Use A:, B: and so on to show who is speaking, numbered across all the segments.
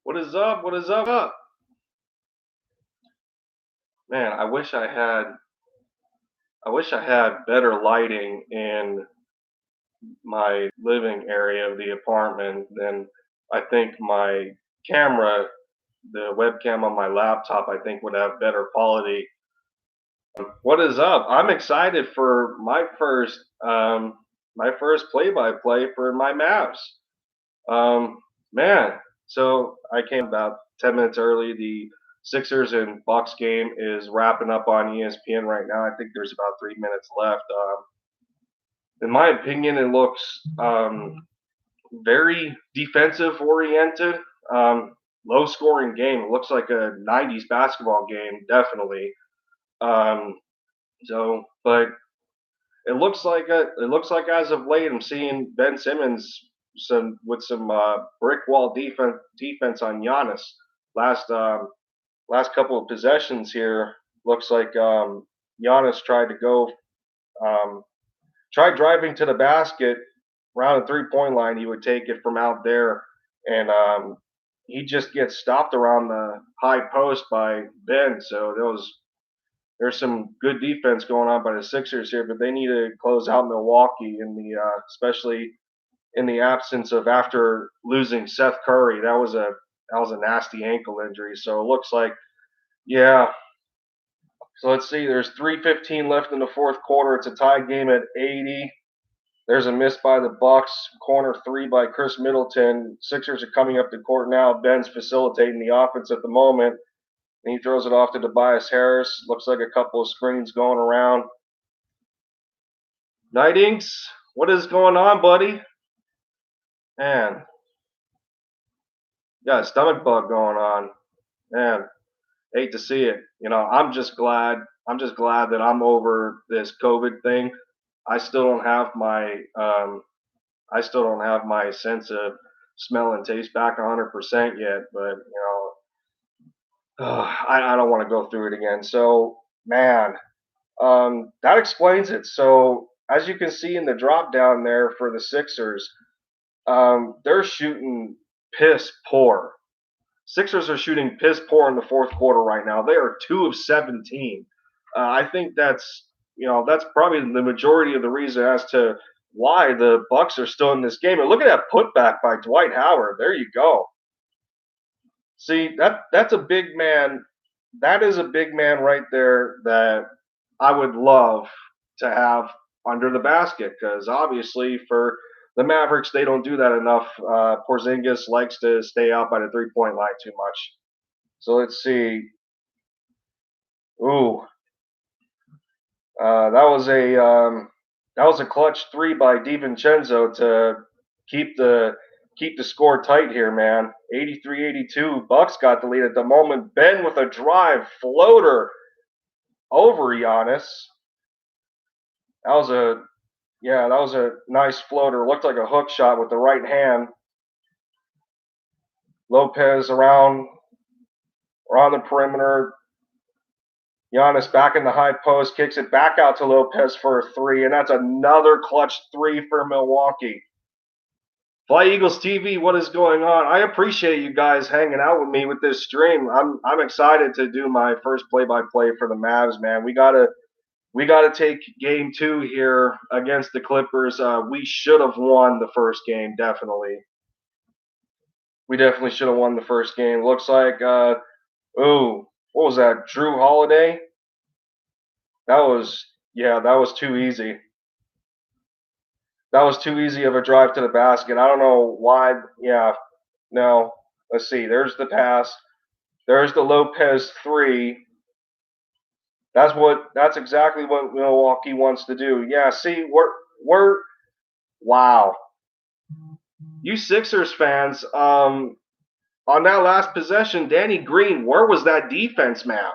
A: What is up? What is up? Man, I wish I had better lighting in my living area of the apartment than I think my camera, the webcam on my laptop, I think would have better quality. What is up? I'm excited for my first play-by-play for my Mavs. Um, Man, so I came about 10 minutes early. The Sixers and Bucks game is wrapping up on ESPN right now. I think there's about 3 minutes left. In my opinion, it looks very defensive oriented, low scoring game. It looks like a 90s basketball game, definitely. Um, but it looks like as of late, I'm seeing Ben Simmons some brick wall defense on Giannis. Last last couple of possessions here, looks like Giannis um, tried driving to the basket around the 3 point line. He would take it from out there, and he just gets stopped around the high post by Ben. So there's some good defense going on by the Sixers here, but they need to close out Milwaukee especially in the absence of after losing Seth Curry. That was a nasty ankle injury. So it looks like yeah. So let's see. There's 3:15 left in the fourth quarter. It's a tie game at 80. There's a miss by the Bucks. Corner three by Chris Middleton. Sixers are coming up the court now. Ben's facilitating the offense at the moment. And he throws it off to Tobias Harris. Looks like a couple of screens going around. Night Inks, what is going on, buddy? Man, got a stomach bug going on. Man, hate to see it. I'm just glad that I'm over this COVID thing. I still don't have my I still don't have my sense of smell and taste back 100% yet, but I don't want to go through it again. So, man, that explains it. So, as you can see in the drop down there for the Sixers, they're shooting piss poor. Sixers are shooting piss poor in the fourth quarter right now. They are 2 of 17. I think that's probably the majority of the reason as to why the Bucks are still in this game. And look at that putback by Dwight Howard. There you go. See, that's a big man. That is a big man right there that I would love to have under the basket because obviously for the Mavericks they don't do that enough. Porzingis likes to stay out by the 3 point line too much. So let's see. Ooh, that was a clutch three by DiVincenzo to keep the keep the score tight here, man. 83-82. Bucks got the lead at the moment. Ben with a drive floater over Giannis. That was a that was a nice floater. Looked like a hook shot with the right hand. Lopez around the perimeter. Giannis back in the high post, kicks it back out to Lopez for a three, and that's another clutch three for Milwaukee. Fly Eagles TV, what is going on? I appreciate you guys hanging out with me with this stream. I'm excited to do my first play-by-play for the Mavs, man. We gotta take game 2 here against the Clippers. We should have won the first game, definitely. We definitely should have won the first game. Looks like what was that? Drew Holiday? That was too easy. That was too easy of a drive to the basket. I don't know why. Yeah, no. Let's see. There's the pass. There's the Lopez three. That's exactly what Milwaukee wants to do. Yeah, see, we're wow. You Sixers fans, on that last possession, Danny Green, where was that defense, man?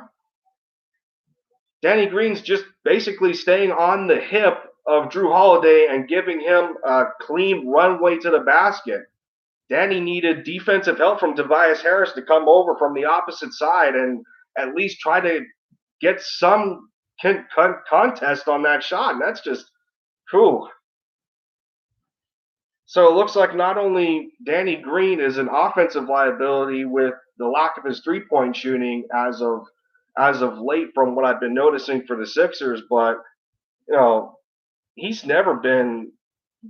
A: Danny Green's just basically staying on the hip of Drew Holiday and giving him a clean runway to the basket. Danny needed defensive help from Tobias Harris to come over from the opposite side and at least try to get some contest on that shot. And that's just, whew. So it looks like not only Danny Green is an offensive liability with the lack of his three-point shooting as of late from what I've been noticing for the Sixers, but you know, he's never been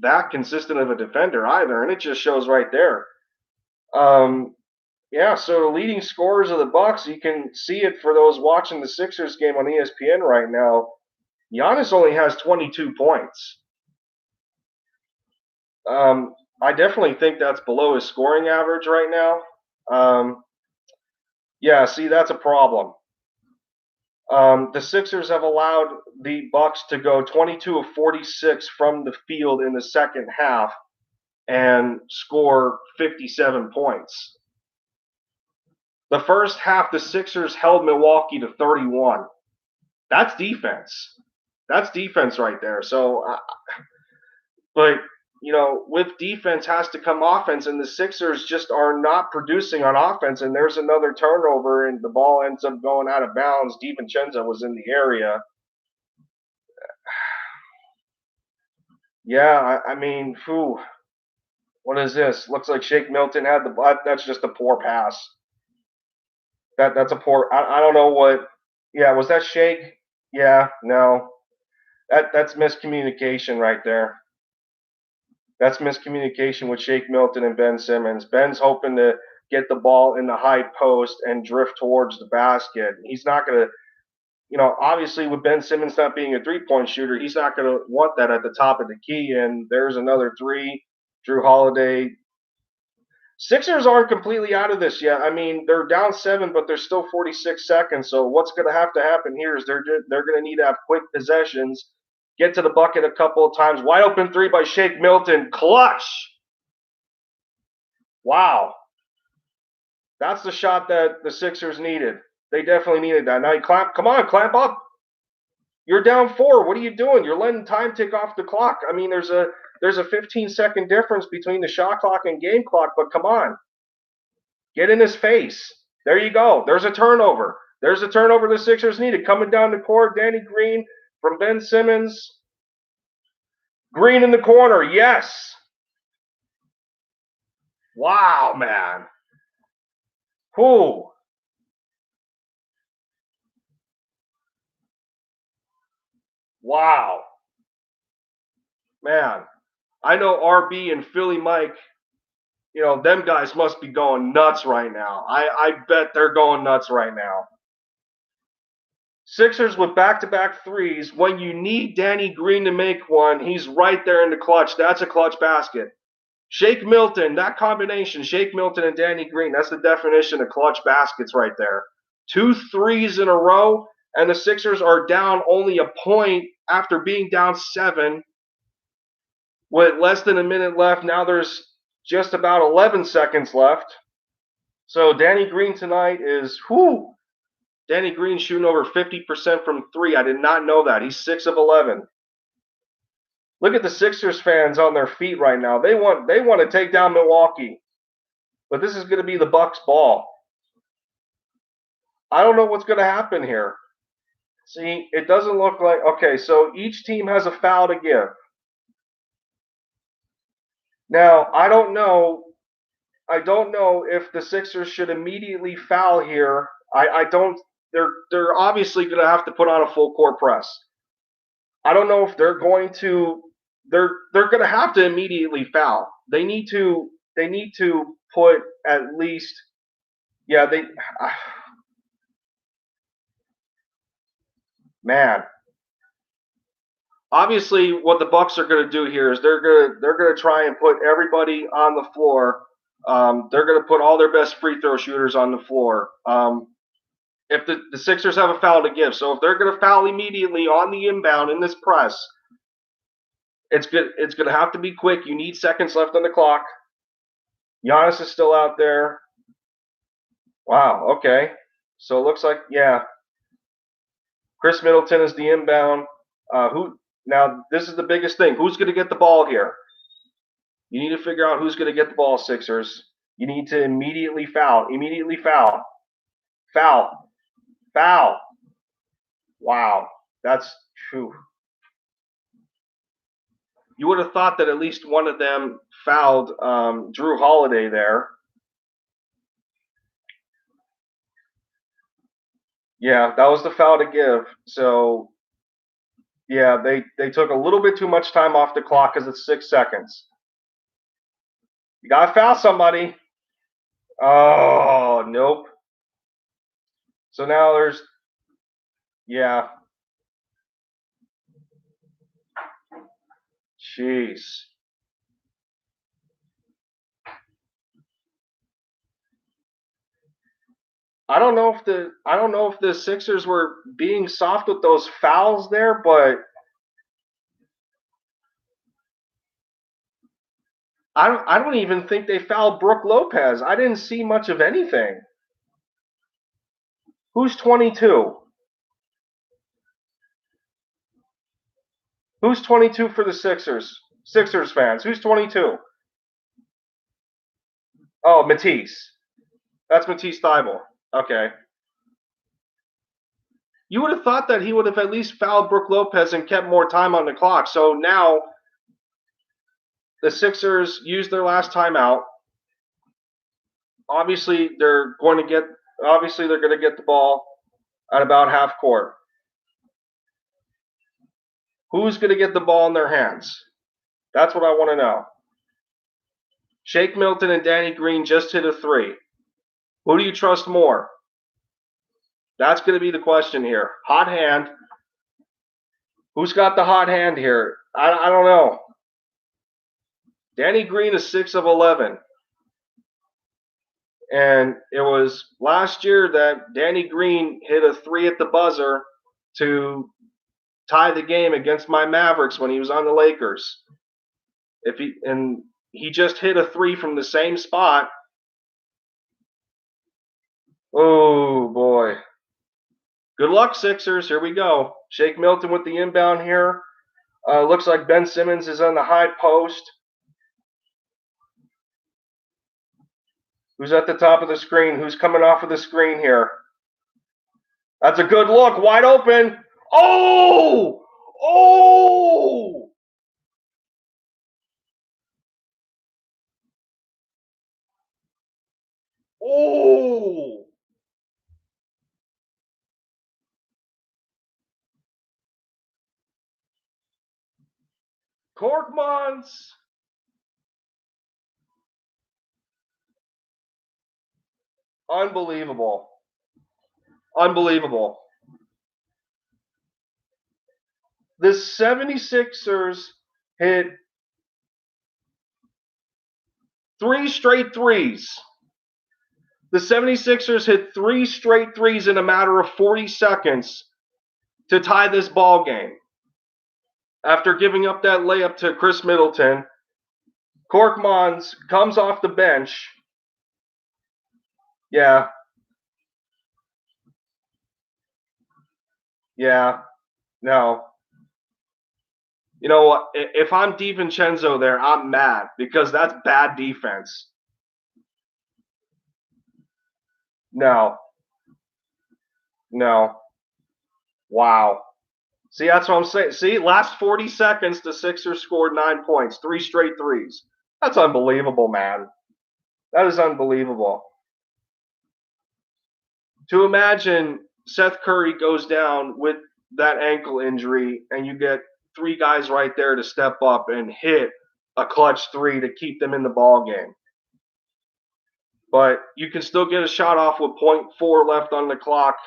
A: that consistent of a defender either, and it just shows right there. Yeah, so the leading scorers of the Bucks, you can see it for those watching the Sixers game on ESPN right now. Giannis only has 22 points. I definitely think that's below his scoring average right now. Yeah, see, that's a problem. The Sixers have allowed the Bucks to go 22 of 46 from the field in the second half and score 57 points. The first half, the Sixers held Milwaukee to 31. That's defense. That's defense right there. So, but with defense has to come offense, and the Sixers just are not producing on offense. And there's another turnover, and the ball ends up going out of bounds. DiVincenzo was in the area. Yeah, I mean, whew, what is this? Looks like Shake Milton had the. That's just a poor pass. That's a poor. I don't know what. Yeah, was that Shake? Yeah, no. That's miscommunication right there. That's miscommunication with Shake Milton and Ben Simmons. Ben's hoping to get the ball in the high post and drift towards the basket. He's not going to, obviously with Ben Simmons not being a three-point shooter, he's not going to want that at the top of the key. And there's another three. Drew Holiday. Sixers aren't completely out of this yet. I mean, they're down 7, but there's still 46 seconds. So what's going to have to happen here is they're going to need to have quick possessions, get to the bucket a couple of times. Wide open three by Shake Milton. Clutch. Wow. That's the shot that the Sixers needed. They definitely needed that. Now you clamp. Come on, clamp up. You're down 4. What are you doing? You're letting time tick off the clock. I mean, there's a 15-second difference between the shot clock and game clock, but come on. Get in his face. There you go. There's a turnover. There's a turnover the Sixers needed. Coming down the court, Danny Green from Ben Simmons. Green in the corner. Yes. Wow, man. Whew. Wow. Man. I know RB and Philly Mike, them guys must be going nuts right now. I bet they're going nuts right now. Sixers with back-to-back threes. When you need Danny Green to make one, he's right there in the clutch. That's a clutch basket. Shake Milton, that combination, Shake Milton and Danny Green, that's the definition of clutch baskets right there. 2 threes in a row, and the Sixers are down only a point after being down 7 with less than a minute left. Now there's just about 11 seconds left. So Danny Green tonight is, Danny Green shooting over 50% from 3. I did not know that. He's 6 of 11. Look at the Sixers fans on their feet right now. They want to take down Milwaukee. But this is going to be the Bucks ball. I don't know what's going to happen here. See, it doesn't look like, okay, so each team has a foul to give. Now, I don't know if the Sixers should immediately foul here. I don't. They're obviously going to have to put on a full court press. I don't know if they're going to. They're going to have to immediately foul. They need to put at least. Yeah, they. Man. Obviously, what the Bucks are going to do here is they're going to try and put everybody on the floor. They're going to put all their best free throw shooters on the floor. If the Sixers have a foul to give, so if they're going to foul immediately on the inbound in this press, it's good. It's going to have to be quick. You need seconds left on the clock. Giannis is still out there. Wow. Okay. So it looks like Chris Middleton is the inbound. Now, this is the biggest thing. Who's going to get the ball here? You need to figure out who's going to get the ball, Sixers. You need to immediately foul. Immediately foul. Foul. Foul. Wow. That's true. You would have thought that at least one of them fouled Drew Holiday there. Yeah, that was the foul to give. So, yeah, they took a little bit too much time off the clock because it's 6 seconds. You got to foul somebody. Oh, nope. So now there's, yeah. Jeez. I don't know if the Sixers were being soft with those fouls there, but I don't even think they fouled Brooke Lopez. I didn't see much of anything. Who's 22? Who's 22 for the Sixers? Sixers fans. Who's 22? Oh, Matisse. That's Matisse Thybulle. Okay. You would have thought that he would have at least fouled Brooke Lopez and kept more time on the clock. So now the Sixers use their last timeout. Obviously, they're going to get the ball at about half court. Who's going to get the ball in their hands? That's what I want to know. Shake Milton and Danny Green just hit a 3. Who do you trust more? That's going to be the question here. Hot hand. Who's got the hot hand here? I don't know. Danny Green is 6 of 11. And it was last year that Danny Green hit a 3 at the buzzer to tie the game against my Mavericks when he was on the Lakers. He just hit a 3 from the same spot. Oh boy. Good luck, Sixers. Here we go. Shake Milton with the inbound here. Looks like Ben Simmons is on the high post. Who's at the top of the screen? Who's coming off of the screen here? That's a good look. Wide open. Oh! Oh! Oh! Korkmaz. Unbelievable. Unbelievable. The 76ers hit 3 straight threes. The 76ers hit 3 straight threes in a matter of 40 seconds to tie this ball game. After giving up that layup to Chris Middleton, Korkmaz comes off the bench. Yeah. Yeah. No. You know what? If I'm DiVincenzo there, I'm mad because that's bad defense. No. No. Wow. See, that's what I'm saying. See, last 40 seconds, the Sixers scored 9 points, 3 straight threes. That's unbelievable, man. That is unbelievable. To imagine Seth Curry goes down with that ankle injury and you get 3 guys right there to step up and hit a clutch 3 to keep them in the ball game. But you can still get a shot off with 0.4 left on the clock.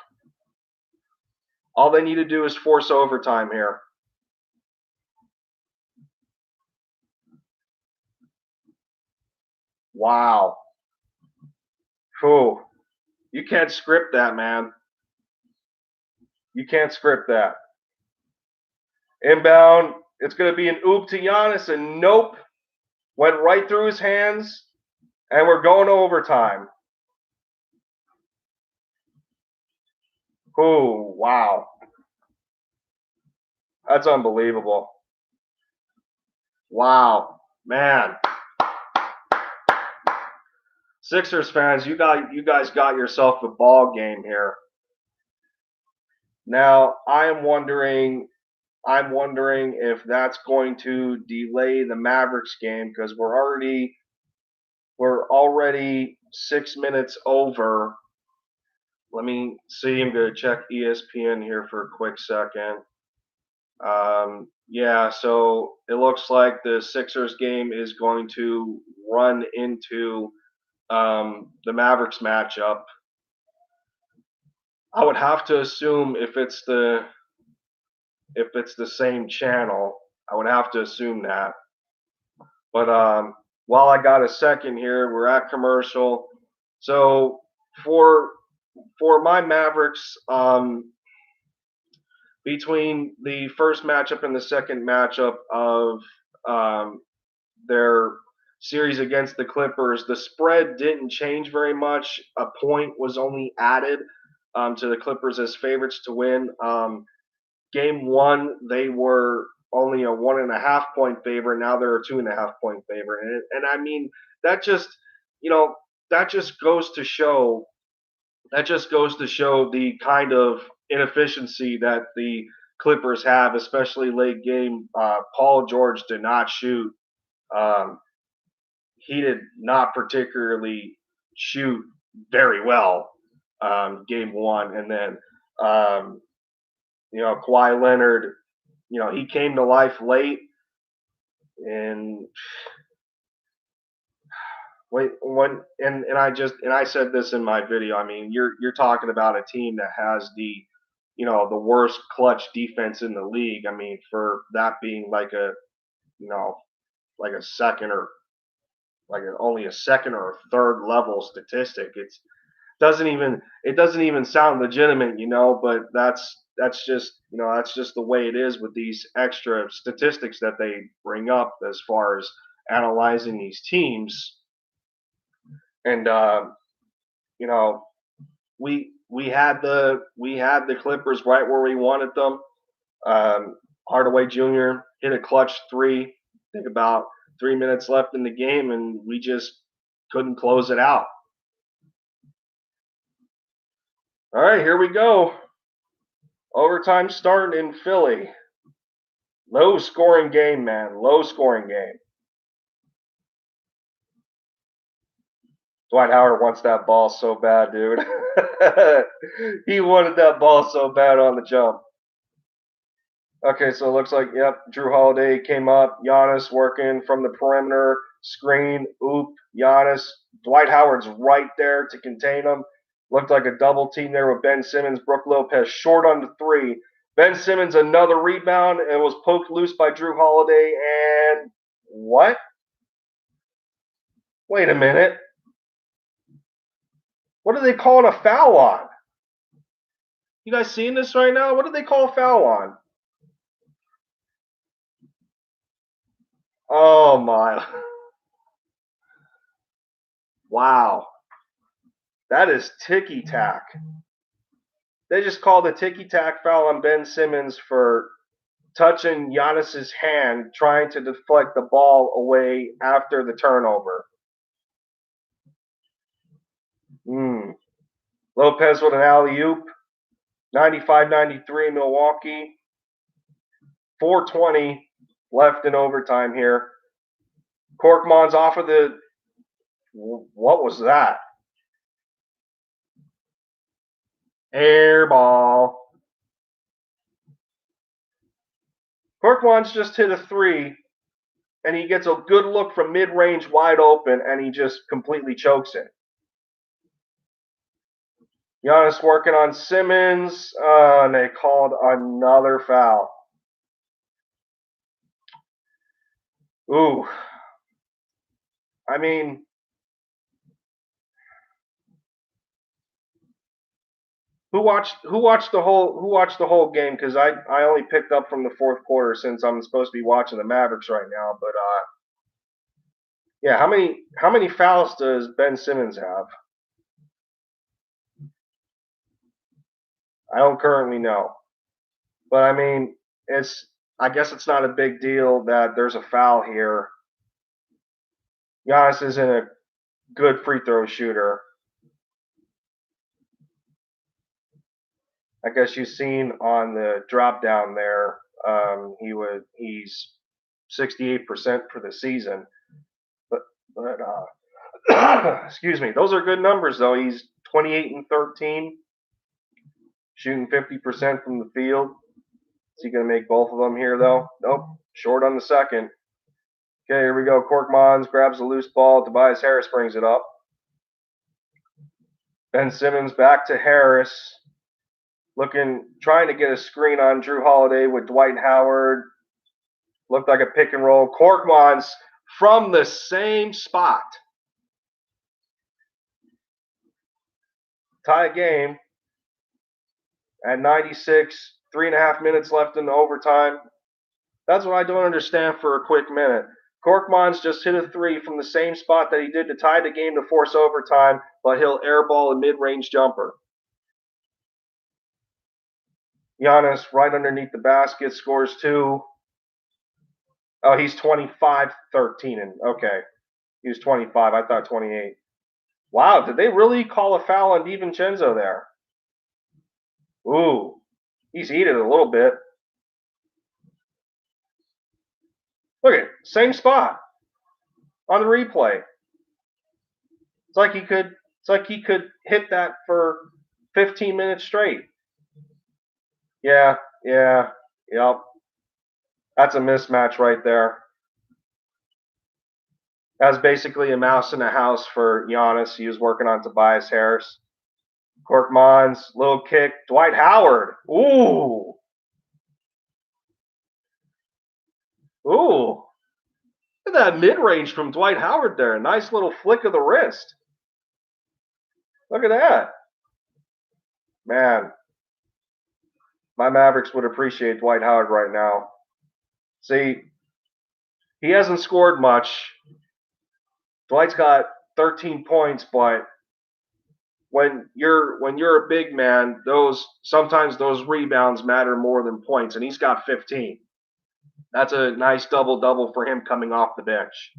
A: All they need to do is force overtime here. Wow. Whew. You can't script that, man. You can't script that. Inbound. It's going to be an oop to Giannis, and nope. Went right through his hands, and we're going to overtime. Oh, wow. That's unbelievable. Wow. Man. Sixers fans, you guys got yourself a ball game here. Now, I am wondering I'm wondering if that's going to delay the Mavericks game because we're already 6 minutes over. Let me see. I'm going to check ESPN here for a quick second. Yeah, so it looks like the Sixers game is going to run into the Mavericks matchup. I would have to assume if it's the same channel, I would have to assume that. But while I got a second here, we're at commercial. So for for my Mavericks, between the first matchup and the second matchup of um, their series against the Clippers, the spread didn't change very much. A point was only added to the Clippers as favorites to win. Game one, they were only a 1.5 point favorite. Now they're a 2.5 point favorite, and I mean that just you know that just goes to show the kind of inefficiency that the Clippers have, especially late game. Paul George did not shoot. Um, he did not particularly shoot very well game one, and then um, Kawhi Leonard, he came to life late, and I said this in my video. I mean, you're talking about a team that has the worst clutch defense in the league. I mean, for that being like a you know like a second or only a second or a third level statistic, it doesn't even sound legitimate, but that's just the way it is with these extra statistics that they bring up as far as analyzing these teams. And you know we had the Clippers right where we wanted them. Hardaway Jr. hit a clutch three. I think about 3 minutes left in the game, and we just couldn't close it out. All right, here we go. Overtime starting in Philly. Low scoring game, man. Low scoring game. Dwight Howard wants that ball so bad, dude. He wanted that ball so bad on the jump. Okay, so it looks like, yep, Drew Holiday came up. Giannis working from the perimeter. Screen, oop, Giannis. Dwight Howard's right there to contain him. Looked like a double team there with Ben Simmons. Brook Lopez short on the three. Ben Simmons another rebound and was poked loose by Drew Holiday. And what? Wait a minute. What are they calling a foul on? You guys seeing this right now? What did they call a foul on? Oh my. Wow. That is ticky tack. They just called a ticky tack foul on Ben Simmons for touching Giannis's hand, trying to deflect the ball away after the turnover. Lopez with an alley-oop. 95-93 Milwaukee. 4:20 left in overtime here. Korkmaz's off of the... What was that? Air ball. Korkmaz just hit a three, and he gets a good look from mid-range wide open, and he just completely chokes it. Giannis working on Simmons, and they called another foul. Ooh. I mean, who watched the whole game? Because I only picked up from the fourth quarter since I'm supposed to be watching the Mavericks right now. But yeah, how many fouls does Ben Simmons have? I don't currently know, but I mean, I guess it's not a big deal that there's a foul here. Giannis isn't a good free throw shooter. I guess you've seen on the drop down there, He's 68% for the season. But excuse me, those are good numbers though. He's 28 and 13, shooting 50% from the field. Is he going to make both of them here though? Nope, short on the second. Okay, here we go. Korkmaz grabs a loose ball. Tobias Harris brings it up. Ben Simmons back to Harris. Trying to get a screen on Drew Holiday with Dwight Howard. Looked like a pick and roll. Korkmaz from the same spot. Tie game at 96. 3.5 minutes left in the overtime. That's what I don't understand for a quick minute. Korkmaz just hit a three from the same spot that he did to tie the game to force overtime, but he'll airball a mid-range jumper. Giannis right underneath the basket scores 2. Oh, he's 25, 13. Okay. He was 25. I thought 28. Wow, did they really call a foul on DiVincenzo there? Ooh, he's heated a little bit. Look at it, same spot on the replay. It's like he could hit that for 15 minutes straight. Yeah. Yep. That's a mismatch right there. That was basically a mouse in the house for Giannis. He was working on Tobias Harris. Korkmaz, little kick. Dwight Howard. Ooh. Look at that mid-range from Dwight Howard there. Nice little flick of the wrist. Look at that. Man, my Mavericks would appreciate Dwight Howard right now. See, he hasn't scored much. Dwight's got 13 points, but when you're a big man, sometimes those rebounds matter more than points, and he's got 15. That's a nice double-double for him coming off the bench.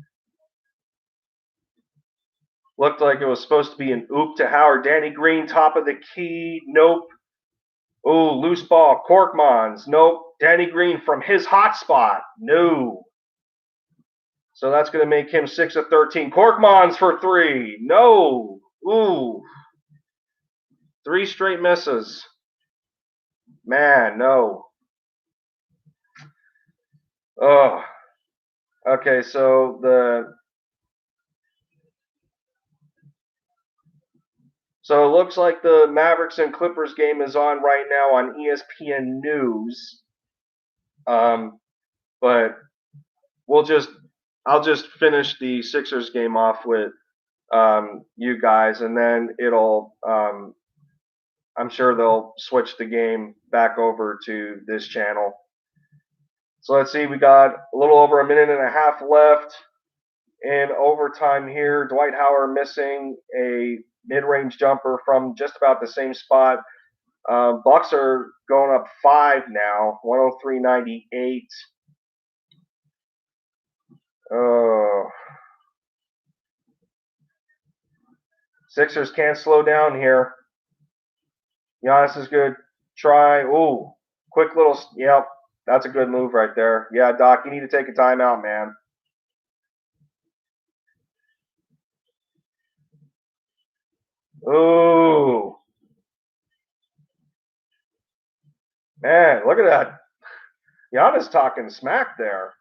A: Looked like it was supposed to be an oop to Howard. Danny Green, top of the key. Nope. Ooh, loose ball. Korkmaz. Nope. Danny Green from his hot spot. No. So that's going to make him 6 of 13. Korkmaz for 3. No. Ooh. 3 straight misses. Man, no. Oh. Okay, so it looks like the Mavericks and Clippers game is on right now on ESPN News. But I'll just finish the Sixers game off with you guys, and then I'm sure they'll switch the game back over to this channel. So let's see, we got a little over a minute and a half left in overtime here. Dwight Howard missing a mid-range jumper from just about the same spot. Bucks are going up 5 now, 103-98. Oh. Sixers can't slow down here. Giannis is good. Try. Ooh. Quick little. Yep. That's a good move right there. Yeah, Doc, you need to take a timeout, man. Ooh. Man, look at that. Giannis talking smack there.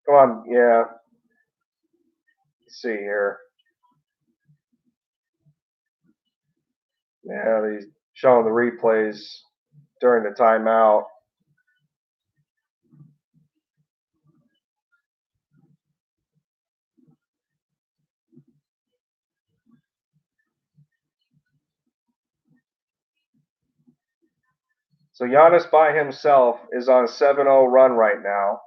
A: Come on, yeah. Let's see here. Yeah, he's showing the replays during the timeout. So Giannis by himself is on a 7-0 run right now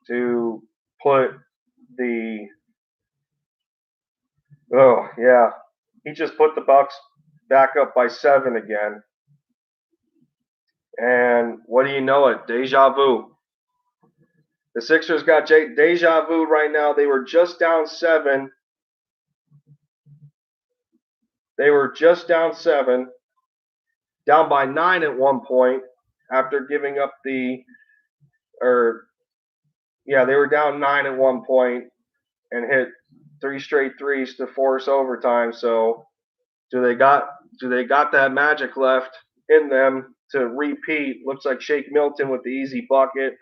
A: to put the he just put the Bucks back up by 7 again. And what do you know it? Deja vu. The Sixers got deja vu right now. They were just down 7. They were just down 7. Down by 9 at one point after giving up they were down 9 at one point and hit 3 straight threes to force overtime. So do they got that magic left in them to repeat? Looks like Shake Milton with the easy bucket.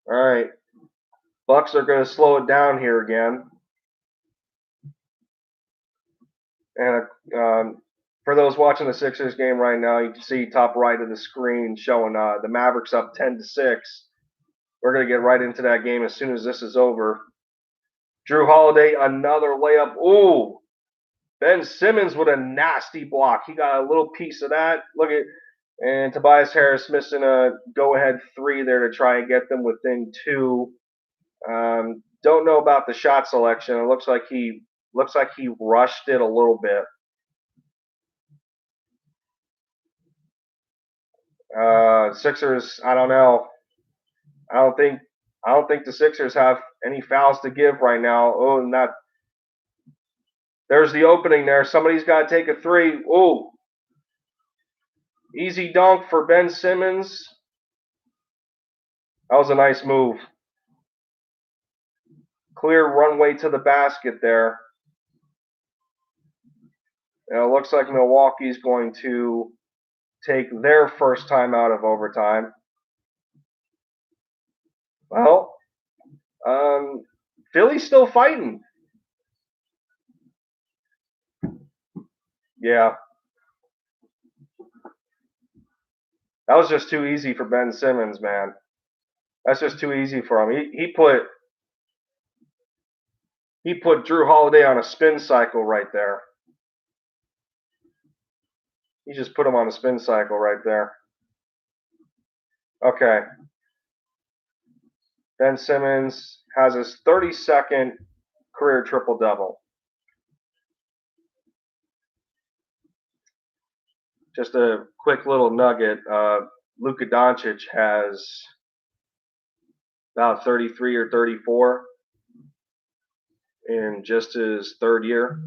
A: All right, Bucks are going to slow it down here again. And for those watching the Sixers game right now, you can see top right of the screen showing the Mavericks up 10-6. We're going to get right into that game as soon as this is over. Drew Holiday, another layup. Ooh, Ben Simmons with a nasty block. He got a little piece of that. Look at, and Tobias Harris missing a go-ahead 3 there to try and get them within 2. Don't know about the shot selection. It looks like he rushed it a little bit. Sixers, I don't know. I don't think the Sixers have any fouls to give right now. Oh, and that. There's the opening there. Somebody's got to take a 3. Oh, easy dunk for Ben Simmons. That was a nice move. Clear runway to the basket there. And it looks like Milwaukee's going to take their first time out of overtime. Well, Philly's still fighting. Yeah. That was just too easy for Ben Simmons, man. That's just too easy for him. He put Drew Holiday on a spin cycle right there. He just put him on a spin cycle right there. Okay. Ben Simmons has his 32nd career triple-double. Just a quick little nugget. Luka Doncic has about 33 or 34 in just his third year.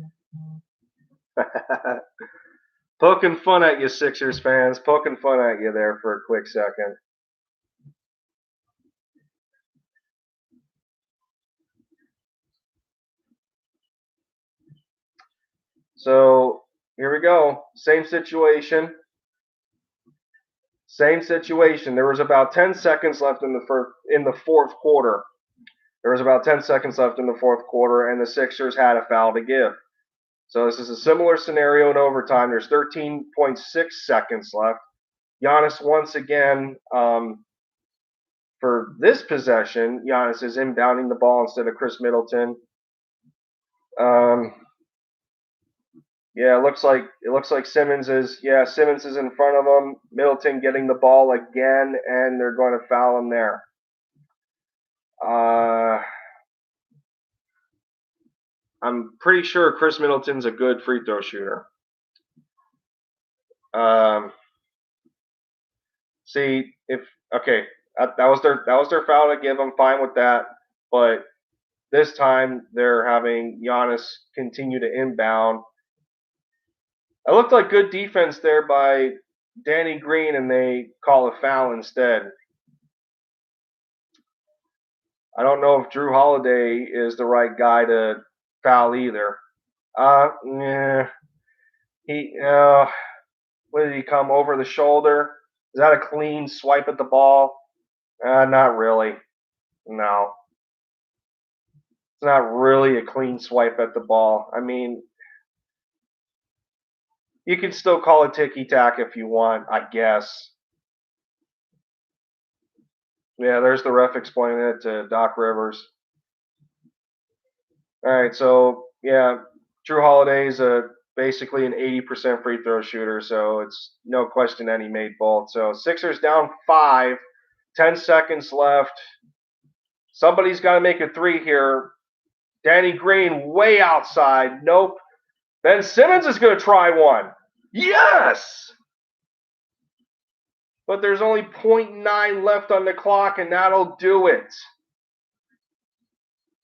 A: Poking fun at you, Sixers fans. Poking fun at you there for a quick second. So here we go. Same situation. There was about 10 seconds left in the fourth quarter. There was about 10 seconds left in the fourth quarter, and the Sixers had a foul to give. So this is a similar scenario in overtime. There's 13.6 seconds left. Giannis once again, for this possession, Giannis is inbounding the ball instead of Chris Middleton. Yeah, it looks like Simmons is in front of him. Middleton getting the ball again, and they're going to foul him there. I'm pretty sure Chris Middleton's a good free throw shooter. That was their foul to give. I'm fine with that, but this time they're having Giannis continue to inbound. It looked like good defense there by Danny Green, and they call a foul instead. I don't know if Drew Holiday is the right guy to foul either. What did he come over the shoulder? Is that a clean swipe at the ball? Not really. No. It's not really a clean swipe at the ball. I mean, you can still call it ticky-tack if you want, I guess. Yeah, there's the ref explaining it to Doc Rivers. All right, so, yeah, Drew Holiday is basically an 80% free throw shooter, so it's no question that he made both. So Sixers down 5, 10 seconds left. Somebody's got to make a 3 here. Danny Green way outside. Nope. Ben Simmons is going to try one. Yes! But there's only 0.9 left on the clock, and that'll do it.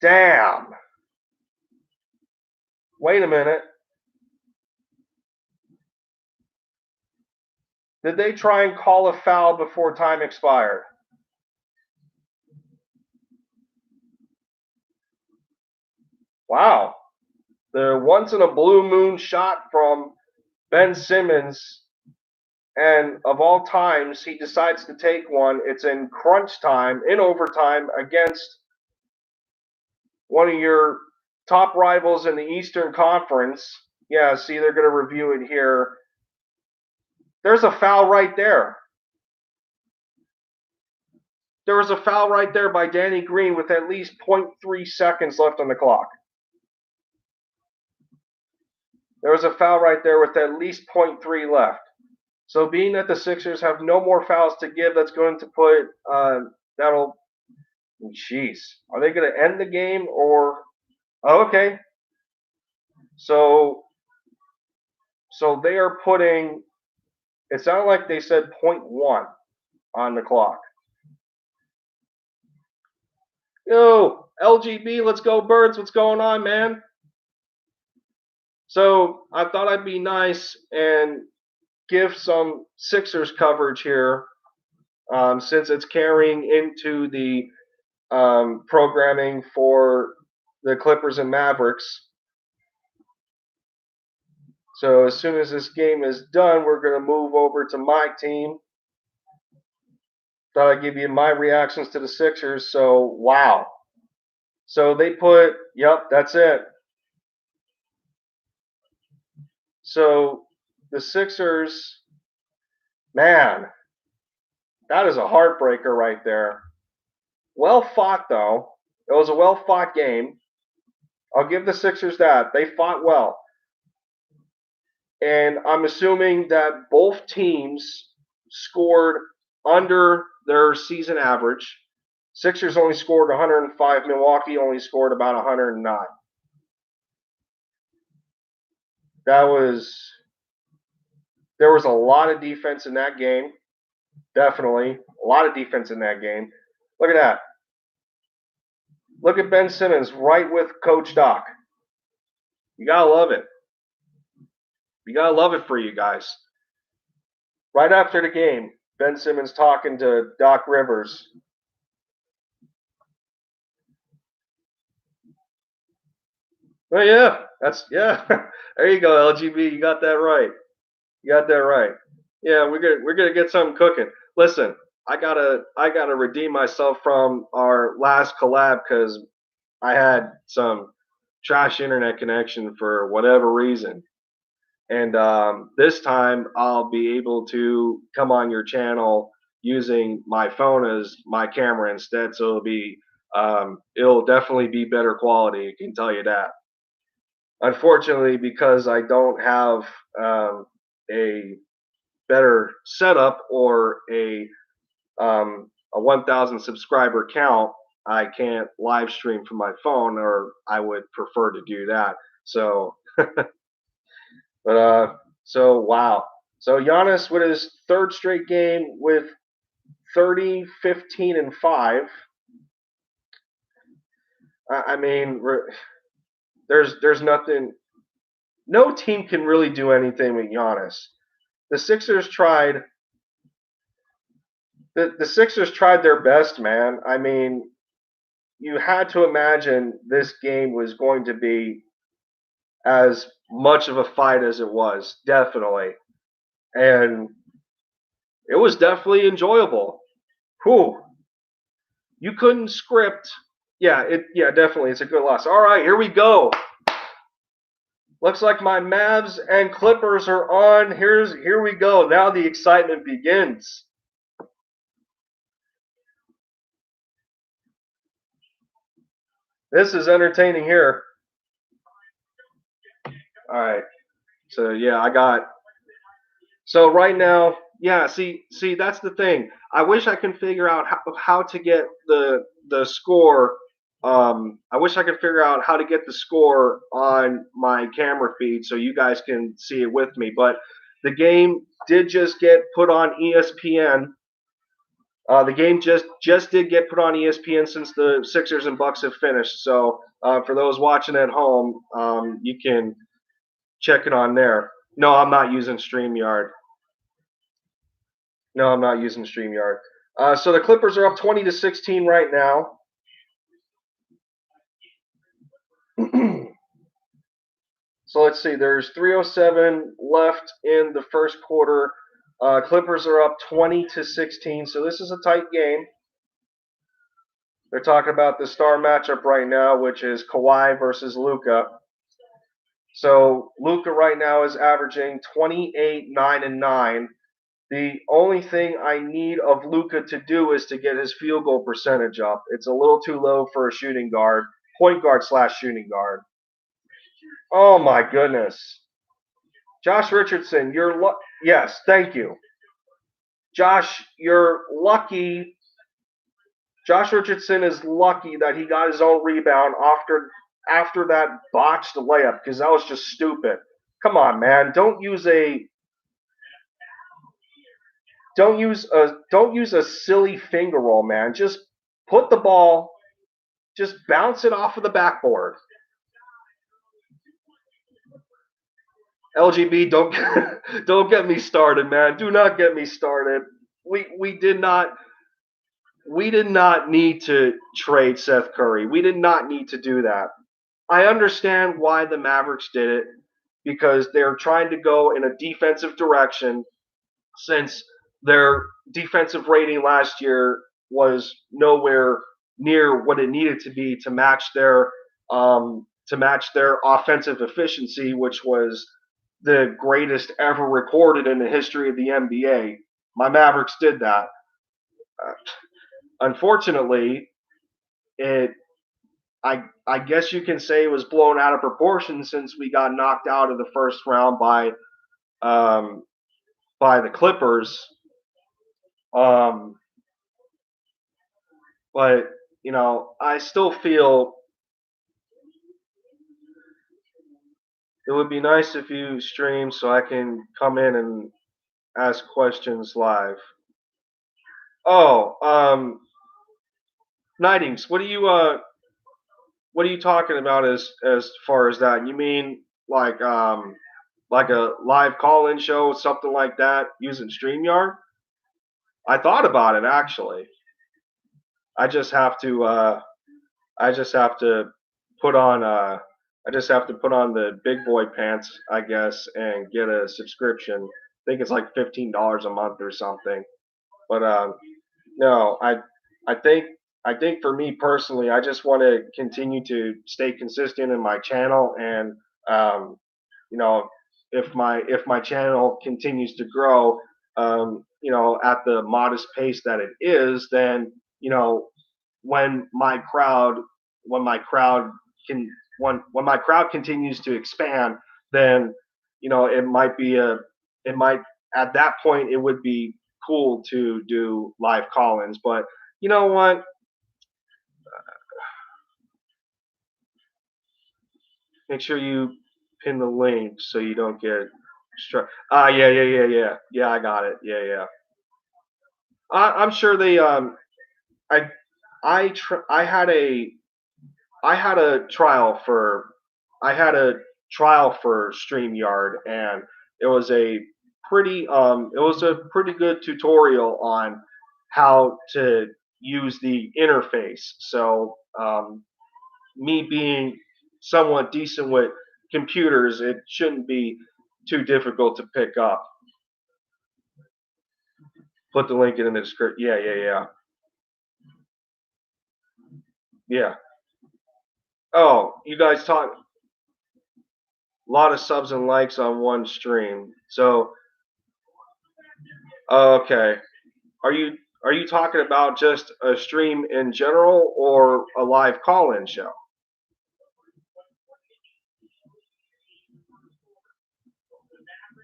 A: Damn. Wait a minute. Did they try and call a foul before time expired? Wow. The once in a blue moon shot from Ben Simmons, and of all times, he decides to take one. It's in crunch time, in overtime, against one of your top rivals in the Eastern Conference. Yeah, see, they're going to review it here. There's a foul right there. There was a foul right there by Danny Green with at least 0.3 seconds left on the clock. There was a foul right there with at least 0.3 left. So being that the Sixers have no more fouls to give, that's going to put, that'll, jeez. Are they going to end the game or, oh, okay. So they are putting, it sounded like they said 0.1 on the clock. Yo, LGB, let's go Birds. What's going on, man? So I thought I'd be nice and give some Sixers coverage here, since it's carrying into the programming for the Clippers and Mavericks. So as soon as this game is done, we're going to move over to my team. Thought I'd give you my reactions to the Sixers. So, wow. So they put, yep, that's it. So the Sixers, man, that is a heartbreaker right there. Well fought, though. It was a well fought game. I'll give the Sixers that. They fought well. And I'm assuming that both teams scored under their season average. Sixers only scored 105. Milwaukee only scored about 109. There was a lot of defense in that game. Definitely. A lot of defense in that game. Look at that. Look at Ben Simmons right with Coach Doc. You gotta love it. You gotta love it for you guys. Right after the game, Ben Simmons talking to Doc Rivers. Oh yeah, yeah. There you go, LGB. You got that right. You got that right. Yeah, we're gonna get something cooking. Listen, I gotta redeem myself from our last collab because I had some trash internet connection for whatever reason. And this time I'll be able to come on your channel using my phone as my camera instead. So it'll definitely be better quality. I can tell you that. Unfortunately, because I don't have a better setup or a 1,000 subscriber count, I can't live stream from my phone, or I would prefer to do that. So. But so wow. So Giannis with his third straight game with 30, 15, and 5. I mean, there's nothing. No team can really do anything with Giannis. The Sixers tried. The Sixers tried their best, man. I mean, you had to imagine this game was going to be as much of a fight as it was, definitely. And it was definitely enjoyable. Whew. You couldn't script. Yeah, definitely. It's a good loss. All right, here we go. Looks like my Mavs and Clippers are on. Here we go. Now the excitement begins. This is entertaining here. All right. So yeah, so right now, yeah, see that's the thing. I wish I can figure out how to get the score. I wish I could figure out how to get the score on my camera feed so you guys can see it with me. But The game did just get put on ESPN. The game just did get put on ESPN since the Sixers and Bucks have finished. So for those watching at home, you can check it on there. No, I'm not using StreamYard. No, I'm not using StreamYard. So the Clippers are up 20-16 right now. So let's see. There's 3:07 left in the first quarter. Clippers are up 20-16. So this is a tight game. They're talking about the star matchup right now, which is Kawhi versus Luka. So Luka right now is averaging 28, 9, and 9. The only thing I need of Luka to do is to get his field goal percentage up. It's a little too low for a shooting guard, point guard / shooting guard. Oh my goodness. Josh Richardson, yes, thank you. Josh, you're lucky. Josh Richardson is lucky that he got his own rebound after that botched layup, because that was just stupid. Come on, man. Don't use a silly finger roll, man. Just put the ball, just bounce it off of the backboard. LGB, don't get me started, man. Do not get me started. We did not need to trade Seth Curry. We did not need to do that. I understand why the Mavericks did it, because they're trying to go in a defensive direction, since their defensive rating last year was nowhere near what it needed to be to match their offensive efficiency, which was the greatest ever recorded in the history of the NBA. My Mavericks did that. Unfortunately, I guess you can say it was blown out of proportion, since we got knocked out of the first round by the Clippers. But I still feel it would be nice if you stream so I can come in and ask questions live. Oh, Nightings, what are you talking about as far as that? You mean like a live call-in show, something like that, using StreamYard? I thought about it, actually. I just have to put on the big boy pants, I guess, and get a subscription. I think it's like $15 a month or something. But no, I think for me personally, I just want to continue to stay consistent in my channel, and if my channel continues to grow, at the modest pace that it is, then when my crowd continues to expand, then it might at that point it would be cool to do live call-ins. But you know what? Make sure you pin the link so you don't get struck. Yeah. I got it. Yeah. I'm sure they I had a trial for StreamYard, and it was a pretty good tutorial on how to use the interface. So me being somewhat decent with computers, it shouldn't be too difficult to pick up. Put the link in the description. Yeah. Oh, you guys talk a lot of subs and likes on one stream. So, okay. Are you talking about just a stream in general, or a live call-in show?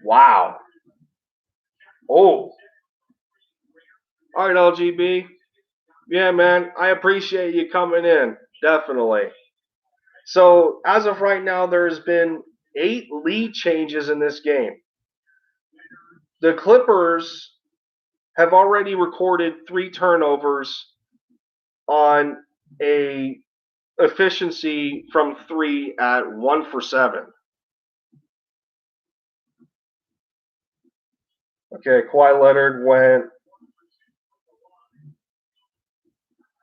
A: Wow. Oh. All right, LGB. Yeah, man. I appreciate you coming in. Definitely. So, as of right now, there's been 8 lead changes in this game. the Clippers have already recorded 3 turnovers on a efficiency from 3 at 1 for 7. Okay, Kawhi Leonard went.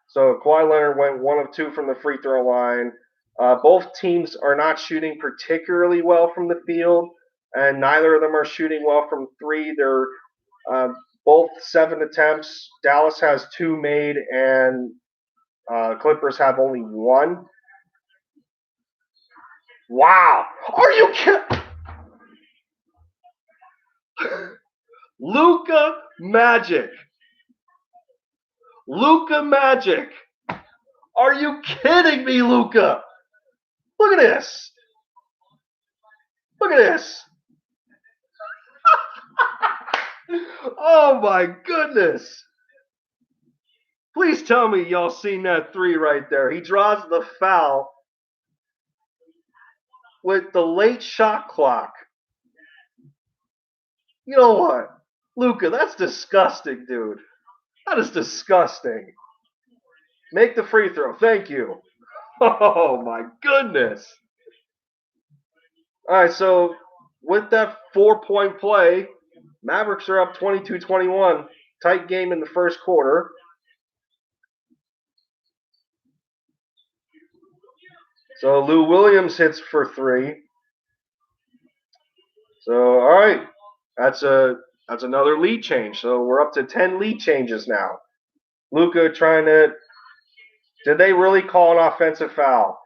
A: So Kawhi Leonard went 1 of 2 from the free throw line. Both teams are not shooting particularly well from the field, and neither of them are shooting well from 3. They're both 7 attempts. Dallas has 2 made, and Clippers have only 1. Wow! Are you kidding? Luka Magic. Luka Magic. Are you kidding me, Luka? Look at this. Look at this. Oh my goodness. Please tell me y'all seen that 3 right there. He draws the foul with the late shot clock. You know what? Luka, that's disgusting, dude. That is disgusting. Make the free throw. Thank you. Oh my goodness. All right, so with that 4-point play, Mavericks are up 22-21. Tight game in the first quarter. So Lou Williams hits for 3. So all right, that's another lead change. So we're up to 10 lead changes now. Luka trying to. Did they really call an offensive foul?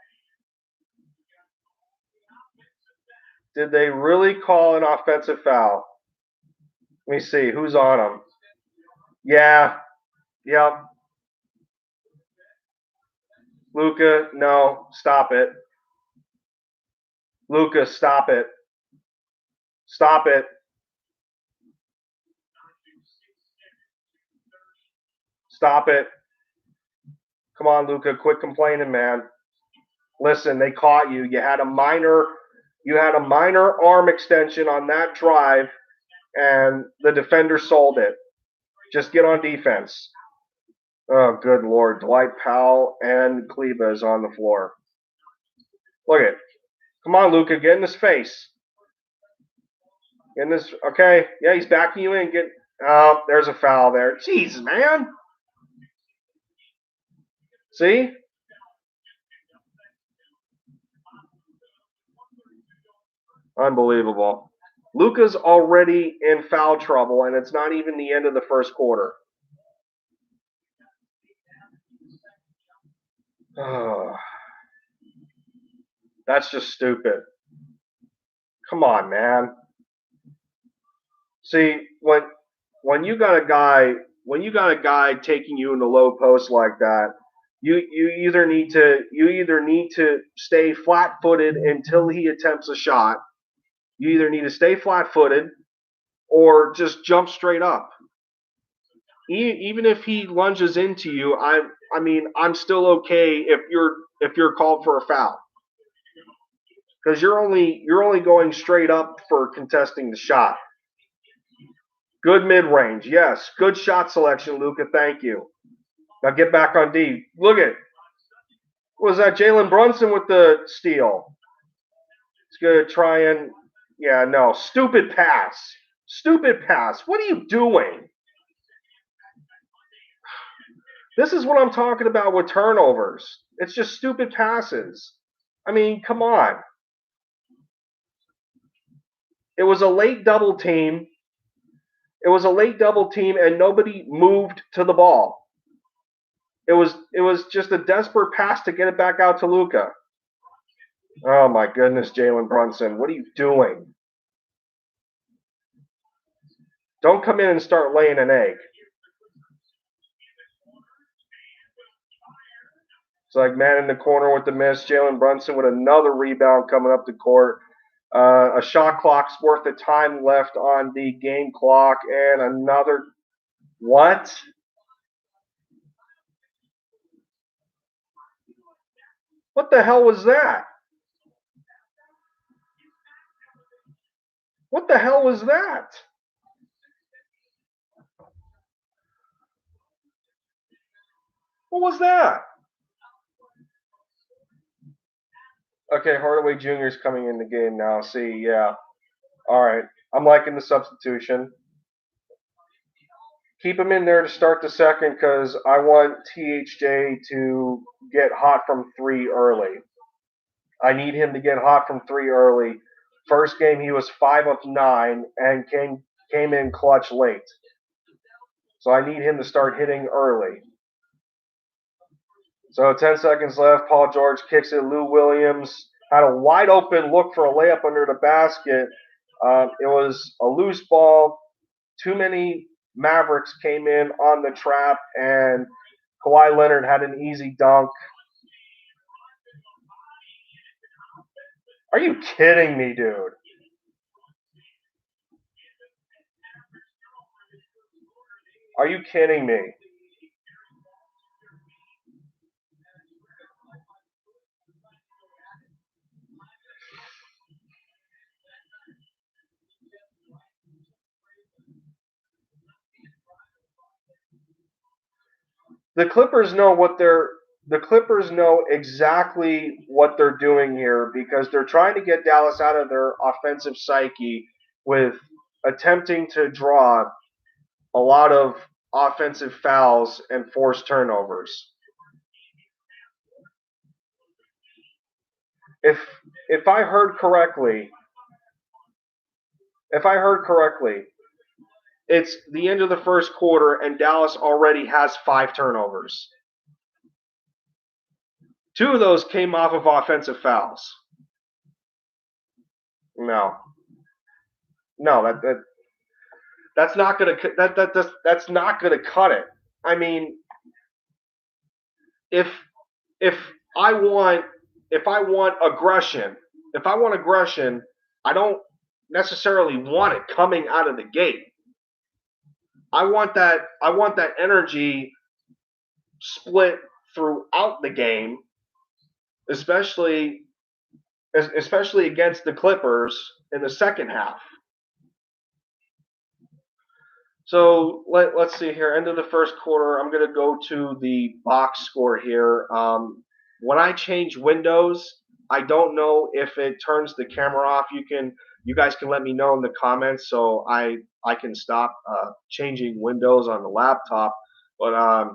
A: Did they really call an offensive foul? Let me see. Who's on him? Yeah. Yep. Luka, no. Stop it. Luka, stop it. Stop it. Stop it. Come on, Luka. Quit complaining, man. Listen, they caught you. You had a minor arm extension on that drive, and the defender sold it. Just get on defense. Oh, good Lord. Dwight Powell and Kleba is on the floor. Look at it. Come on, Luka. Get in his face. Get in this. Okay. Yeah, he's backing you in. Oh, there's a foul there. Jeez, man. See? Unbelievable. Luka's already in foul trouble, and it's not even the end of the first quarter. Oh, that's just stupid. Come on, man. See, when you got a guy taking you in the low post like that, you either need to stay flat-footed until he attempts a shot. You either need to stay flat-footed or just jump straight up. Even if he lunges into you, I'm still okay if you're called for a foul, because you're only going straight up for contesting the shot. Good mid-range, yes. Good shot selection, Luka. Thank you. Now get back on D. Look at. Was that Jalen Brunson with the steal? It's gonna try and. Yeah, no. Stupid pass. Stupid pass. What are you doing? This is what I'm talking about with turnovers. It's just stupid passes. I mean, come on. It was a late double team. And nobody moved to the ball. It was just a desperate pass to get it back out to Luka. Oh my goodness, Jalen Brunson, what are you doing? Don't come in and start laying an egg. It's like man in the corner with the miss. Jalen Brunson with another rebound coming up the court. A shot clock's worth of time left on the game clock, and another. What? What the hell was that? What the hell was that? What was that? Okay, Hardaway Jr. is coming in the game now. See, yeah. All right. I'm liking the substitution. Keep him in there to start the second because I want THJ to get hot from three early. I need him to get hot from three early. First game he was 5 of 9 and came in clutch late. So I need him to start hitting early. So 10 seconds left. Paul George kicks it. Lou Williams had a wide open look for a layup under the basket. It was a loose ball. Too many Mavericks came in on the trap, and Kawhi Leonard had an easy dunk. Are you kidding me, dude? Are you kidding me? The Clippers know exactly what they're doing here because they're trying to get Dallas out of their offensive psyche with attempting to draw a lot of offensive fouls and forced turnovers. If if I heard correctly, if I heard correctly, it's the end of the first quarter and Dallas already has 5 turnovers. 2 of those came off of offensive fouls. No, no, that's not gonna that's not gonna cut it. I mean, if if I want if I want aggression, if I want aggression, I don't necessarily want it coming out of the gate. I want that energy split throughout the game, especially especially against the Clippers in the second half. So let's see here. End of the first quarter. I'm going to go to the box score here. When I change windows, I don't know if it turns the camera off. You guys can let me know in the comments so I can stop changing windows on the laptop. But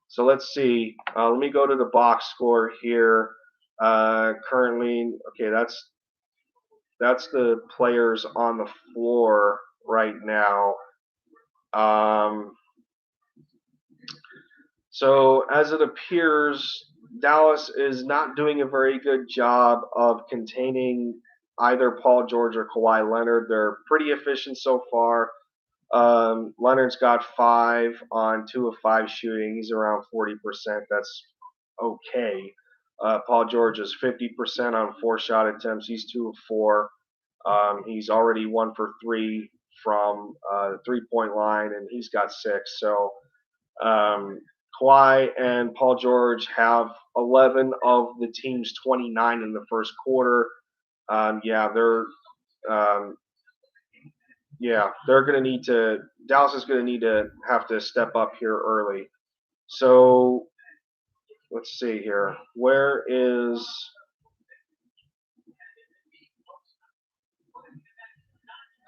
A: so let's see. Let me go to the box score here. Currently, okay, that's the players on the floor right now. Um, so as it appears, Dallas is not doing a very good job of containing either Paul George or Kawhi Leonard. They're pretty efficient so far. Leonard's got 5 on 2 of 5 shooting. He's around 40%. That's okay. Paul George is 50% on 4 shot attempts. He's 2 of 4. He's already 1 for 3 from the 3-point line, and he's got 6. So Kawhi and Paul George have 11 of the team's 29 in the first quarter. Um, they're going to need to. Dallas is going to need to have to step up here early. So let's see here. Where is?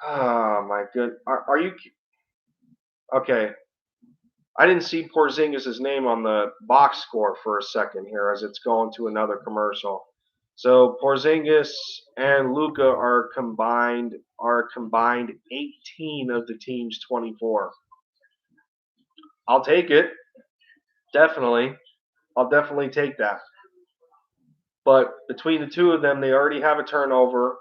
A: Oh my good. Are you okay? I didn't see Porzingis' name on the box score for a second here as it's going to another commercial. So Porzingis and Luka are combined 18 of the team's 24. I'll take it. Definitely. I'll definitely take that. But between the two of them, they already have a turnover.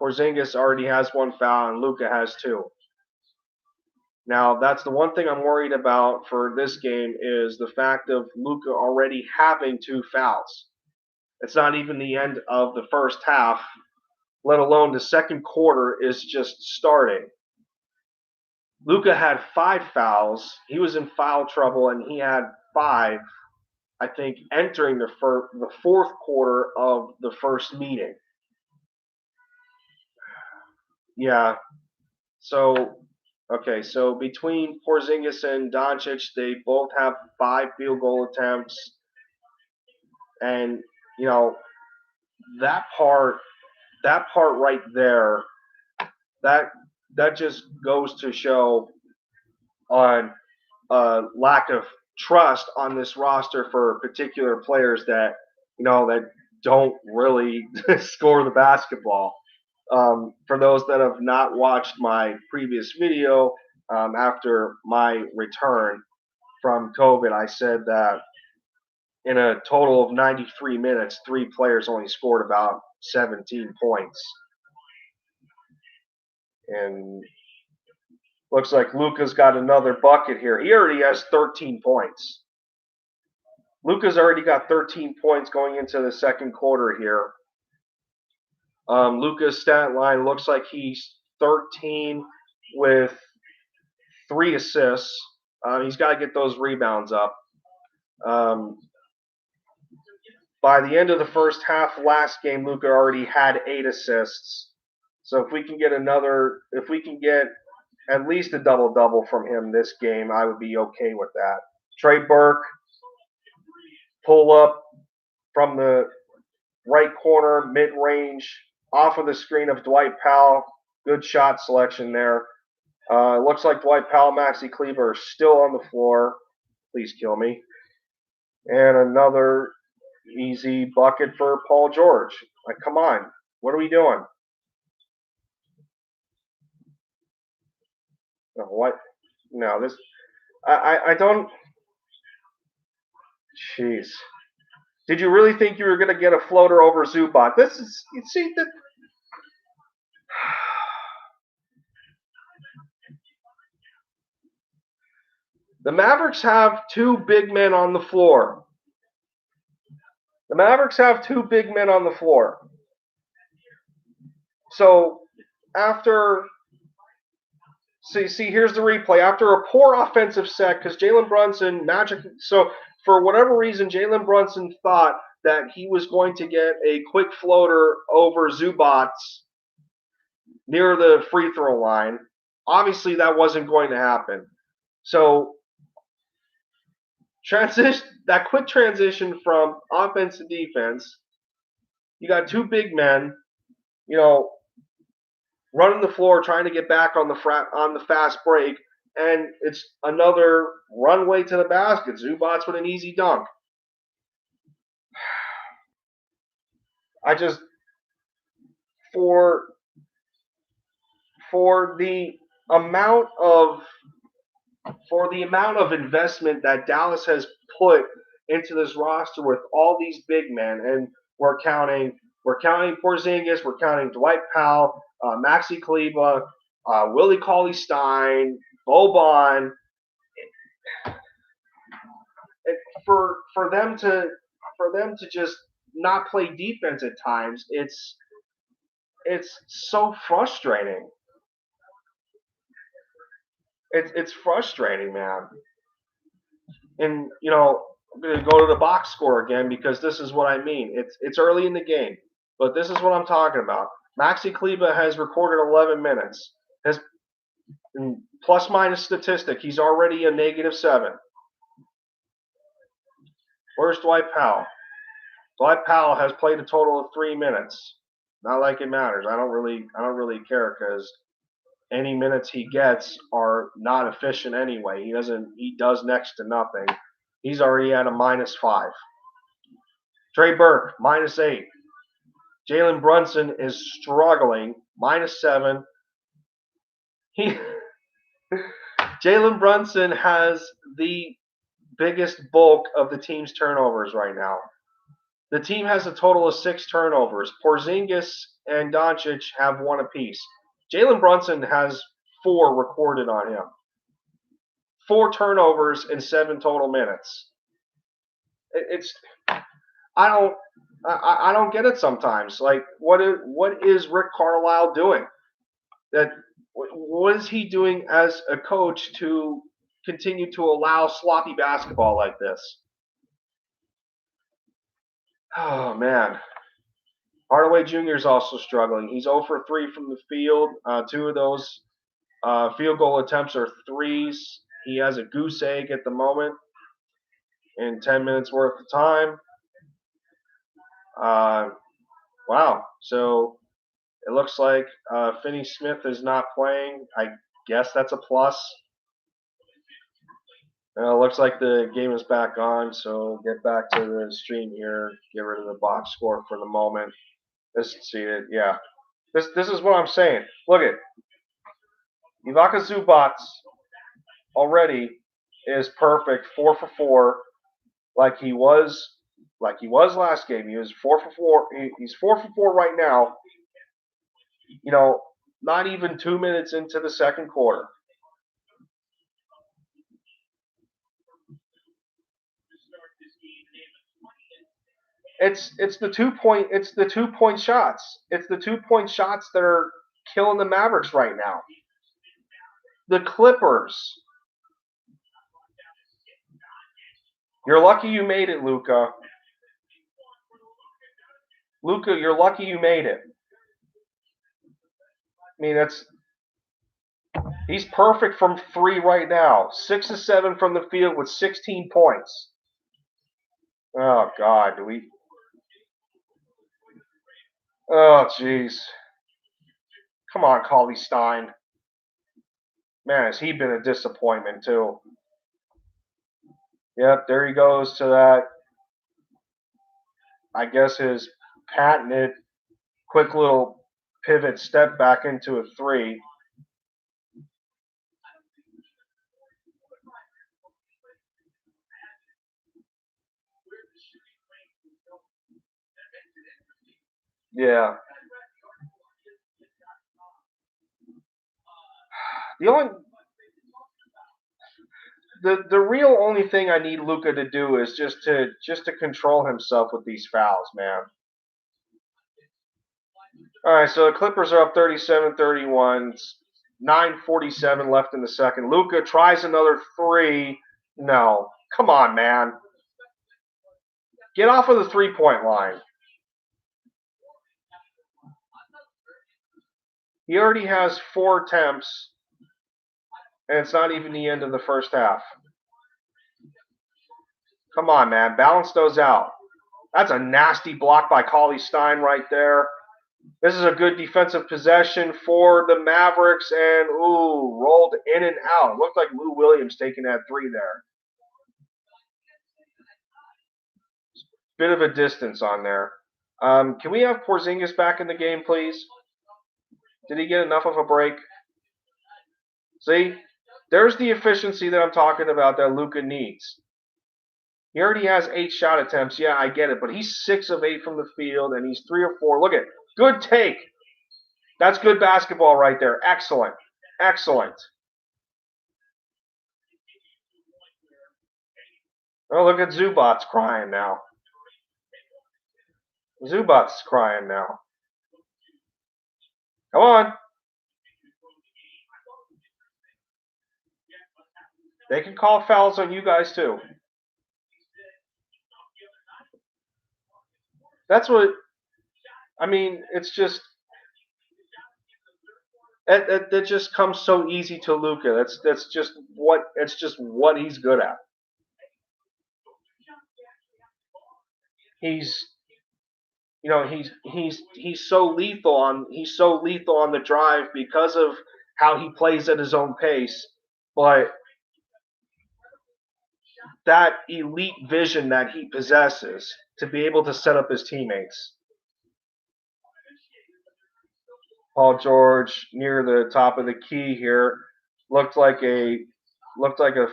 A: Porzingis already has 1 foul and Luka has 2. Now, that's the one thing I'm worried about for this game is the fact of Luka already having 2 fouls. It's not even the end of the first half, let alone the second quarter is just starting. Luka had 5 fouls. He was in foul trouble, and he had 5, I think, entering the fourth quarter of the first meeting. Yeah. So Okay, so between Porzingis and Doncic, they both have 5 field goal attempts, and you know that part, that part right there, that that just goes to show on lack of trust on this roster for particular players that that don't really score the basketball. For those that have not watched my previous video, after my return from COVID, I said that in a total of 93 minutes, 3 players only scored about 17 points. And looks like Luka's got another bucket here. He already has 13 points. Luka's already got 13 points going into the second quarter here. Luka's stat line looks like he's 13 with 3 assists. He's got to get those rebounds up. By the end of the first half last game, Luka already had 8 assists. So if we can get at least a double-double from him this game, I would be okay with that. Trey Burke, pull up from the right corner, mid-range, off of the screen of Dwight Powell. Good shot selection there. It looks like Dwight Powell, Maxi Kleber are still on the floor. Please kill me. And another easy bucket for Paul George. Like, come on. What are we doing? No, what? No, this... I don't... Jeez. Did you really think you were going to get a floater over Zubac? This is... You see, that... The Mavericks have 2 big men on the floor. The Mavericks have 2 big men on the floor. So, after... See, here's the replay. After a poor offensive set, because Jalen Brunson, so for whatever reason, Jalen Brunson thought that he was going to get a quick floater over Zubac near the free throw line. Obviously, that wasn't going to happen. So, that quick transition from offense to defense, you got 2 big men, running the floor, trying to get back on the fast break, and it's another runway to the basket. Zubac with an easy dunk. I just for the amount of investment that Dallas has put into this roster with all these big men, and we're counting Porzingis, we're counting Dwight Powell, Maxi Kleber, Willie Cauley-Stein, Boban. For them to just not play defense at times, it's so frustrating. It's frustrating, man. And I'm going to go to the box score again because this is what I mean. It's early in the game, but this is what I'm talking about. Maxi Kleber has recorded 11 minutes. His plus-minus statistic, he's already a -7. Where's Dwight Powell? Dwight Powell has played a total of 3 minutes. Not like it matters. I don't really care because any minutes he gets are not efficient anyway. He does next to nothing. He's already at a -5. Trey Burke, -8. Jalen Brunson is struggling, -7. Jalen Brunson has the biggest bulk of the team's turnovers right now. The team has a total of 6 turnovers. Porzingis and Doncic have 1 apiece. Jalen Brunson has 4 recorded on him. 4 turnovers in 7 total minutes. I don't get it sometimes. Like, what is Rick Carlisle doing? What is he doing as a coach to continue to allow sloppy basketball like this? Oh, man. Hardaway Jr. is also struggling. He's 0 for 3 from the field. 2 of those Field goal attempts are 3s. He has a goose egg at the moment in 10 minutes worth of time. Wow. So it looks like Finney Smith is not playing. I guess that's a plus. It looks like the game is back on, so get back to the stream here. Get rid of the box score for the moment. Let's see it. Yeah. This is what I'm saying. Look at Ivica Zubac already is perfect, 4 for 4, like he was last game. He was 4 for 4. He's 4 for 4 right now. You know, not even 2 minutes into the second quarter. It's the 2 point shots. It's the 2 point shots that are killing the Mavericks right now. The Clippers. You're lucky you made it, Luka. Luka, you're lucky you made it. I mean, he's perfect from 3 right now. 6 of 7 from the field with 16 points. Oh God, do we? Oh jeez. Come on, Cauley Stein. Man, has he been a disappointment too? Yep, there he goes to that. I guess his patented quick little pivot step back into a 3. Yeah. The real only thing I need Luka to do is just to control himself with these fouls, man. All right, so the Clippers are up 37-31. 9:47 left in the second. Luka tries another 3. No. Come on, man. Get off of the 3-point line. He already has 4 attempts, and it's not even the end of the first half. Come on, man. Balance those out. That's a nasty block by Cauley Stein right there. This is a good defensive possession for the Mavericks, and rolled in and out. It looked like Lou Williams taking that 3 there. Bit of a distance on there. Can we have Porzingis back in the game, please? Did he get enough of a break? See? There's the efficiency that I'm talking about that Luka needs. He already has 8 shot attempts. Yeah, I get it. But he's 6 of 8 from the field, and he's 3 or 4. Look at it. Good take. That's good basketball right there. Excellent. Excellent. Oh, look at Zubac's crying now. Zubac's crying now. Come on. They can call fouls on you guys too. That's what, I mean, it's just, it just comes so easy to Luka. That's just what he's good at. He's so lethal on the drive because of how he plays at his own pace, but that elite vision that he possesses to be able to set up his teammates. Paul George near the top of the key here looked like a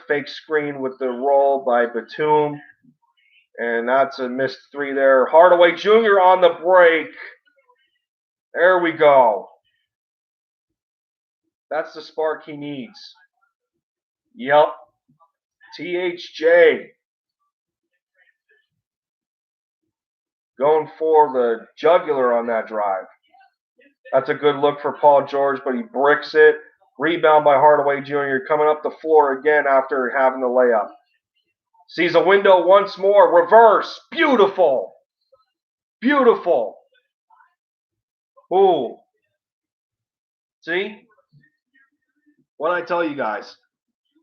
A: fake screen with the roll by Batum, and that's a missed 3 there. Hardaway Jr. on the break. There we go. That's the spark he needs. Yep. THJ going for the jugular on that drive. That's a good look for Paul George, but he bricks it. Rebound by Hardaway Jr. coming up the floor again after having the layup. Sees a window once more. Reverse. Beautiful. Beautiful. Ooh. See? What did I tell you guys?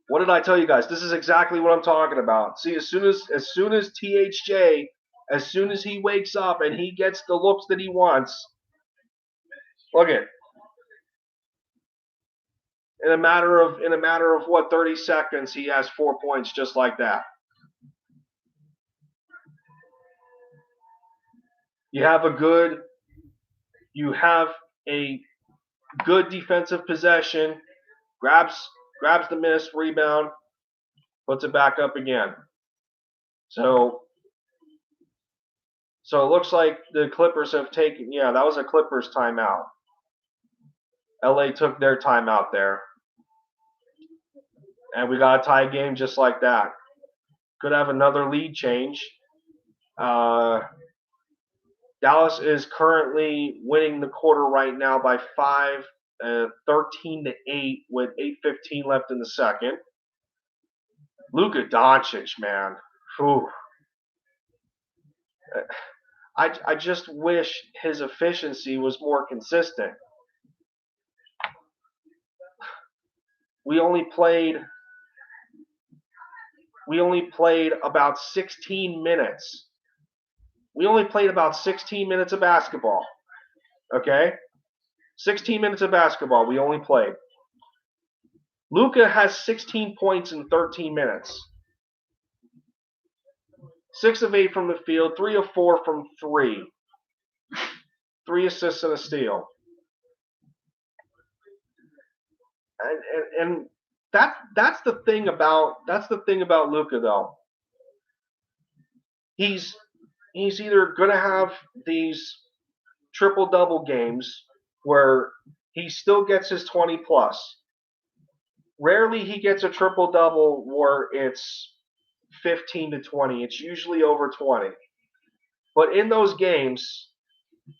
A: What did I tell you guys? This is exactly what I'm talking about. See, as soon as THJ, as soon as he wakes up and he gets the looks that he wants, look at in a matter of what 30 seconds he has 4 points just like that. You have a good defensive possession, grabs the miss, rebound, puts it back up again. So it looks like the Clippers have taken, yeah, that was a Clippers timeout. LA took their timeout there. And we got a tie game just like that. Could have another lead change. Dallas is currently winning the quarter right now by 5, 13-8 with 8:15 left in the second. Luka Doncic, man. Whew. I just wish his efficiency was more consistent. We only played about 16 minutes. We only played about 16 minutes of basketball. Okay? 16 minutes of basketball we only played. Luka has 16 points in 13 minutes. 6 of 8 from the field, 3 of 4 from 3. 3 assists and a steal. And that's the thing about Luka though. He's either gonna have these triple double games where he still gets his 20 plus. Rarely he gets a triple double where it's 15 to 20. It's usually over 20. But in those games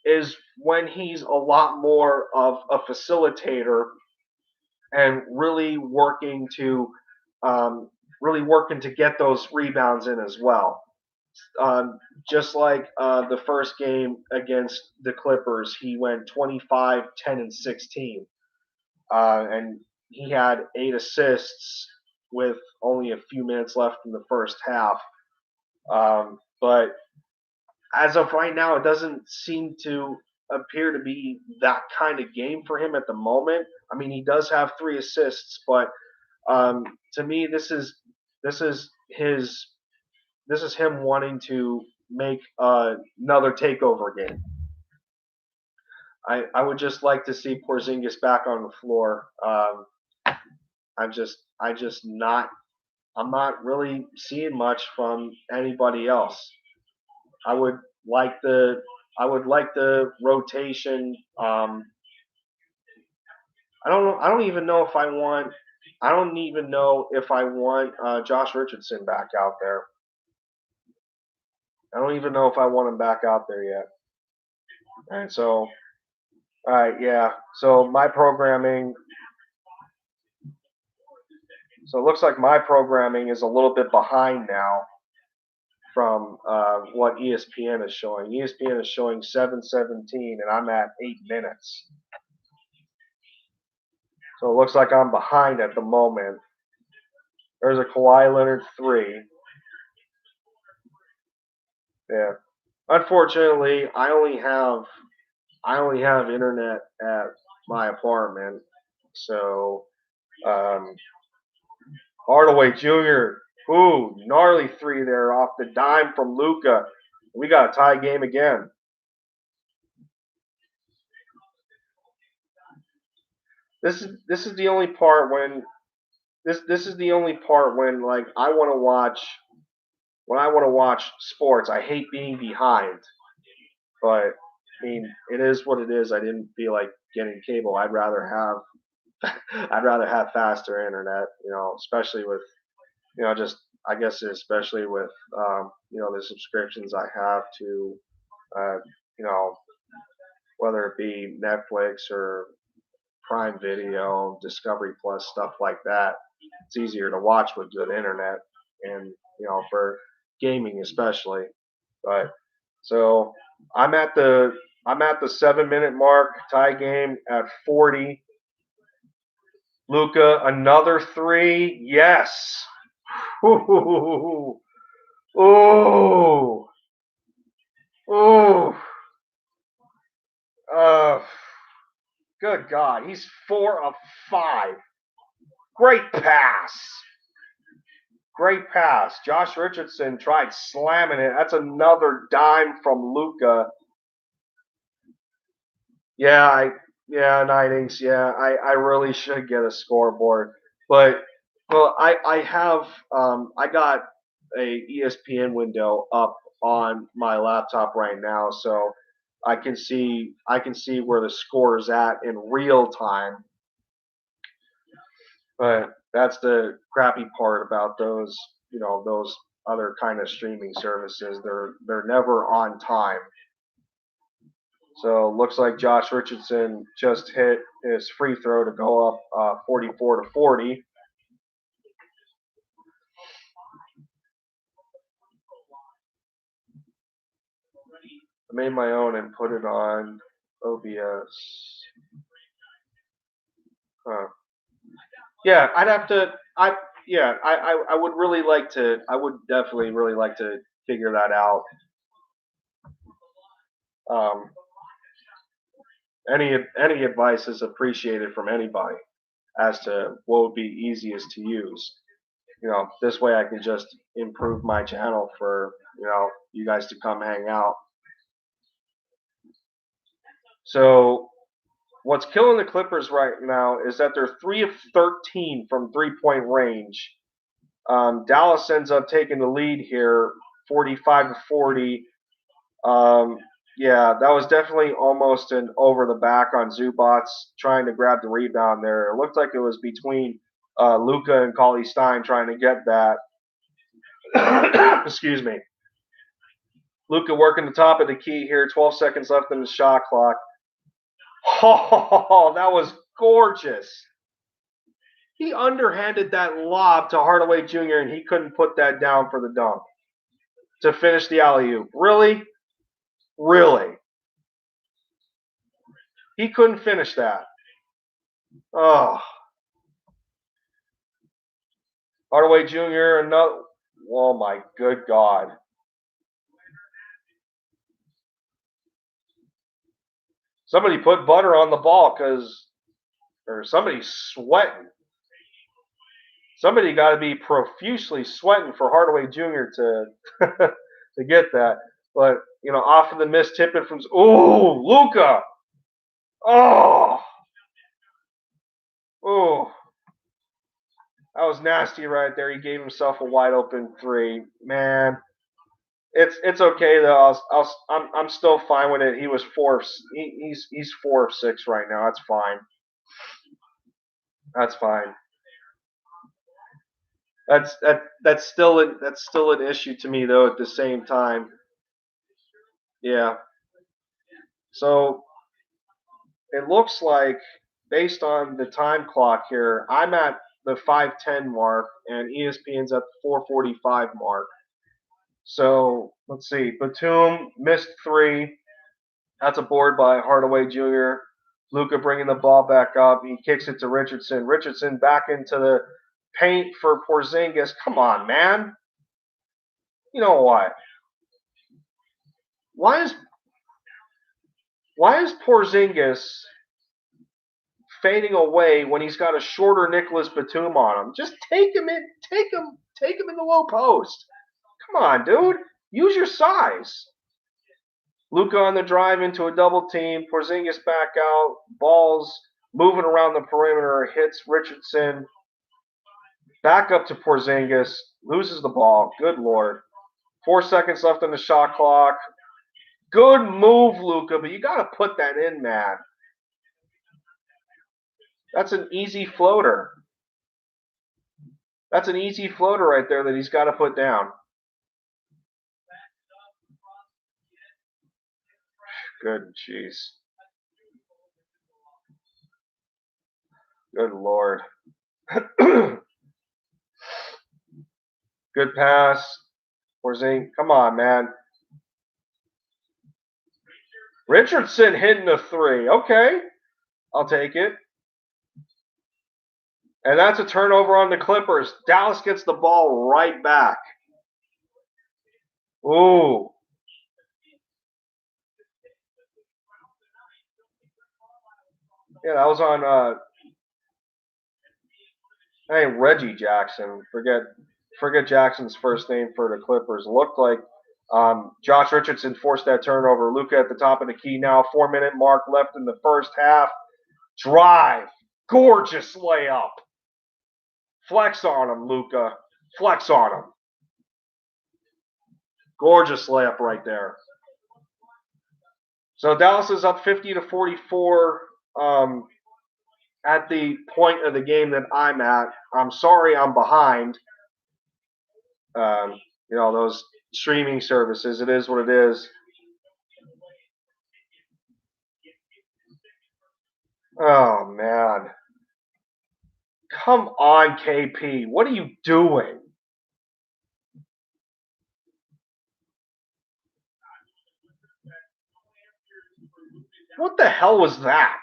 A: is when he's a lot more of a facilitator and really working to get those rebounds in as well. Just like the first game against the Clippers, he went 25, 10, and 16. And he had 8 assists with only a few minutes left in the first half. But as of right now, it doesn't seem to appear to be that kind of game for him at the moment. I mean, he does have 3 assists, but to me, this is him wanting to make another takeover game. I would just like to see Porzingis back on the floor. I'm not really seeing much from anybody else. I would like the rotation. I don't even know if I want. I don't even know if I want Josh Richardson back out there. I don't even know if I want him back out there yet. And so, all right, yeah. So my programming. So it looks like my programming is a little bit behind now from what ESPN is showing. ESPN is showing 7:17, and I'm at 8 minutes. So it looks like I'm behind at the moment. There's a Kawhi Leonard 3. Yeah. Unfortunately, I only have internet at my apartment, so Hardaway Jr. Ooh, gnarly 3 there off the dime from Luka. We got a tie game again. This is the only part when like I want to watch sports. I hate being behind, but I mean it is what it is. I didn't feel like getting cable. I'd rather have faster internet. Especially with just I guess especially with the subscriptions I have to whether it be Netflix or Prime Video, Discovery Plus, stuff like that. It's easier to watch with good internet, and for gaming especially. But so I'm at the 7-minute mark, tie game at 40. Luka, another three. Yes. Ooh. Ooh. Ooh. Uh, good God. He's 4 of 5. Great pass. Great pass. Josh Richardson tried slamming it. That's another dime from Luka. Yeah, 9 innings. Yeah, I really should get a scoreboard. But well, I have I got a ESPN window up on my laptop right now, so I can see where the score is at in real time. But that's the crappy part about those other kind of streaming services. They're never on time. So looks like Josh Richardson just hit his free throw to go up 44-40. I made my own and put it on OBS. Huh. Yeah, I'd have to. I would really like to. I would definitely really like to figure that out. Um, any advice is appreciated from anybody as to what would be easiest to use. This way I can just improve my channel for you guys to come hang out. So what's killing the Clippers right now is that they're 3 of 13 from 3-point range. Dallas ends up taking the lead here, 45-40. Yeah, that was definitely almost an over the back on Zubats trying to grab the rebound there. It looked like it was between Luka and Cauley Stein trying to get that. Excuse me. Luka working the top of the key here. 12 seconds left in the shot clock. Oh, that was gorgeous. He underhanded that lob to Hardaway Jr. and he couldn't put that down for the dunk to finish the alley-oop. Really? Really? He couldn't finish that. Oh. Hardaway Jr. Another. Oh my good God. Somebody put butter on the ball or somebody's sweating. Somebody got to be profusely sweating for Hardaway Jr. to to get that. But off of the missed tip it from Luka. Oh, that was nasty right there. He gave himself a wide open three. Man, it's okay though. I'm still fine with it. He was he's 4 of 6 right now. That's fine. That's fine. That's still an issue to me though. At the same time, yeah. So it looks like based on the time clock here, I'm at the 5:10 mark and ESPN's at the 4:45 mark. So let's see. Batum missed 3. That's a board by Hardaway Jr. Luka bringing the ball back up. He kicks it to Richardson. Richardson back into the paint for Porzingis. Come on, man. You know what? Why is Porzingis fading away when he's got a shorter Nicholas Batum on him? Just take him in the low post. Come on, dude. Use your size. Luka on the drive into a double team. Porzingis back out. Balls moving around the perimeter. Hits Richardson. Back up to Porzingis. Loses the ball. Good Lord. 4 seconds left on the shot clock. Good move, Luka, but you got to put that in, man. That's an easy floater. That's an easy floater right there that he's got to put down. Good jeez. Good Lord. Good pass. Porzingis. Come on, man. Richardson hitting a 3. Okay. I'll take it. And that's a turnover on the Clippers. Dallas gets the ball right back. Ooh. Yeah, that was on hey, Reggie Jackson. Forget Jackson's first name for the Clippers. It looked like Josh Richardson forced that turnover. Luka at the top of the key now. 4-minute mark left in the first half. Drive. Gorgeous layup. Flex on him, Luka. Flex on him. Gorgeous layup right there. So Dallas is up 50-44 at the point of the game that I'm at. I'm sorry I'm behind. Those streaming services. It is what it is. Oh, man. Come on, KP. What are you doing? What the hell was that?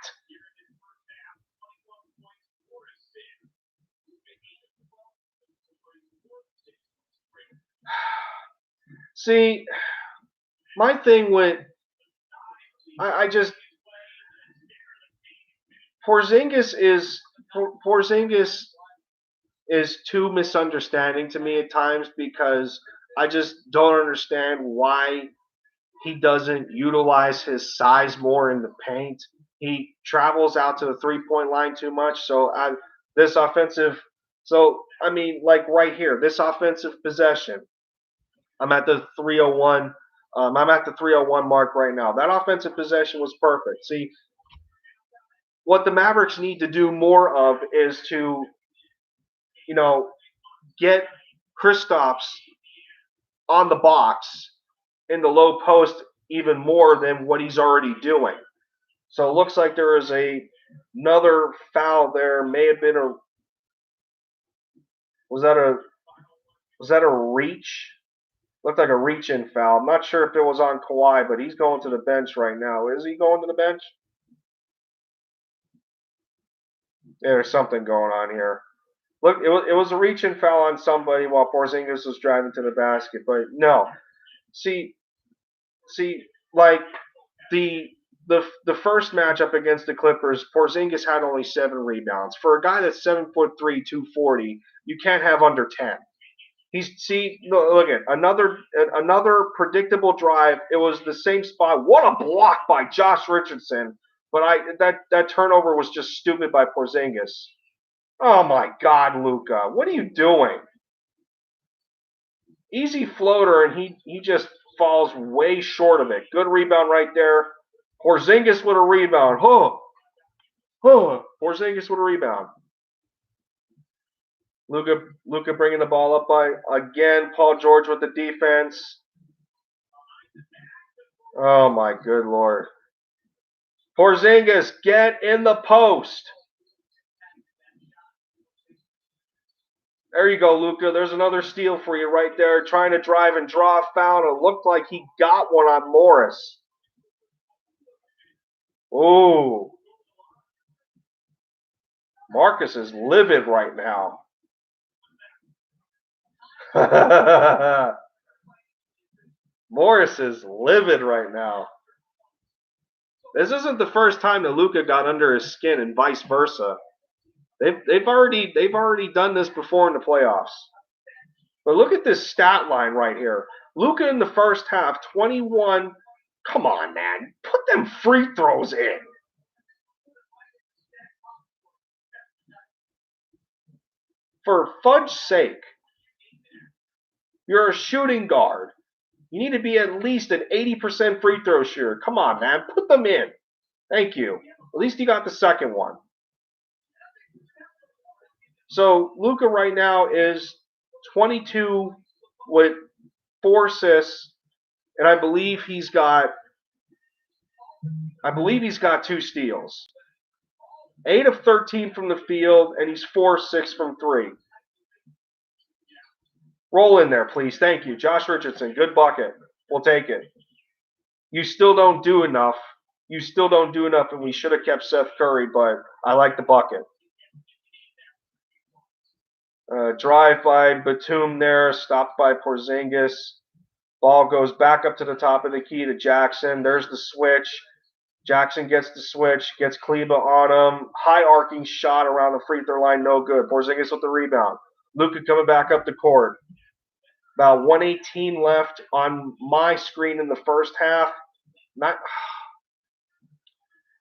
A: See, my thing with I just Porzingis is too misunderstanding to me at times because I just don't understand why he doesn't utilize his size more in the paint. He travels out to the 3-point line too much. This offensive, like right here, this offensive possession, I'm at the 301. I'm at the 301 mark right now. That offensive possession was perfect. See, what the Mavericks need to do more of is to, get Kristaps on the box in the low post even more than what he's already doing. So it looks like there is another foul there. May have been was that a reach? Looked like a reach-in foul. I'm not sure if it was on Kawhi, but he's going to the bench right now. Is he going to the bench? Yeah, there's something going on here. Look, it was a reach-in foul on somebody while Porzingis was driving to the basket, but no. See, like the first matchup against the Clippers, Porzingis had only 7 rebounds. For a guy that's 7'3", 240, you can't have under 10. Look at another predictable drive. It was the same spot. What a block by Josh Richardson! But that turnover was just stupid by Porzingis. Oh my God, Luka, what are you doing? Easy floater, and he just falls way short of it. Good rebound right there. Porzingis with a rebound. Porzingis with a rebound. Luka bringing the ball up by, again, Paul George with the defense. Oh, my good Lord. Porzingis, get in the post. There you go, Luka. There's another steal for you right there. Trying to drive and draw a foul. It looked like he got one on Morris. Ooh. Marcus is livid right now. Morris is livid right now. This isn't the first time that Luka got under his skin and vice versa. They've already done this before in the playoffs. But look at this stat line right here. Luka in the first half, 21. Come on, man. Put them free throws in. For fudge's sake. You're a shooting guard. You need to be at least an 80% free throw shooter. Come on, man. Put them in. Thank you. At least you got the second one. So Luka right now is 22 with 4 assists, and I believe he's got 2 steals. 8 of 13 from the field, and he's 4-6 from 3. Roll in there, please. Thank you. Josh Richardson, good bucket. We'll take it. You still don't do enough. And we should have kept Seth Curry, but I like the bucket. Drive by Batum there, stopped by Porzingis. Ball goes back up to the top of the key to Jackson. There's the switch. Jackson gets the switch, gets Kleba on him. High arcing shot around the free throw line, no good. Porzingis with the rebound. Luka coming back up the court. About 118 left on my screen in the first half.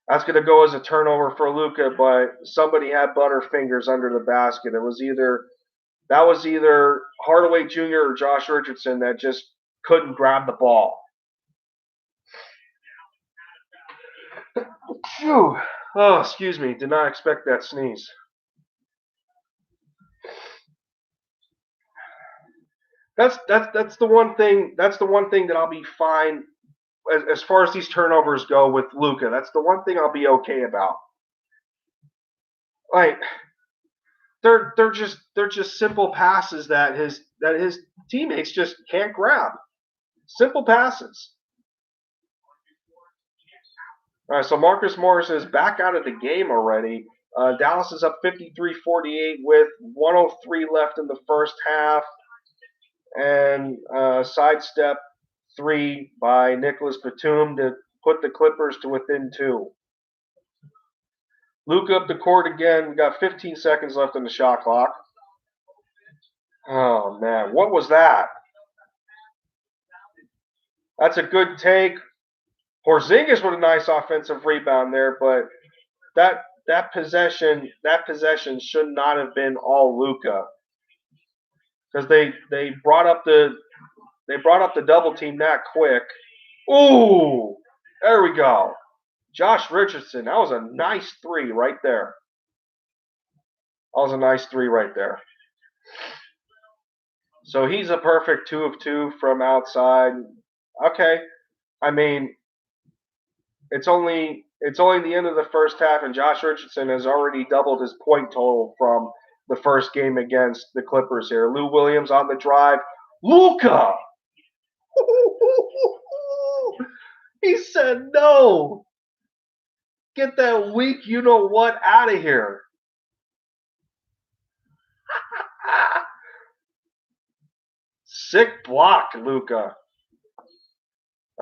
A: That's going to go as a turnover for Luka, but somebody had butterfingers under the basket. That was either Hardaway Jr. or Josh Richardson that just couldn't grab the ball. Phew. Oh, excuse me. Did not expect that sneeze. That's the one thing. That's the one thing that I'll be fine as far as these turnovers go with Luka. That's the one thing I'll be okay about. Like they're just simple passes that his teammates just can't grab. Simple passes. All right, so Marcus Morris is back out of the game already. Dallas is up 53-48 with 103 left in the first half. And sidestep 3 by Nicholas Batum to put the Clippers to within 2. Luka up the court again. We got 15 seconds left on the shot clock. Oh, man. What was that? That's a good take. Porzingis with a nice offensive rebound there, but that possession should not have been all Luka, because they brought up the double team that quick. Ooh, there we go. Josh Richardson, that was a nice 3 right there. That was a nice 3 right there. So he's a perfect 2 of 2 from outside. Okay, I mean, it's only the end of the first half, and Josh Richardson has already doubled his point total from the first game against the Clippers here. Lou Williams on the drive. Luka! He said no. Get that weak you-know-what out of here. Sick block, Luka.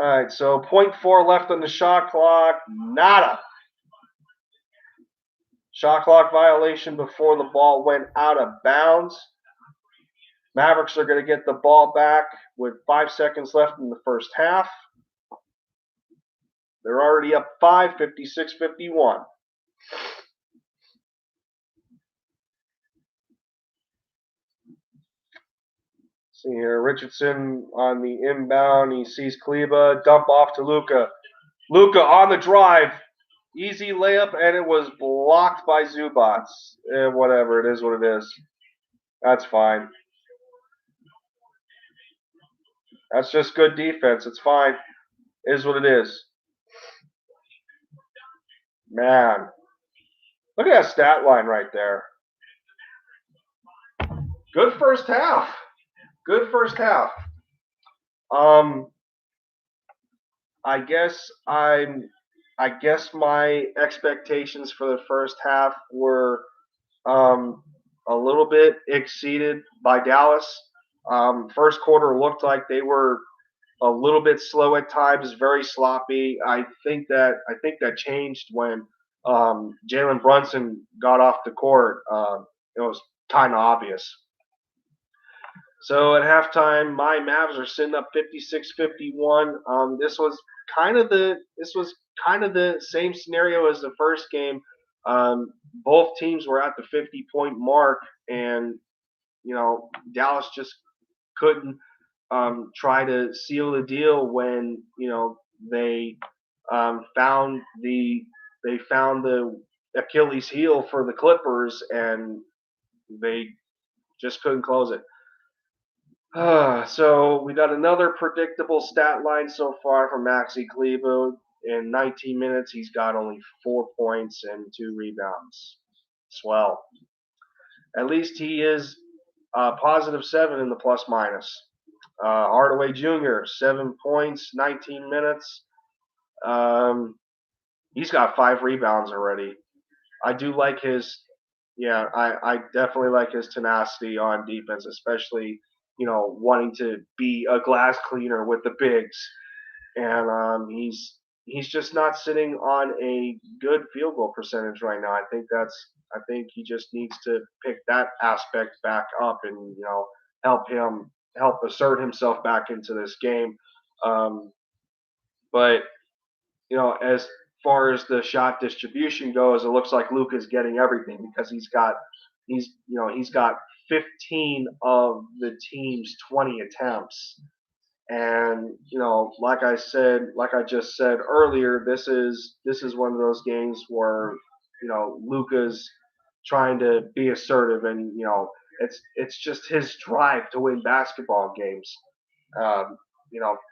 A: All right, so 0.4 left on the shot clock. Nada. Shot clock violation before the ball went out of bounds. Mavericks are going to get the ball back with 5 seconds left in the first half. They're already up 5, 56-51. See here, Richardson on the inbound. He sees Kleba, dump off to Luka. Luka on the drive. Easy layup, and it was blocked by Zubac. Whatever, it is what it is. That's fine. That's just good defense. It's fine. It is what it is. Man. Look at that stat line right there. Good first half. Good first half. I guess my expectations for the first half were a little bit exceeded by Dallas. First quarter looked like they were a little bit slow at times, very sloppy. I think that changed when Jalen Brunson got off the court. It was kind of obvious. So at halftime, my Mavs are sitting up 56-51. This was kind of the same scenario as the first game. Both teams were at the 50-point mark, and Dallas just couldn't try to seal the deal when they found the Achilles heel for the Clippers, and they just couldn't close it. So we got another predictable stat line so far from Maxi Kleber. In 19 minutes, he's got only 4 points and 2 rebounds. Swell. At least he is positive 7 in the plus minus. Hardaway Jr., 7 points, 19 minutes. He's got 5 rebounds already. I do like his Yeah, I definitely like his tenacity on defense, especially wanting to be a glass cleaner with the bigs, and he's just not sitting on a good field goal percentage right now. I think he just needs to pick that aspect back up and help assert himself back into this game. Um, but as far as the shot distribution goes, it looks like Luka's getting everything because he's got 15 of the team's 20 attempts. And like I just said earlier, this is one of those games where Luka's trying to be assertive, and it's just his drive to win basketball games.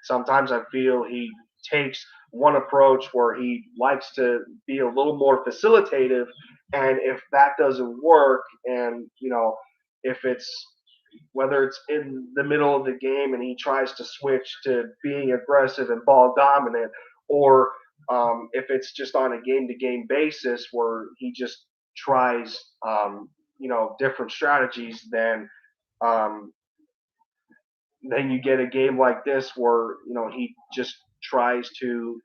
A: Sometimes I feel he takes one approach where he likes to be a little more facilitative, and if that doesn't work, and if it's whether it's in the middle of the game and he tries to switch to being aggressive and ball dominant, or if it's just on a game to game basis where he just tries different strategies, um, then you get a game like this where he just tries to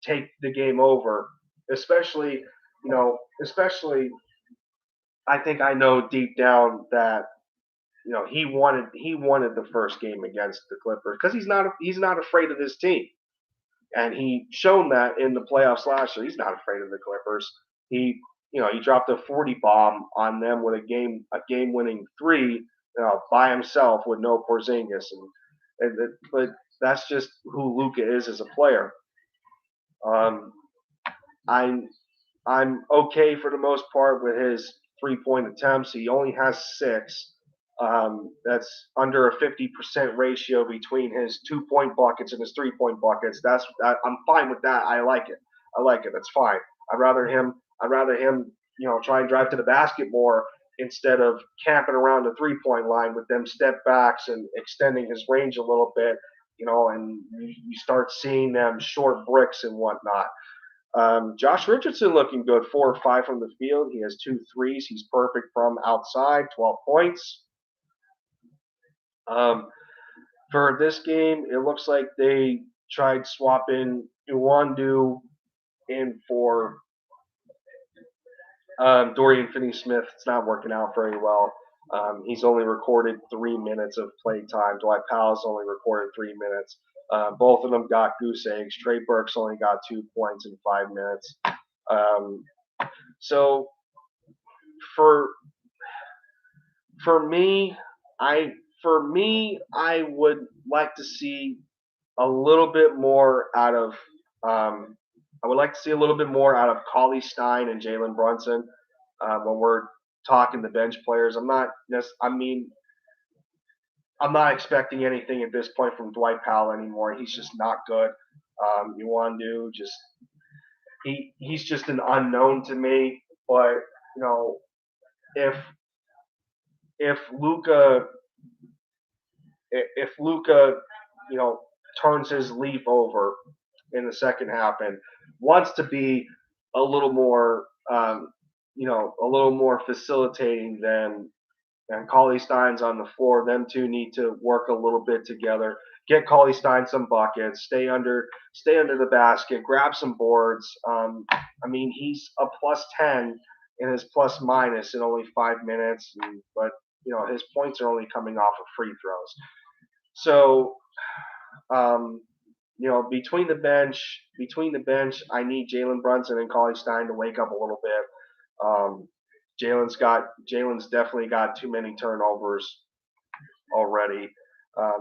A: take the game over. Especially, especially I think I know deep down that he wanted the first game against the Clippers because he's not afraid of this team, and he shown that in the playoffs last year. He's not afraid of the Clippers. He dropped a 40 bomb on them with a game winning three by himself with no Porzingis, but that's just who Luka is as a player. Um, I'm I'm okay for the most part with his 3 point attempts. He only has six. That's under a 50% ratio between his 2 point buckets and his 3 point buckets. I'm fine with that. I like it. I like it. That's fine. I'd rather him try and drive to the basket more instead of camping around the 3 point line with them step backs and extending his range a little bit. And you start seeing them short bricks and whatnot. Josh Richardson looking good, 4 or 5 from the field. He has two threes. He's perfect from outside, 12 points. Um, for this game, it looks like they tried swapping Iwandu in for Dorian Finney-Smith. It's not working out very well. He's only recorded 3 minutes of play time. Dwight Powell's only recorded 3 minutes. Both of them got goose eggs. Trey Burke's only got 2 points in 5 minutes. Um, so for for me, I I would like to see a little bit more out of I would like to see a little bit more out of Cauley Stein and Jalen Brunson when we're talking the bench players. I'm not expecting anything at this point from Dwight Powell anymore. He's just not good. Yuandu he's just an unknown to me. But if if Luca if Luca you know turns his leaf over in the second half and wants to be a little more a little more facilitating than and Cauley Stein's on the floor. Them two need to work a little bit together. Get Cauley Stein some buckets. Stay under the basket. Grab some boards. He's a +10 in his plus minus in only 5 minutes, but his points are only coming off of free throws. So, um, between the bench, I need Jalen Brunson and Cauley Stein to wake up a little bit. Um, Jalen's definitely got too many turnovers already,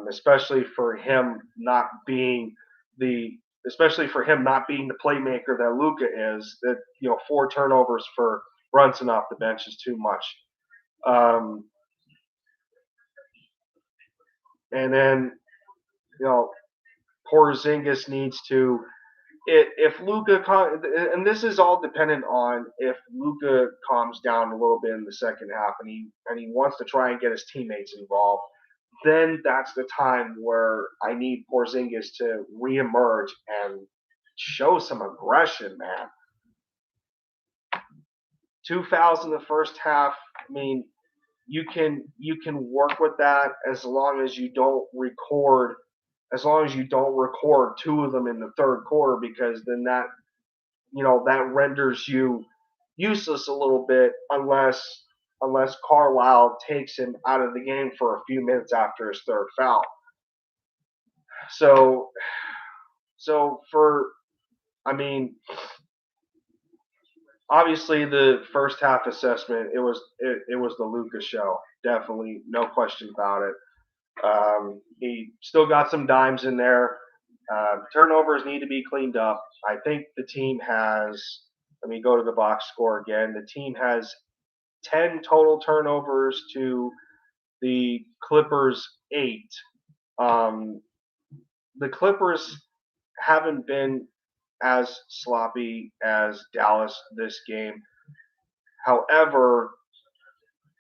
A: especially for him not being the playmaker that Luka is. That 4 turnovers for Brunson off the bench is too much. Um, and then you know Porzingis needs to if Luka and this is all dependent on if Luka calms down a little bit in the second half and he wants to try and get his teammates involved, then that's the time where I need Porzingis to reemerge and show some aggression, man. 2 fouls in the first half. I mean, you can work with that as long as you don't record two of them in the third quarter, because then that renders you useless a little bit, unless Carlisle takes him out of the game for a few minutes after his third foul. So so for I mean, obviously the first half assessment, it was the Lucas show, definitely, no question about it. He still got some dimes in there. Turnovers need to be cleaned up. I think the team has. Let me go to the box score again. The team has 10 total turnovers to the Clippers 8. Um, the Clippers haven't been as sloppy as Dallas this game. However,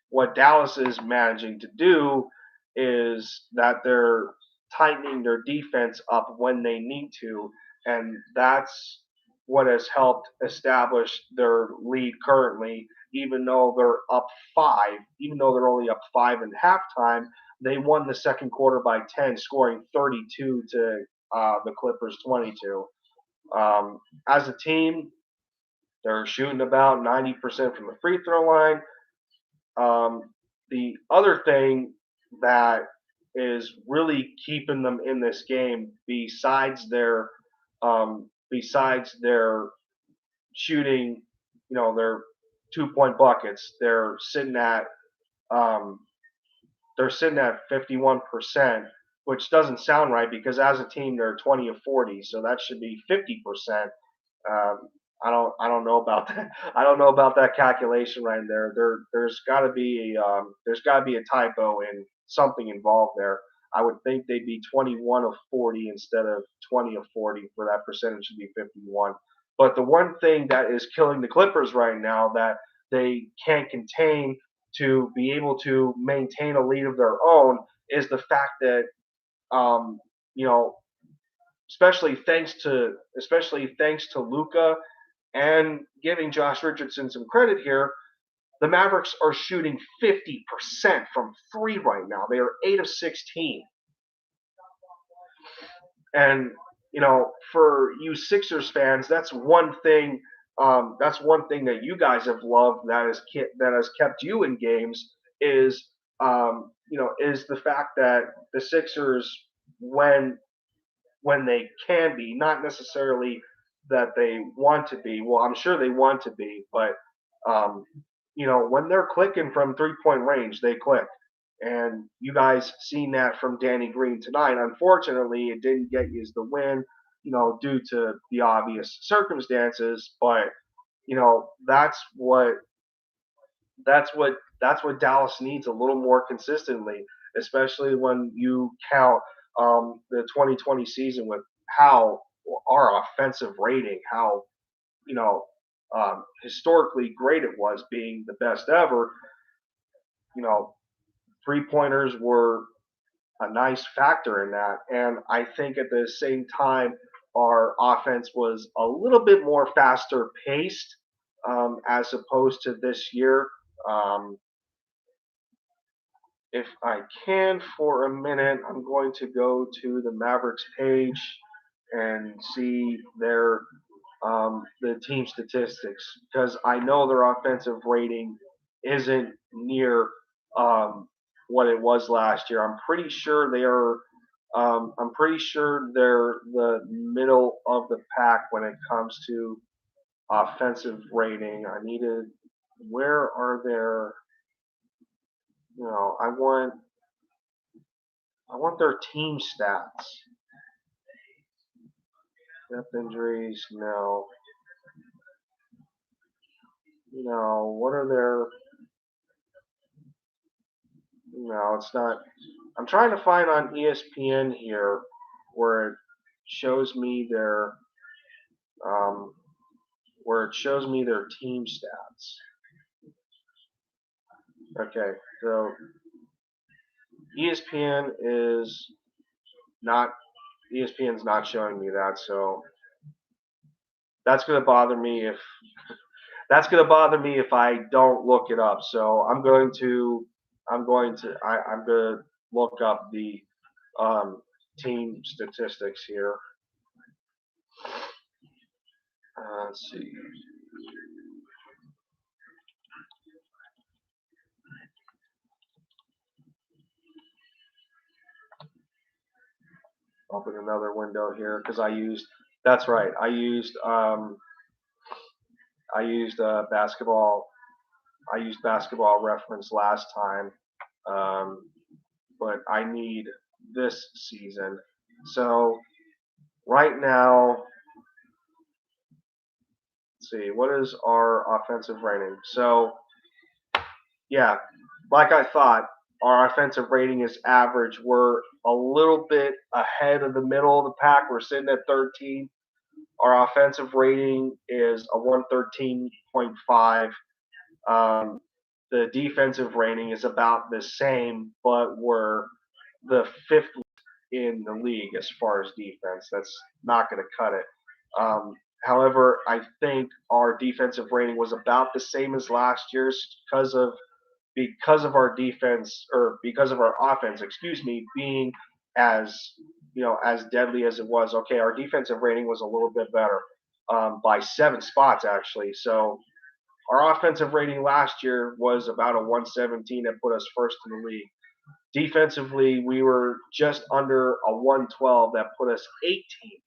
A: what Dallas is managing to do is that they're tightening their defense up when they need to, and that's what has helped establish their lead currently. Even though they're up 5, even though they're only up 5 in halftime, they won the second quarter by 10, scoring 32 to the Clippers 22. As a team, they're shooting about 90% from the free throw line. The other thing that is really keeping them in this game, besides their shooting, their 2 point buckets, um, they're sitting at 51%, which doesn't sound right because as a team they're 20 of 40, so that should be 50%. Um, I don't know about that. I don't know about that calculation right there. There's got to be a typo in something involved there. I would think they'd be 21 of 40 instead of 20 of 40 for that percentage to be 51. But the one thing that is killing the Clippers right now that they can't contain to be able to maintain a lead of their own is the fact that um, you know especially thanks to Luka and giving Josh Richardson some credit here, the Mavericks are shooting 50% from three right now. They are 8 of 16. And for you Sixers fans, that's one thing. That's one thing that you guys have loved that has kept you in games is the fact that the Sixers, when they can be, not necessarily that they want to be. Well, I'm sure they want to be, but when they're clicking from 3 point range, they click. And you guys seen that from Danny Green tonight. Unfortunately, it didn't get you the win, due to the obvious circumstances. But that's what Dallas needs a little more consistently, especially when you count the 2020 season with how our offensive rating, how historically great it was, being the best ever. You know, 3 pointers were a nice factor in that, and I think at the same time our offense was a little bit more faster paced as opposed to this year. Um, if I can for a minute, I'm going to go to the Mavericks page and see the team statistics, because I know their offensive rating isn't near um, what it was last year. I'm pretty sure they are. I'm pretty sure they're the middle of the pack when it comes to offensive rating. Where are their? I want their team stats. Depth injuries, no. What are their? No, it's not. I'm trying to find on ESPN here where it shows me their um, team stats. Okay, so ESPN is not ESPN's not showing me that, so that's going to bother me That's going to bother me if I don't look it up. So I'm going to look up the team statistics here. Let's see. Open another window here because that's right. I used basketball. I used basketball reference last time, but I need this season. So right now, let's see, what is our offensive rating? So yeah, like I thought, our offensive rating is average. We're a little bit ahead of the middle of the pack. We're sitting at 13. Our offensive rating is a 113.5. The defensive rating is about the same, but we're the fifth in the league as far as defense. That's not going to cut it. However, I think our defensive rating was about the same as last year's because of our defense or because of our offense, excuse me, being as as deadly as it was. Okay, our defensive rating was a little bit better by 7 spots actually. So our offensive rating last year was about a 117 that put us first in the league. Defensively, we were just under a 112 that put us 18th.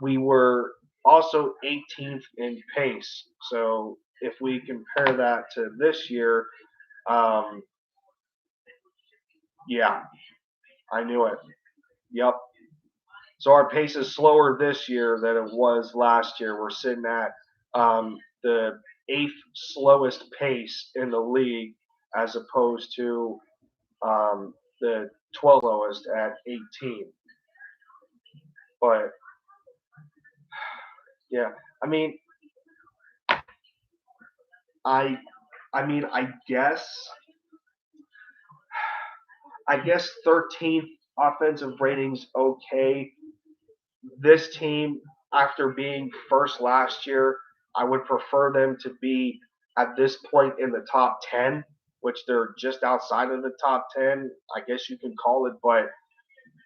A: We were also 18th in pace. So if we compare that to this year, um, yeah, I knew it. Yep. So our pace is slower this year than it was last year. We're sitting at the 8th slowest pace in the league as opposed to the 12th lowest at 18. But yeah, I mean, I, I guess 13th offensive ratings okay. This team, after being first last year, I would prefer them to be at this point in the top 10, which they're just outside of the top 10, I guess you can call it. But,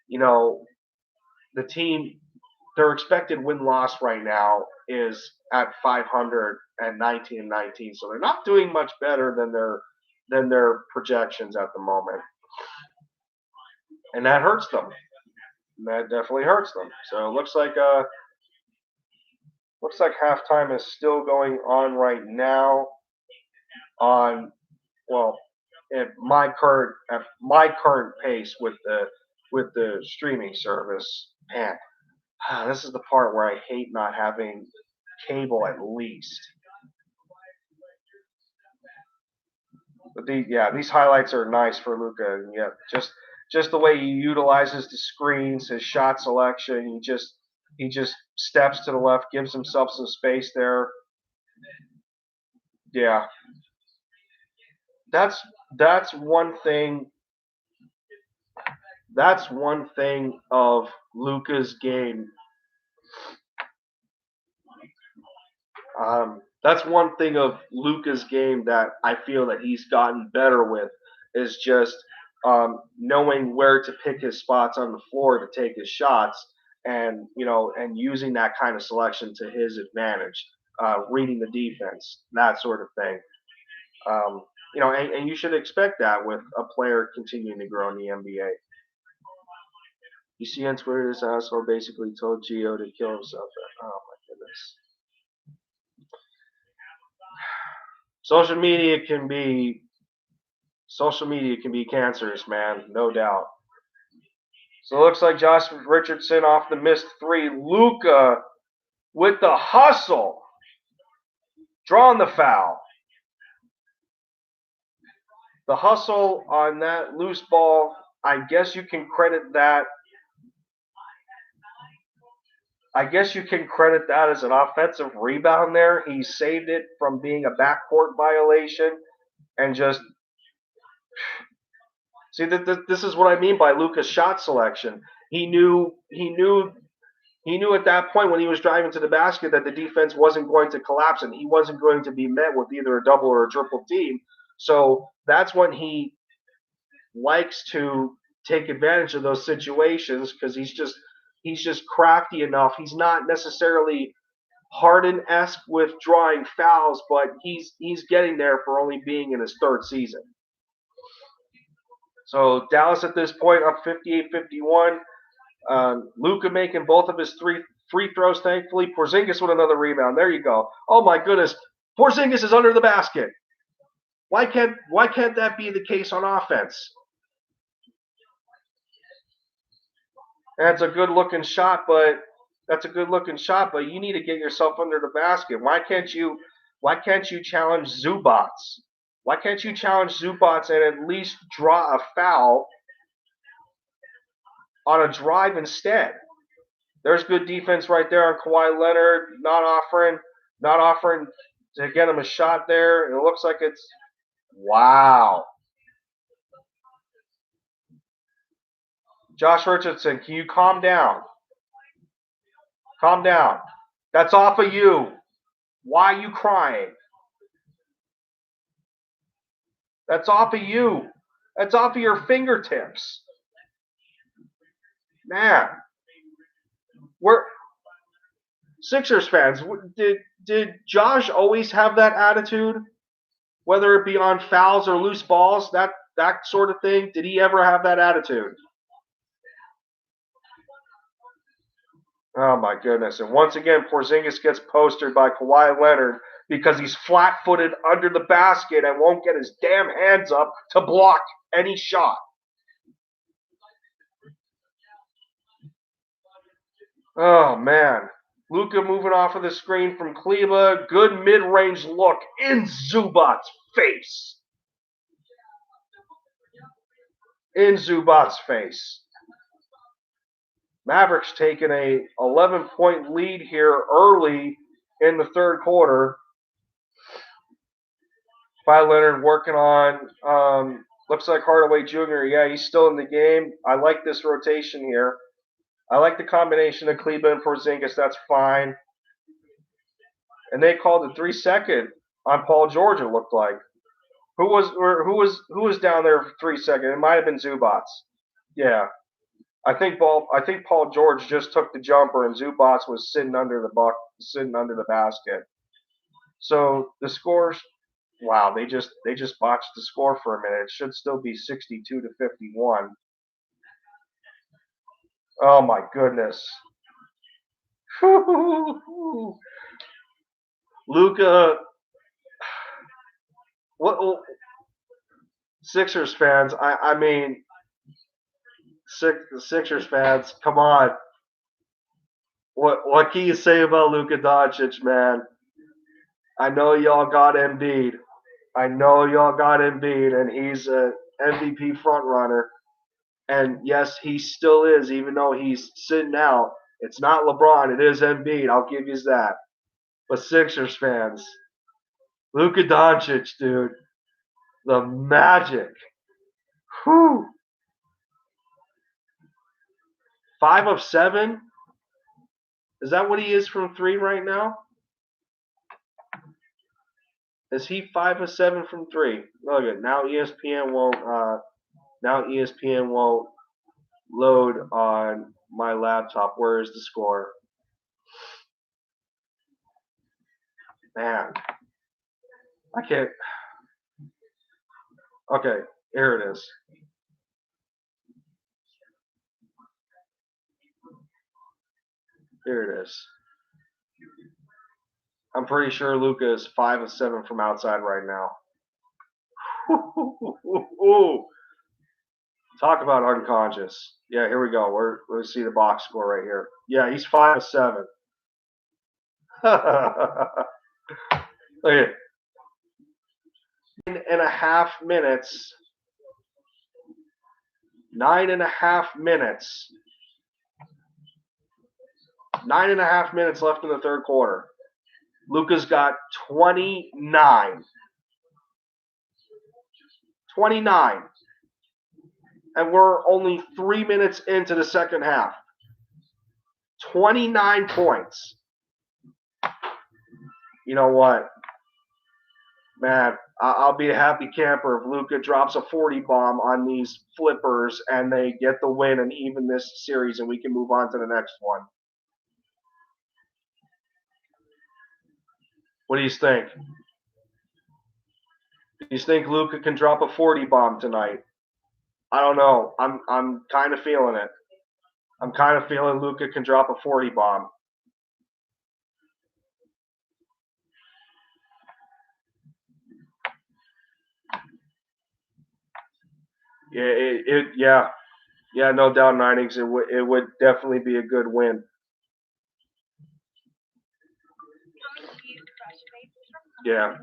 A: you know, the team, their expected win loss right now is at 500 and 19. So they're not doing much better than their projections at the moment. And that hurts them. That definitely hurts them. So it looks like halftime is still going on right now on well at my current pace with the streaming service. Man, this is the part where I hate not having cable at least. But these highlights are nice for Luka. And yeah, just the way he utilizes the screens, his shot selection. He just steps to the left, gives himself some space there. Yeah, that's that's one thing. That's one thing of Luka's game. That's one thing of Luka's game that I feel that he's gotten better with is just knowing where to pick his spots on the floor to take his shots, and and using that kind of selection to his advantage, reading the defense, that sort of thing. And you should expect that with a player continuing to grow in the NBA. You see on Twitter, this asshole basically told Gio to kill himself. Oh my goodness. Social media can be cancerous, man, no doubt. So it looks like Josh Richardson off the missed three. Luka with the hustle, drawing the foul. The hustle on that loose ball, I guess you can credit that. I guess you can credit that as an offensive rebound there. He saved it from being a backcourt violation and just see that this is what I mean by Luka's shot selection. He knew He knew at that point when he was driving to the basket that the defense wasn't going to collapse and he wasn't going to be met with either a double or a triple team. So that's when he likes to take advantage of those situations because he's just crafty enough. He's not necessarily Harden-esque with drawing fouls, but he's getting there for only being in his third season. So Dallas at this point up 58-51. Luka making both of his 3 free throws, thankfully. Porzingis with another rebound. There you go. Oh my goodness. Porzingis is under the basket. Why can't that be the case on offense? That's a good looking shot, but you need to get yourself under the basket. Why can't you challenge Zubats? Why can't you challenge Zubats and at least draw a foul on a drive instead? There's good defense right there on Kawhi Leonard, not offering to get him a shot there. It looks like it's wow. Josh Richardson, can you calm down? Calm down. That's off of you. Why are you crying? That's off of you. That's off of your fingertips. Man. We're Sixers fans. Did Josh always have that attitude? Whether it be on fouls or loose balls, that sort of thing. Did he ever have that attitude? Oh my goodness. And once again, Porzingis gets postered by Kawhi Leonard because he's flat-footed under the basket and won't get his damn hands up to block any shot. Oh man. Luka moving off of the screen from Kleba. Good mid-range look in Zubac's face. In Zubac's face. Mavericks taking a 11-point lead here early in the third quarter. Kawhi Leonard working on, looks like Hardaway Jr. Yeah, he's still in the game. I like this rotation here. I like the combination of Kleba and Porzingis. That's fine. And they called a 3-second on Paul George. It looked like. Who was down there for 3 seconds? It might have been Zubats. Yeah. I think Paul George just took the jumper and Zubats was sitting under the basket. So the scores, wow, they just botched the score for a minute. It should still be 62-51. Oh my goodness. Luka, what Sixers fans? I mean, Sixers fans, come on. What can you say about Luka Doncic, man? I know y'all got Embiid. And he's a MVP frontrunner. And yes, he still is, even though he's sitting out. It's not LeBron, it is Embiid. I'll give you that. But Sixers fans, Luka Doncic, dude, the magic. Whew. 5 of 7. Is that what he is from 3 right now? Is he 5 of 7 from 3? Look at now. ESPN won't load on my laptop. Where is the score? Man, I can't. Okay, here it is. Here it is. I'm pretty sure Luka is 5 of 7 from outside right now. Talk about unconscious. Yeah, here we go. We're see the box score right here. Yeah, he's 5 of 7. Look at 9.5 minutes. 9.5 minutes. 9.5 minutes left in the third quarter. Luka's got 29. 29. And we're only 3 minutes into the second half. 29 points. You know what? Man, I'll be a happy camper if Luka drops a 40 bomb on these flippers and they get the win and even this series and we can move on to the next one. What do you think? Do you think Luka can drop a 40 bomb tonight? I don't know. I'm kind of feeling it. I'm kind of feeling Luka can drop a 40 bomb. Yeah, no doubt, Ninings. It would definitely be a good win. Yeah.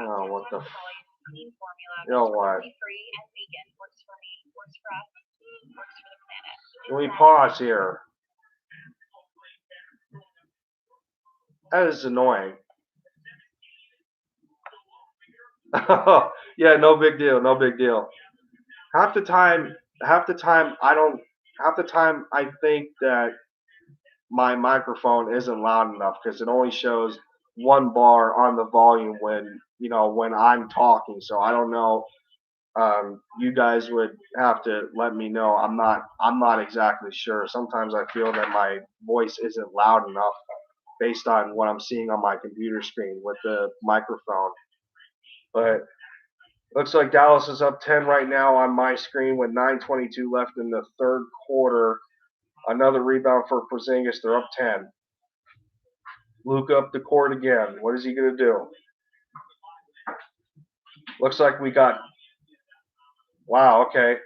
A: Oh, what the? You know what? Can we pause here? That is annoying. Yeah, no big deal. No big deal. Half the time I think that my microphone isn't loud enough because it only shows one bar on the volume when I'm talking. So I don't know. You guys would have to let me know. I'm not exactly sure. Sometimes I feel that my voice isn't loud enough based on what I'm seeing on my computer screen with the microphone. But looks like Dallas is up 10 right now on my screen with 9:22 left in the third quarter. Another rebound for Porzingis. They're up 10. Luka up the court again. What is he going to do? Looks like we got... Wow, okay.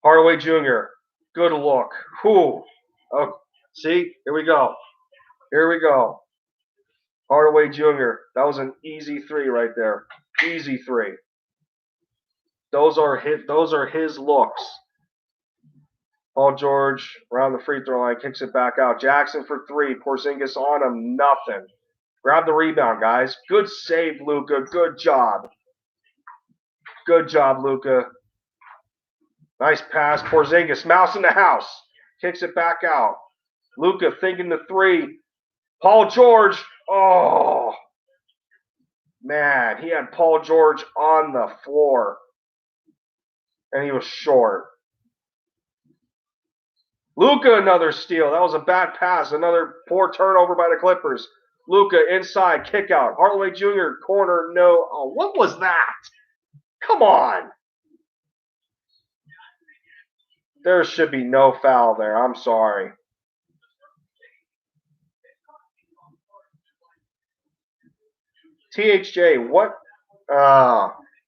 A: Hardaway Jr. Good look. Whew. Oh, see? Here we go. Hardaway Jr. That was an easy three right there. Easy three. Those are his looks. Paul George around the free throw line, kicks it back out. Jackson for three. Porzingis on him. Nothing. Grab the rebound, guys. Good save, Luka. Good job. Good job, Luka. Nice pass. Porzingis, mouse in the house. Kicks it back out. Luka thinking the three. Paul George. Oh, man. He had Paul George on the floor. And he was short. Luka, another steal. That was a bad pass. Another poor turnover by the Clippers. Luka inside, kick out. Hardaway Jr. corner, no. Oh, what was that? Come on. There should be no foul there. I'm sorry. THJ, what?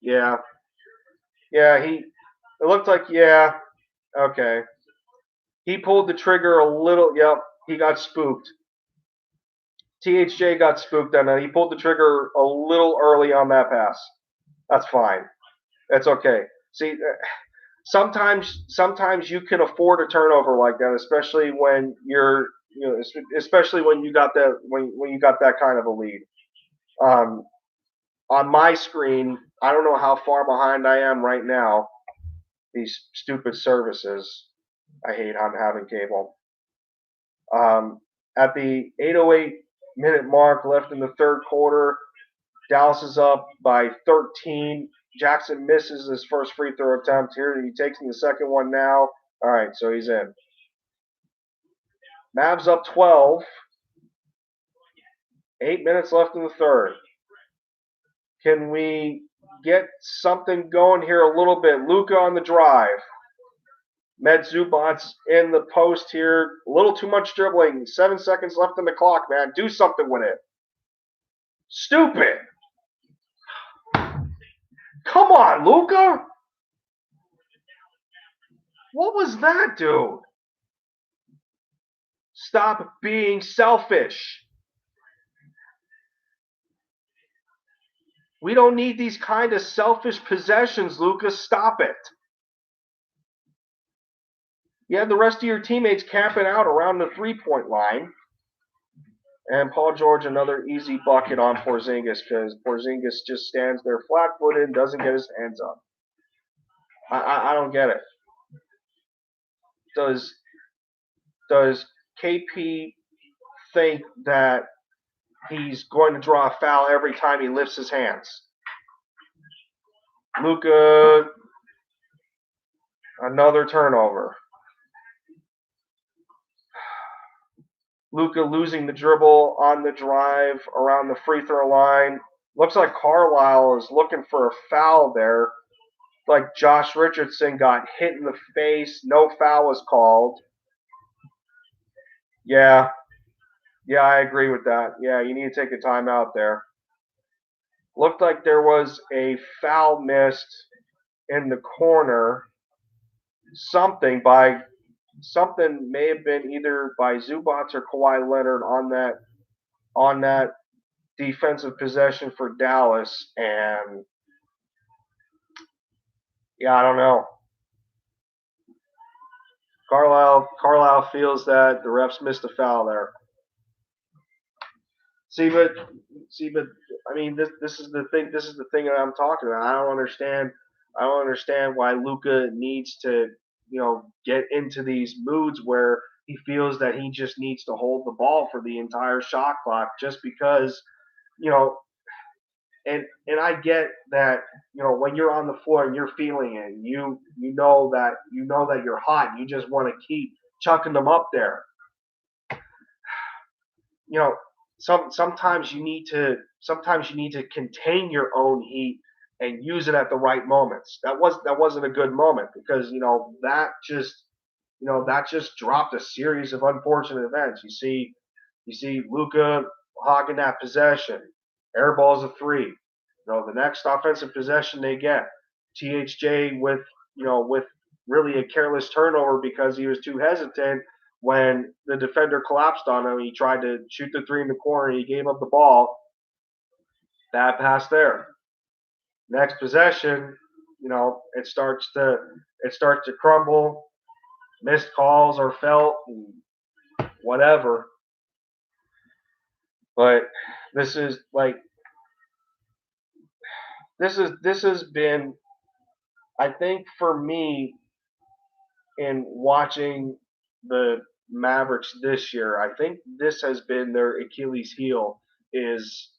A: Yeah. Yeah, it looked like, yeah. Okay. He pulled the trigger a little. Yep, he got spooked. THJ got spooked on that. He pulled the trigger a little early on that pass. That's fine. That's okay. See, sometimes you can afford a turnover like that, especially when especially when you got that when you got that kind of a lead. On my screen, I don't know how far behind I am right now. These stupid services. I hate having cable. At the 8:08-minute mark left in the third quarter, Dallas is up by 13. Jackson misses his first free throw attempt here. He takes in the second one now. All right, so he's in. Mavs up 12. 8 minutes left in the third. Can we get something going here a little bit? Luka on the drive. Med Zubats in the post here. A little too much dribbling. 7 seconds left on the clock, man. Do something with it. Stupid. Come on, Luka. What was that, dude? Stop being selfish. We don't need these kind of selfish possessions, Luka. Stop it. You have the rest of your teammates camping out around the three-point line. And Paul George, another easy bucket on Porzingis because Porzingis just stands there flat-footed and doesn't get his hands up. I don't get it. Does KP think that he's going to draw a foul every time he lifts his hands? Luka, another turnover. Luka losing the dribble on the drive around the free throw line. Looks like Carlisle is looking for a foul there. Like Josh Richardson got hit in the face. No foul was called. Yeah, I agree with that. Yeah, you need to take a timeout there. Looked like there was a foul missed in the corner. Something may have been either by Zubats or Kawhi Leonard on that defensive possession for Dallas, and yeah, I don't know. Carlisle feels that the refs missed a foul there. See, but I mean, this is the thing. This is the thing that I'm talking about. I don't understand why Luka needs to, get into these moods where he feels that he just needs to hold the ball for the entire shot clock just because, you know, and I get that, when you're on the floor and you're feeling it, you know that you're hot, and you just want to keep chucking them up there. Sometimes you need to contain your own heat and use it at the right moments. That wasn't a good moment because that just dropped a series of unfortunate events. You see Luka hogging that possession, airballs a three. The next offensive possession they get, THJ with really a careless turnover because he was too hesitant. When the defender collapsed on him, he tried to shoot the three in the corner. He gave up the ball. Bad pass there. Next possession, it starts to crumble. Missed calls are felt, and whatever. But this has been, I think, for me, in watching the Mavericks this year, I think this has been their Achilles heel. Is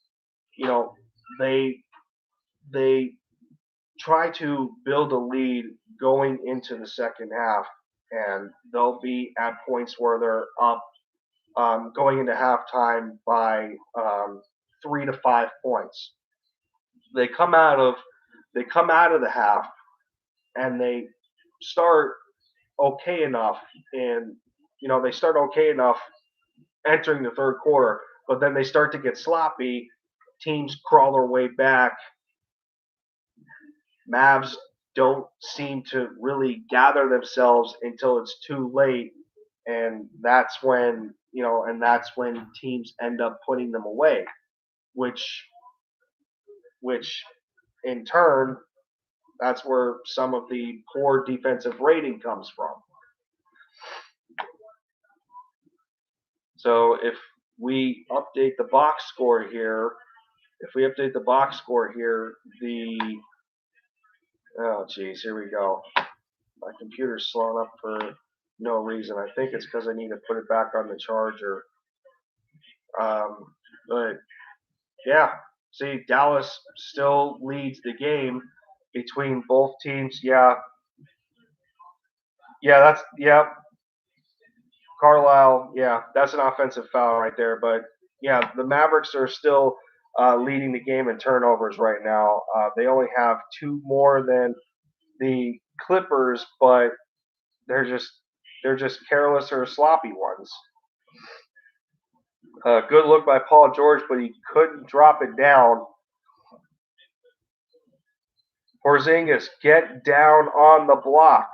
A: they try to build a lead going into the second half, and they'll be at points where they're up going into halftime by 3 to 5 points. They come out of the half and they start okay enough, and they start okay enough entering the third quarter, but then they start to get sloppy. Teams crawl their way back. Mavs don't seem to really gather themselves until it's too late, and that's when teams end up putting them away, which in turn, that's where some of the poor defensive rating comes from. So if we update the box score here, oh geez, here we go. My computer's slowing up for no reason. I think it's because I need to put it back on the charger. But yeah, see, Dallas still leads the game between both teams. Carlisle, that's an offensive foul right there. But yeah, the Mavericks are still leading the game in turnovers right now. They only have 2 more than the Clippers, but they're just careless or sloppy ones. Good look by Paul George, but he couldn't drop it down. Porzingis, get down on the block.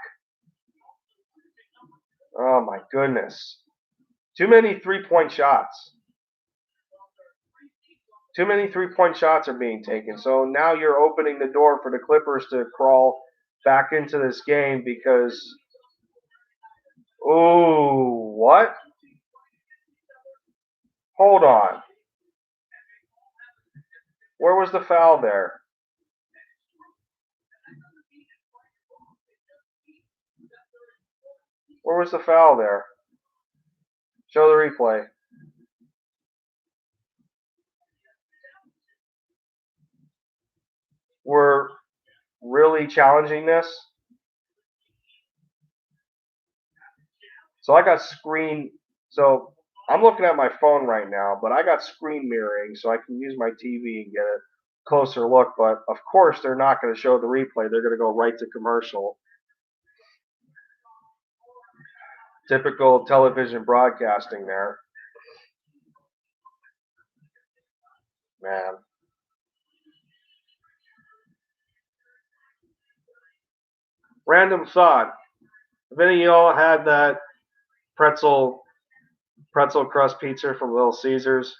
A: Oh my goodness. Too many 3-point shots. Too many 3-point shots are being taken. So now you're opening the door for the Clippers to crawl back into this game because, ooh, what? Hold on. Where was the foul there? Where was the foul there? Show the replay. We're really challenging this. So I got so I'm looking at my phone right now, but I got screen mirroring, so I can use my TV and get a closer look. But of course, they're not going to show the replay. They're going to go right to commercial. Typical television broadcasting there. Man. Random thought. Have any of y'all had that pretzel crust pizza from Little Caesars?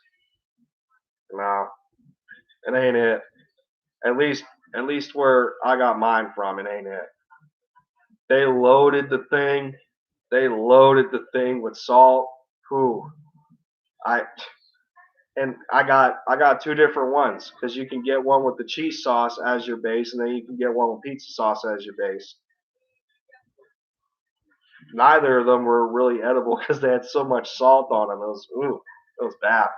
A: No, it ain't it. At least where I got mine from, it ain't it. They loaded the thing. They loaded the thing with salt. Whew. I got two different ones because you can get one with the cheese sauce as your base, and then you can get one with pizza sauce as your base. Neither of them were really edible because they had so much salt on them. It was bad.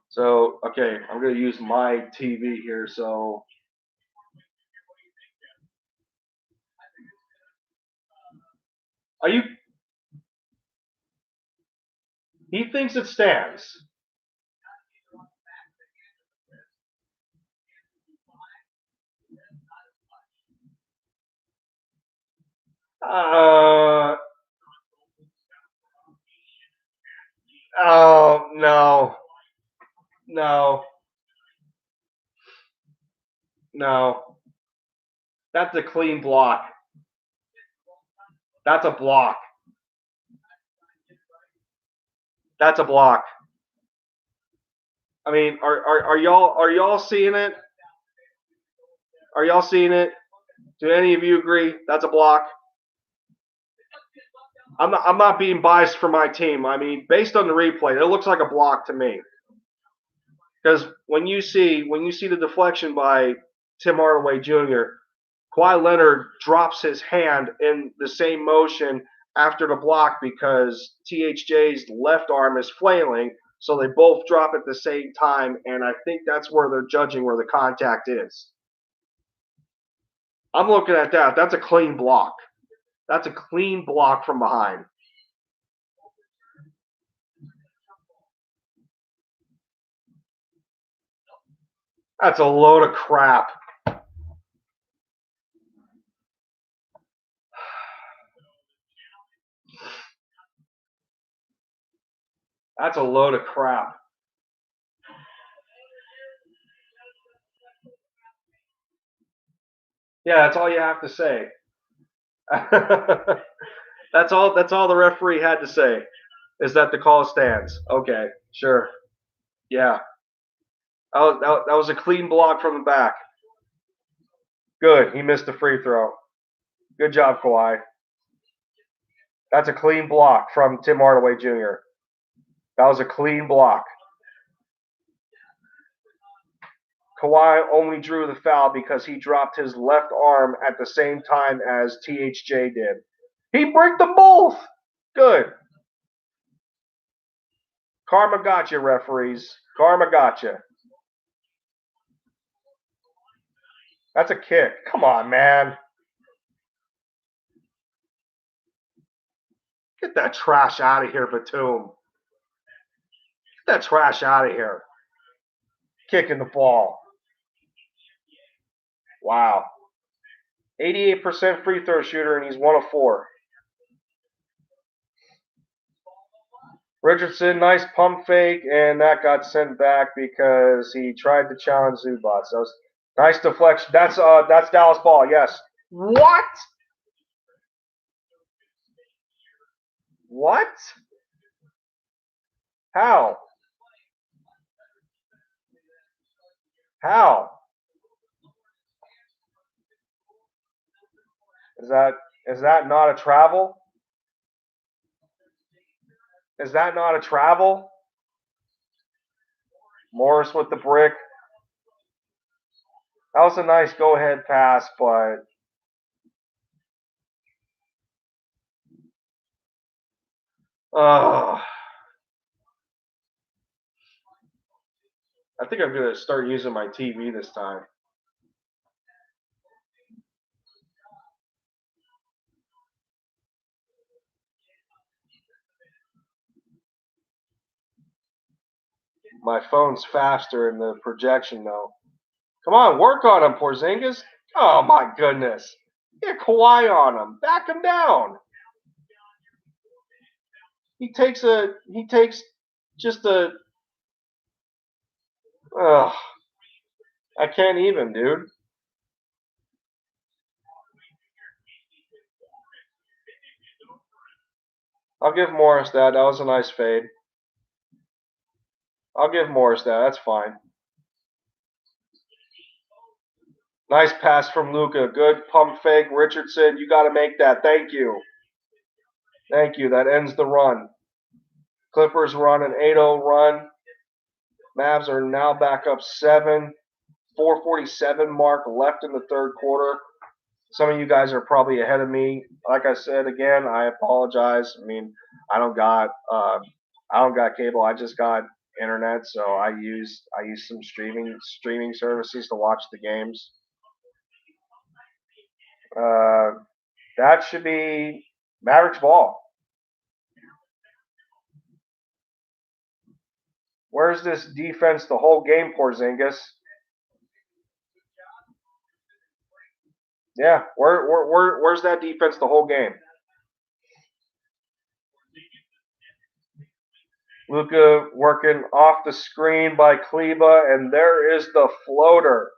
A: So okay, I'm gonna use my TV here. So are you? He thinks it stands. Oh no, no, no. That's a clean block. That's a block. That's a block. I mean, are y'all seeing it? Are y'all seeing it? Do any of you agree? That's a block. I'm not being biased for my team. I mean, based on the replay, it looks like a block to me. Because when you see the deflection by Tim Hardaway Jr., Kawhi Leonard drops his hand in the same motion after the block because THJ's left arm is flailing, so they both drop at the same time, and I think that's where they're judging where the contact is. I'm looking at that. That's a clean block. That's a clean block from behind. That's a load of crap. That's a load of crap. Yeah, that's all you have to say. That's all the referee had to say is that the call stands. Okay, sure. Yeah. That was a clean block from the back. Good. He missed the free throw. Good job, Kawhi. That's a clean block from Tim Hardaway Jr. That was a clean block. Kawhi only drew the foul because he dropped his left arm at the same time as THJ did. He bricked them both. Good. Karma gotcha, referees. Karma gotcha. That's a kick. Come on, man. Get that trash out of here, Batum. Get that trash out of here. Kicking the ball. Wow. 88% free throw shooter, and he's 1 of 4. Richardson, nice pump fake, and that got sent back because he tried to challenge Zubac. So nice deflection. That's Dallas ball. Yes. What? What? How? How? Is that not a travel? Is that not a travel? Morris with the brick. That was a nice go-ahead pass, but I think I'm going to start using my TV this time. My phone's faster in the projection, though. Come on, work on him, Porzingis. Oh, my goodness. Get Kawhi on him. Back him down. He takes just a, ugh. I can't even, dude. I'll give Morris that. That was a nice fade. I'll give Morris that. That's fine. Nice pass from Luka. Good pump fake. Richardson, you got to make that. Thank you. Thank you. That ends the run. Clippers run an 8-0 run. Mavs are now back up 7. 4:47 mark left in the third quarter. Some of you guys are probably ahead of me. Like I said again, I apologize. I mean, I don't got cable. I just got internet, so I use some streaming services to watch the games. That should be Mavericks ball. Where's this defense the whole game, Porzingis? Yeah, where's that defense the whole game? Luka working off the screen by Kleba, and there is the floater.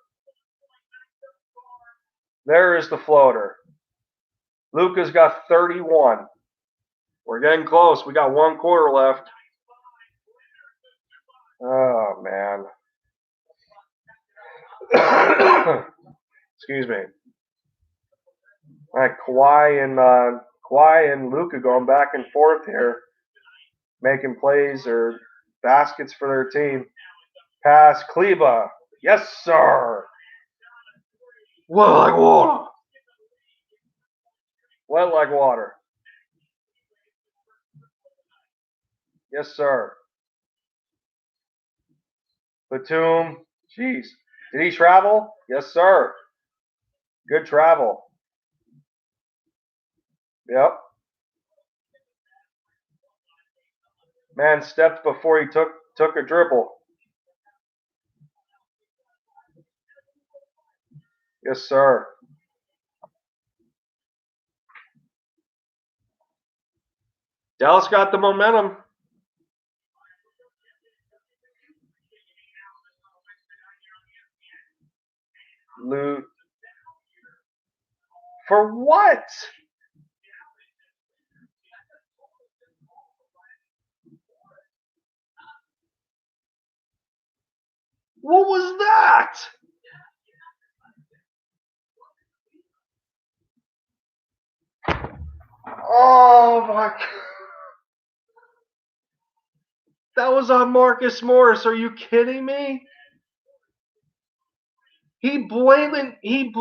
A: There is the floater. Luka's got 31. We're getting close. We got 1 quarter left. Oh, man. Excuse me. All right, Kawhi and Luka going back and forth here, making plays or baskets for their team. Pass, Kleba. Yes, sir. Wet like water. Wet like water. Yes, sir. Batum. Jeez. Did he travel? Yes, sir. Good travel. Yep. Man stepped before he took a dribble. Yes, sir. Dallas got the momentum. Loot. For what? What was that? Oh my God. That was on Marcus Morris. Are you kidding me? He blatantly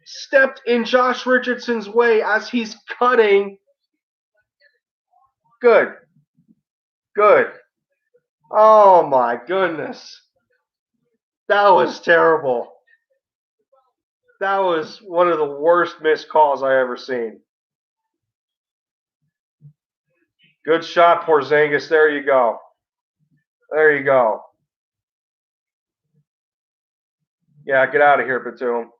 A: stepped in Josh Richardson's way as he's cutting. Good. Oh my goodness. That was terrible. That was one of the worst missed calls I ever seen. Good shot, Porzingis. There you go. Yeah, get out of here, Batum.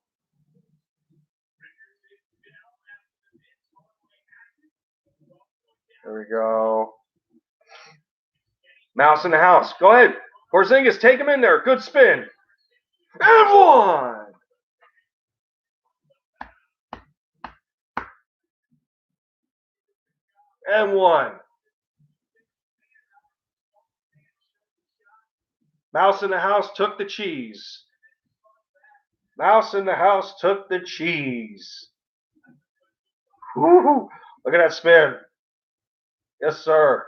A: There we go. Mouse in the house. Go ahead. Porzingis, take him in there. Good spin. And 1. And 1. Mouse in the house took the cheese. Mouse in the house took the cheese. Woo-hoo. Look at that spin. Yes, sir.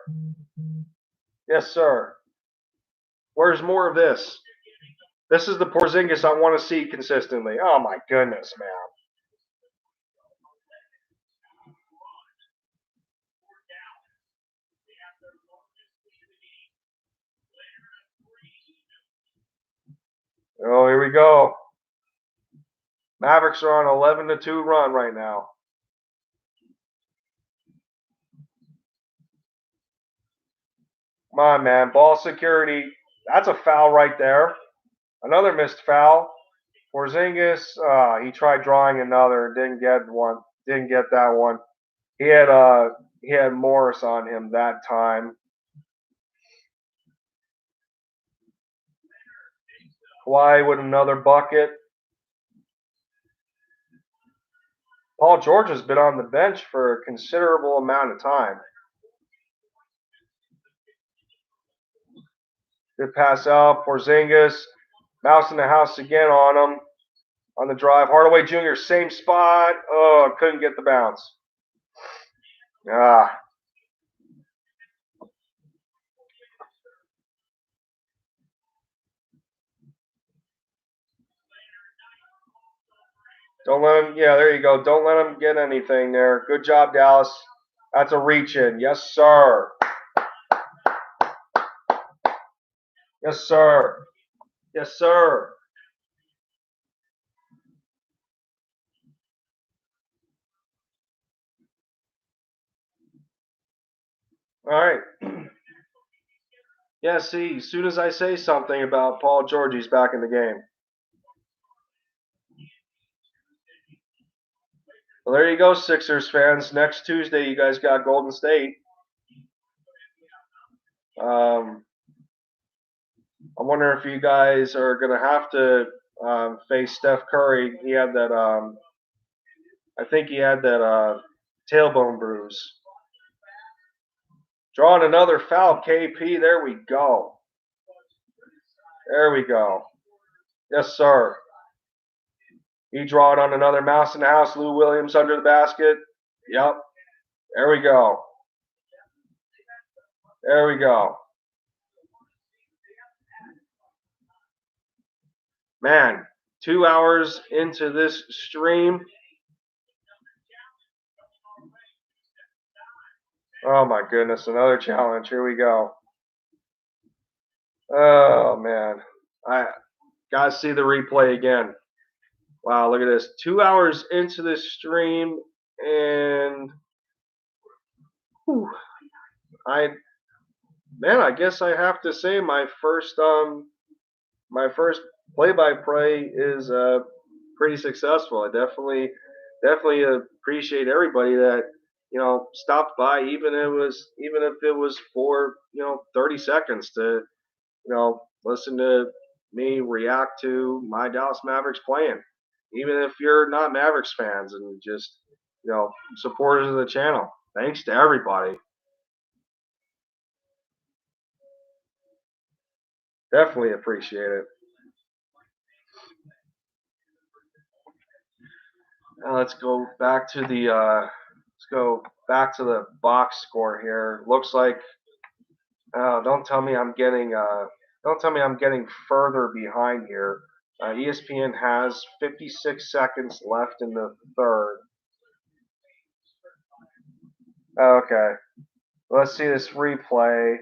A: Where's more of this? This is the Porzingis I want to see consistently. Oh, my goodness, man. Oh, here we go. Mavericks are on 11-2 run right now. Come on, man. Ball security. That's a foul right there. Another missed foul. Porzingis, he tried drawing another, didn't get one. Didn't get that one. He had Morris on him that time. Kawhi with another bucket. Paul George has been on the bench for a considerable amount of time. Good pass out. Porzingis. Mouse in the house again on him. On the drive. Hardaway Jr., same spot. Oh, couldn't get the bounce. Ah. Don't let him, yeah, there you go. Don't let him get anything there. Good job, Dallas. That's a reach in. Yes, sir. Yes, sir. Yes, sir. All right. Yeah, see, as soon as I say something about Paul George, he's back in the game. Well, there you go, Sixers fans. Next Tuesday, you guys got Golden State. I wonder if you guys are going to have to face Steph Curry. He had that, I think he had that tailbone bruise. Drawing another foul, KP. There we go. There we go. Yes, sir. He drawed on another mouse in the house. Lou Williams under the basket. Yep. There we go. There we go. Man, 2 hours into this stream. Oh my goodness, another challenge. Here we go. Oh man. I gotta see the replay again. Wow, look at this. 2 hours into this stream and whew, I guess I have to say my first play-by-play is pretty successful. I definitely appreciate everybody that stopped by, even if it was for 30 seconds to listen to me react to my Dallas Mavericks playing. Even if you're not Mavericks fans and just supporters of the channel, thanks to everybody. Definitely appreciate it. Now let's go back to the box score here. Looks like don't tell me I'm getting further behind here. ESPN has 56 seconds left in the third. Okay, let's see this replay.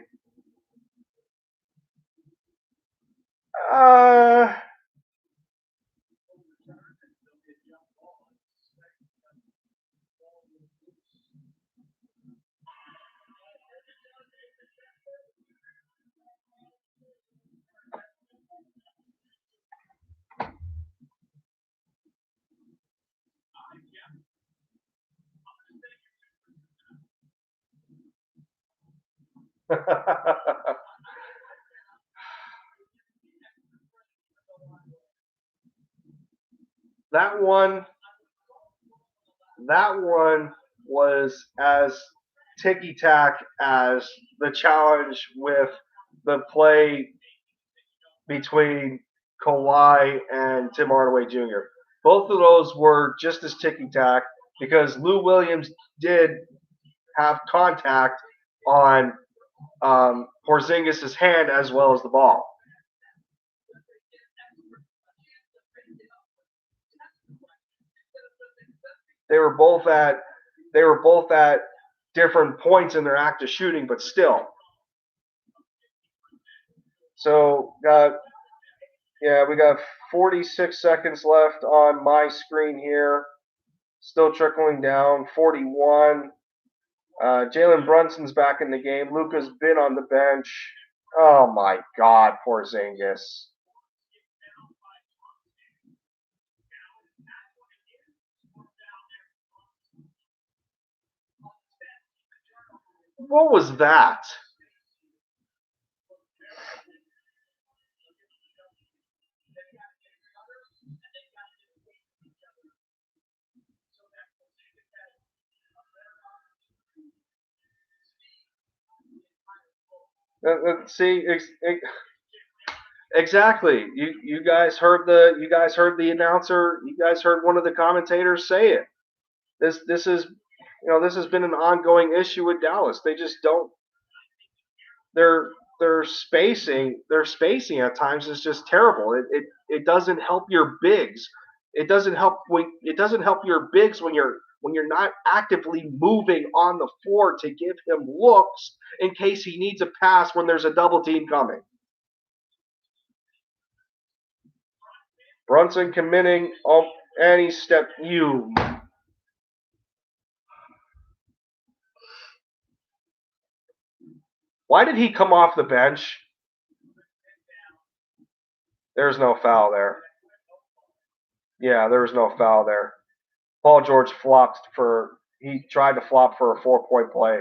A: that one was as ticky tack as the challenge with the play between Kawhi and Tim Hardaway Jr. Both of those were just as ticky tack because Lou Williams did have contact on Porzingis' hand as well as the ball. They were both at different points in their act of shooting, but still. So we got 46 seconds left on my screen here. Still trickling down. 41. Jalen Brunson's back in the game. Luka's been on the bench. Oh my God, Porzingis. What was that? See, exactly. You guys heard the announcer. You guys heard one of the commentators say it. This is this has been an ongoing issue with Dallas. They just don't. Their their spacing at times is just terrible. It doesn't help your bigs. It doesn't help your bigs when you're not actively moving on the floor to give him looks in case he needs a pass when there's a double team coming. Brunson committing, and he stepped you. Why did he come off the bench? There's no foul there. Yeah, there was no foul there. Paul George he tried to flop for a 4-point play.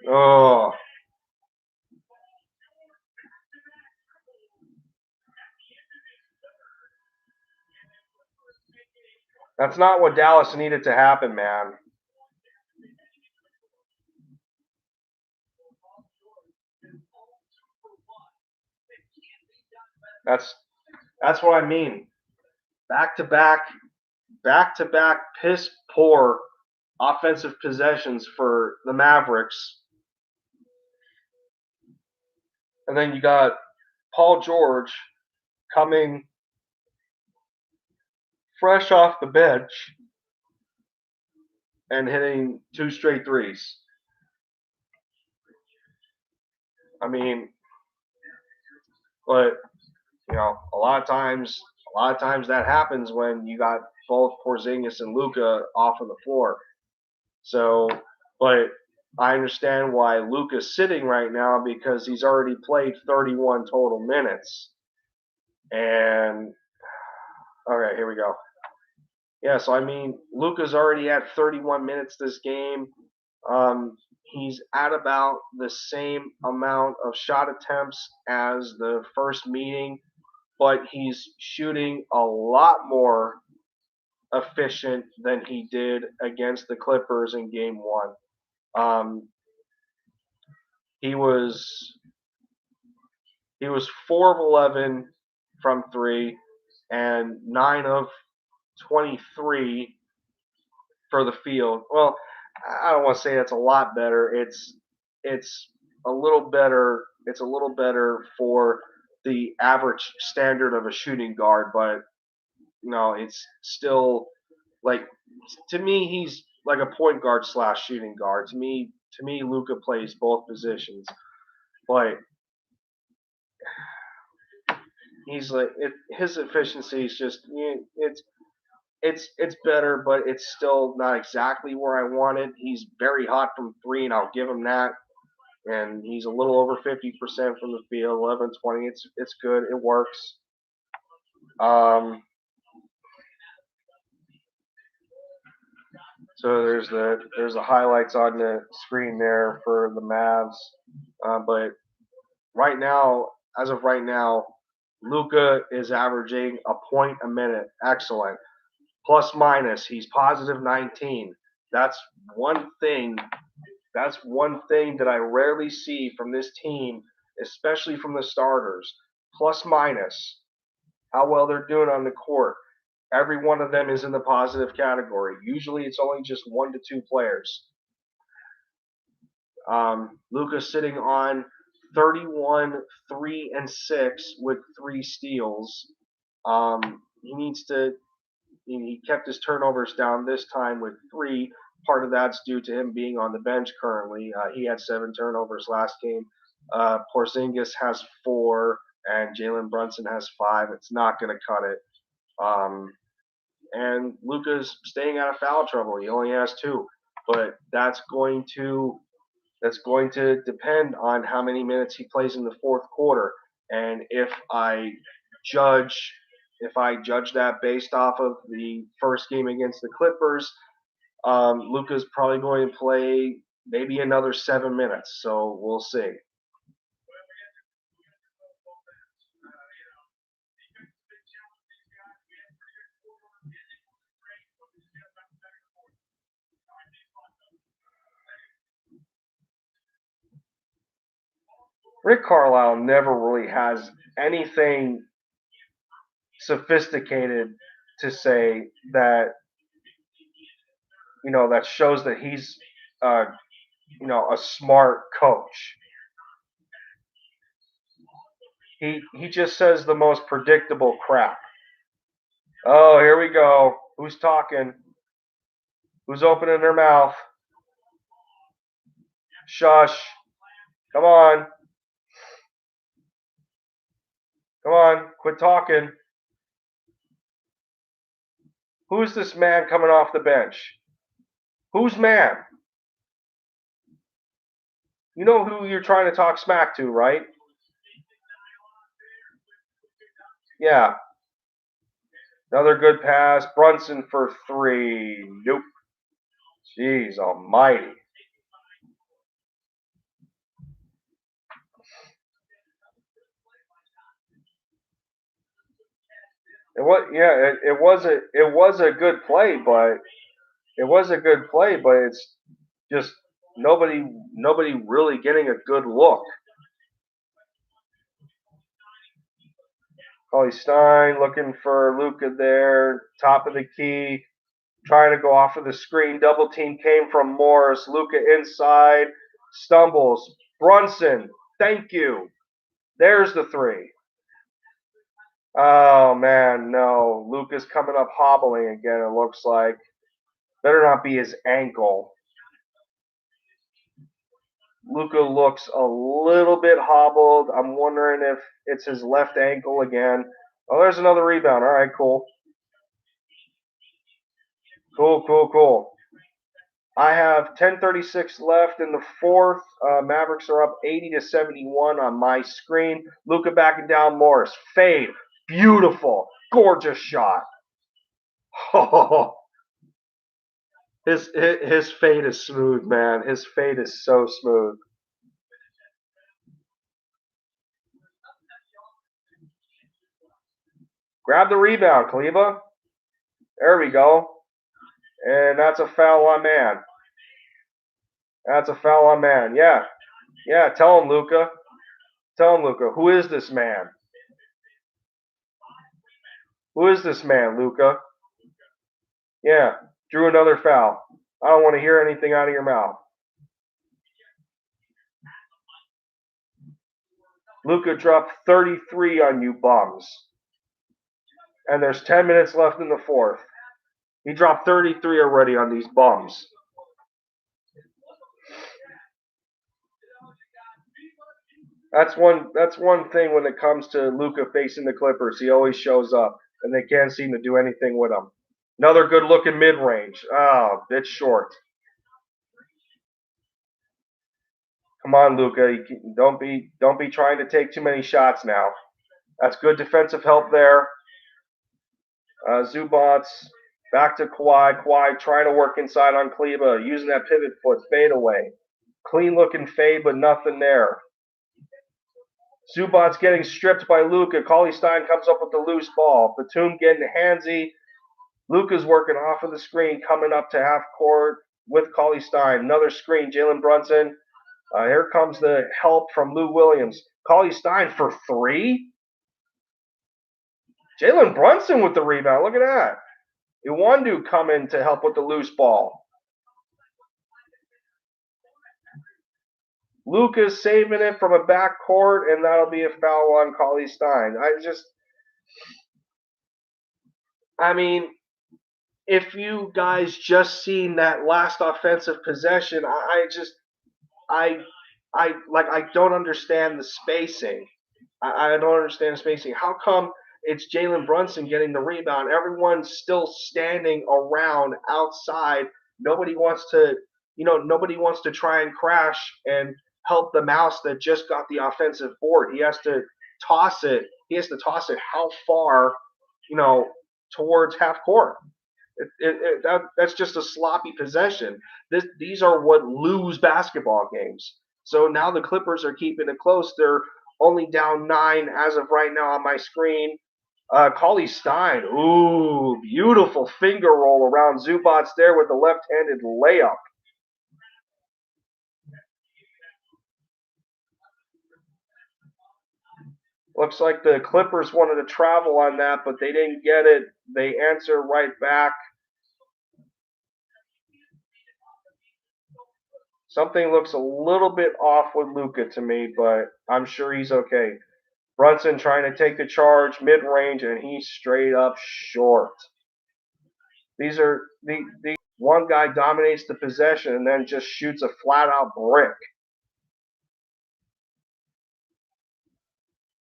A: Oh. That's not what Dallas needed to happen, man. That's what I mean. Back to back piss poor offensive possessions for the Mavericks. And then you got Paul George coming fresh off the bench and hitting 2 straight threes. I mean, but a lot of times that happens when you got both Porzingis and Luka off of the floor. So, but I understand why Luka's sitting right now because he's already played 31 total minutes. And okay, here we go. Yeah, so I mean, Luka's already at 31 minutes this game. He's at about the same amount of shot attempts as the first meeting, but he's shooting a lot more efficient than he did against the Clippers in Game 1. He was 4 of 11 from 3 and 9 of 23 for the field. Well, I don't want to say that's a lot better. It's a little better. It's a little better for the average standard of a shooting guard, but it's still like, to me, he's like a point guard / shooting guard. To me, Luka plays both positions, but he's like his efficiency is just it's better, but it's still not exactly where I want it. He's very hot from 3, and I'll give him that. And he's a little over 50% from the field, 11, 20. It's good. It works. So there's the highlights on the screen there for the Mavs. But right now, as of right now, Luka is averaging a point a minute. Excellent. Plus minus, he's positive 19. That's one thing. That's one thing that I rarely see from this team, especially from the starters. Plus minus, how well they're doing on the court. Every one of them is in the positive category. Usually it's only just 1 to 2 players. Luka's sitting on 31, 3, and 6 with 3 steals. He needs to he kept his turnovers down this time with 3. Part of that's due to him being on the bench currently. He had 7 turnovers last game. Porzingis has 4, and Jalen Brunson has 5. It's not going to cut it. And Luka's staying out of foul trouble. He only has 2, but that's going to depend on how many minutes he plays in the fourth quarter. And if I judge that based off of the first game against the Clippers, Luka's probably going to play maybe another 7 minutes. So we'll see. Rick Carlisle never really has anything sophisticated to say that that shows that he's a smart coach. He just says the most predictable crap. Oh, here we go. Who's talking? Who's opening their mouth? Shush. Come on. Come on. Quit talking. Who's this man coming off the bench? Who's man? You know who you're trying to talk smack to, right? Yeah. Another good pass. Brunson for 3. Nope. Jeez almighty. It was a good play, but it's just nobody really getting a good look. Cauley-Stein looking for Luka there, top of the key, trying to go off of the screen. Double team came from Morris. Luka inside, stumbles. Brunson, thank you. There's the 3. Oh man, no. Luka's coming up hobbling again, it looks like. Better not be his ankle. Luka looks a little bit hobbled. I'm wondering if it's his left ankle again. Oh, there's another rebound. All right, cool. Cool. I have 10:36 left in the fourth. Mavericks are up 80-71 on my screen. Luka backing down Morris. Fade. Beautiful. Gorgeous shot. Oh, his fade is smooth, man. His fade is so smooth. Grab the rebound, Kleba. There we go. And that's a foul on man. That's a foul on man. Yeah. Tell him, Luka. Who is this man? Who is this man, Luka? Yeah. Drew another foul. I don't want to hear anything out of your mouth. Luka dropped 33 on you bums. And there's 10 minutes left in the fourth. He dropped 33 already on these bums. That's one thing when it comes to Luka facing the Clippers. He always shows up, and they can't seem to do anything with him. Another good looking mid range. Oh, it's short. Come on, Luka. Don't be trying to take too many shots now. That's good defensive help there. Zubats back to Kawhi. Kawhi trying to work inside on Kleba, using that pivot foot, fade away. Clean looking fade, but nothing there. Zubats getting stripped by Luka. Cauley-Stein comes up with the loose ball. Batum getting handsy. Luka's working off of the screen, coming up to half court with Cauley-Stein. Another screen. Jalen Brunson. Here comes the help from Lou Williams. Cauley-Stein for 3. Jalen Brunson with the rebound. Look at that. Iwandu coming to help with the loose ball. Luka's saving it from a back court, and that'll be a foul on Cauley-Stein. I mean, if you guys just seen that last offensive possession, I I don't understand the spacing. I don't understand the spacing. How come it's Jalen Brunson getting the rebound? Everyone's still standing around outside. Nobody wants to, nobody wants to try and crash and help the mouse that just got the offensive board. He has to toss it. He has to toss it how far, you know, towards half court. That's just a sloppy possession. These are what lose basketball games. So now the Clippers are keeping it close. They're only down 9 as of right now on my screen. Cauley Stein, ooh, beautiful finger roll around Zubats there with the left-handed layup. Looks like the Clippers wanted to travel on that, but they didn't get it. They answer right back. Something looks a little bit off with Luka to me, but I'm sure he's okay. Brunson trying to take the charge mid-range, and he's straight up short. These are the one guy dominates the possession and then just shoots a flat-out brick.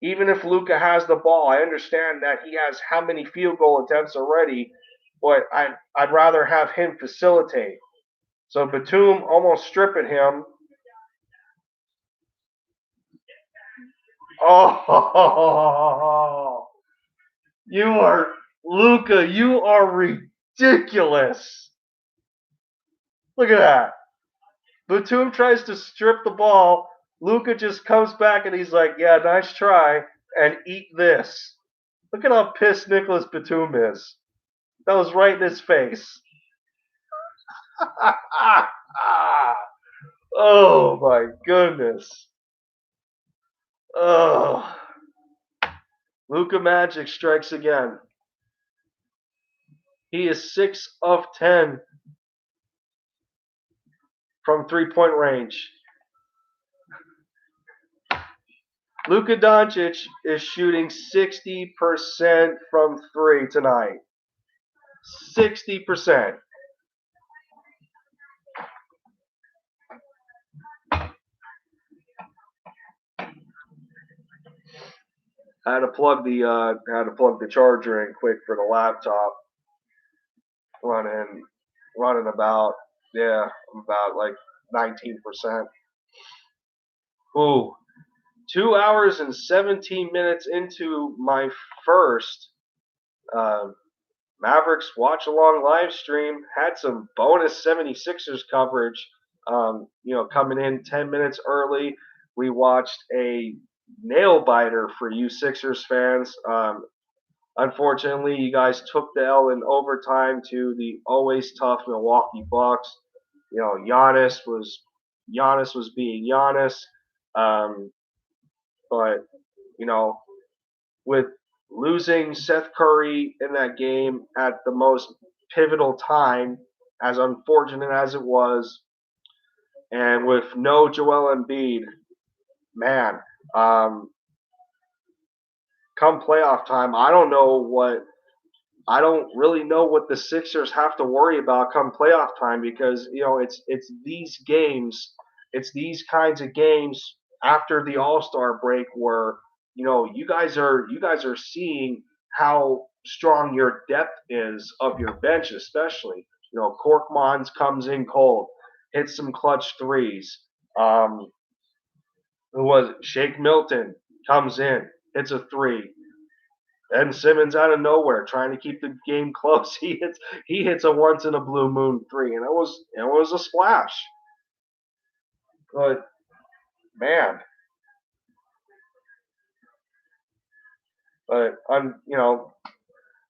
A: Even if Luka has the ball, I understand that he has how many field goal attempts already, but I'd rather have him facilitate. So Batum almost stripping him. Oh, you are Luka. You are ridiculous. Look at that. Batum tries to strip the ball. Luka just comes back and he's like, "Yeah, nice try," and eat this. Look at how pissed Nicholas Batum is. That was right in his face. Oh my goodness. Oh. Luka Magic strikes again. He is 6 of 10 from 3-point range. Luka Doncic is shooting 60% from 3 tonight. 60%. I had to plug the charger in quick for the laptop. Running about, yeah, about like 19%. Ooh, 2 hours and 17 minutes into my first uh, Mavericks watch along live stream. Had some bonus 76ers coverage. Coming in 10 minutes early. We watched a nail biter for you Sixers fans. Unfortunately, you guys took the L in overtime to the always tough Milwaukee Bucks. Giannis was being Giannis, um, but you know, with losing Seth Curry in that game at the most pivotal time, as unfortunate as it was, and with no Joel Embiid, man, um, come playoff time, I don't really know what the Sixers have to worry about come playoff time because it's these kinds of games after the All Star break where you guys are seeing how strong your depth is of your bench, especially Korkmaz comes in cold, hits some clutch threes. Um, who was it? Shake Milton comes in, hits a three. Ben Simmons out of nowhere, trying to keep the game close. He hits a once in a blue moon three, and it was a splash. But man, but I'm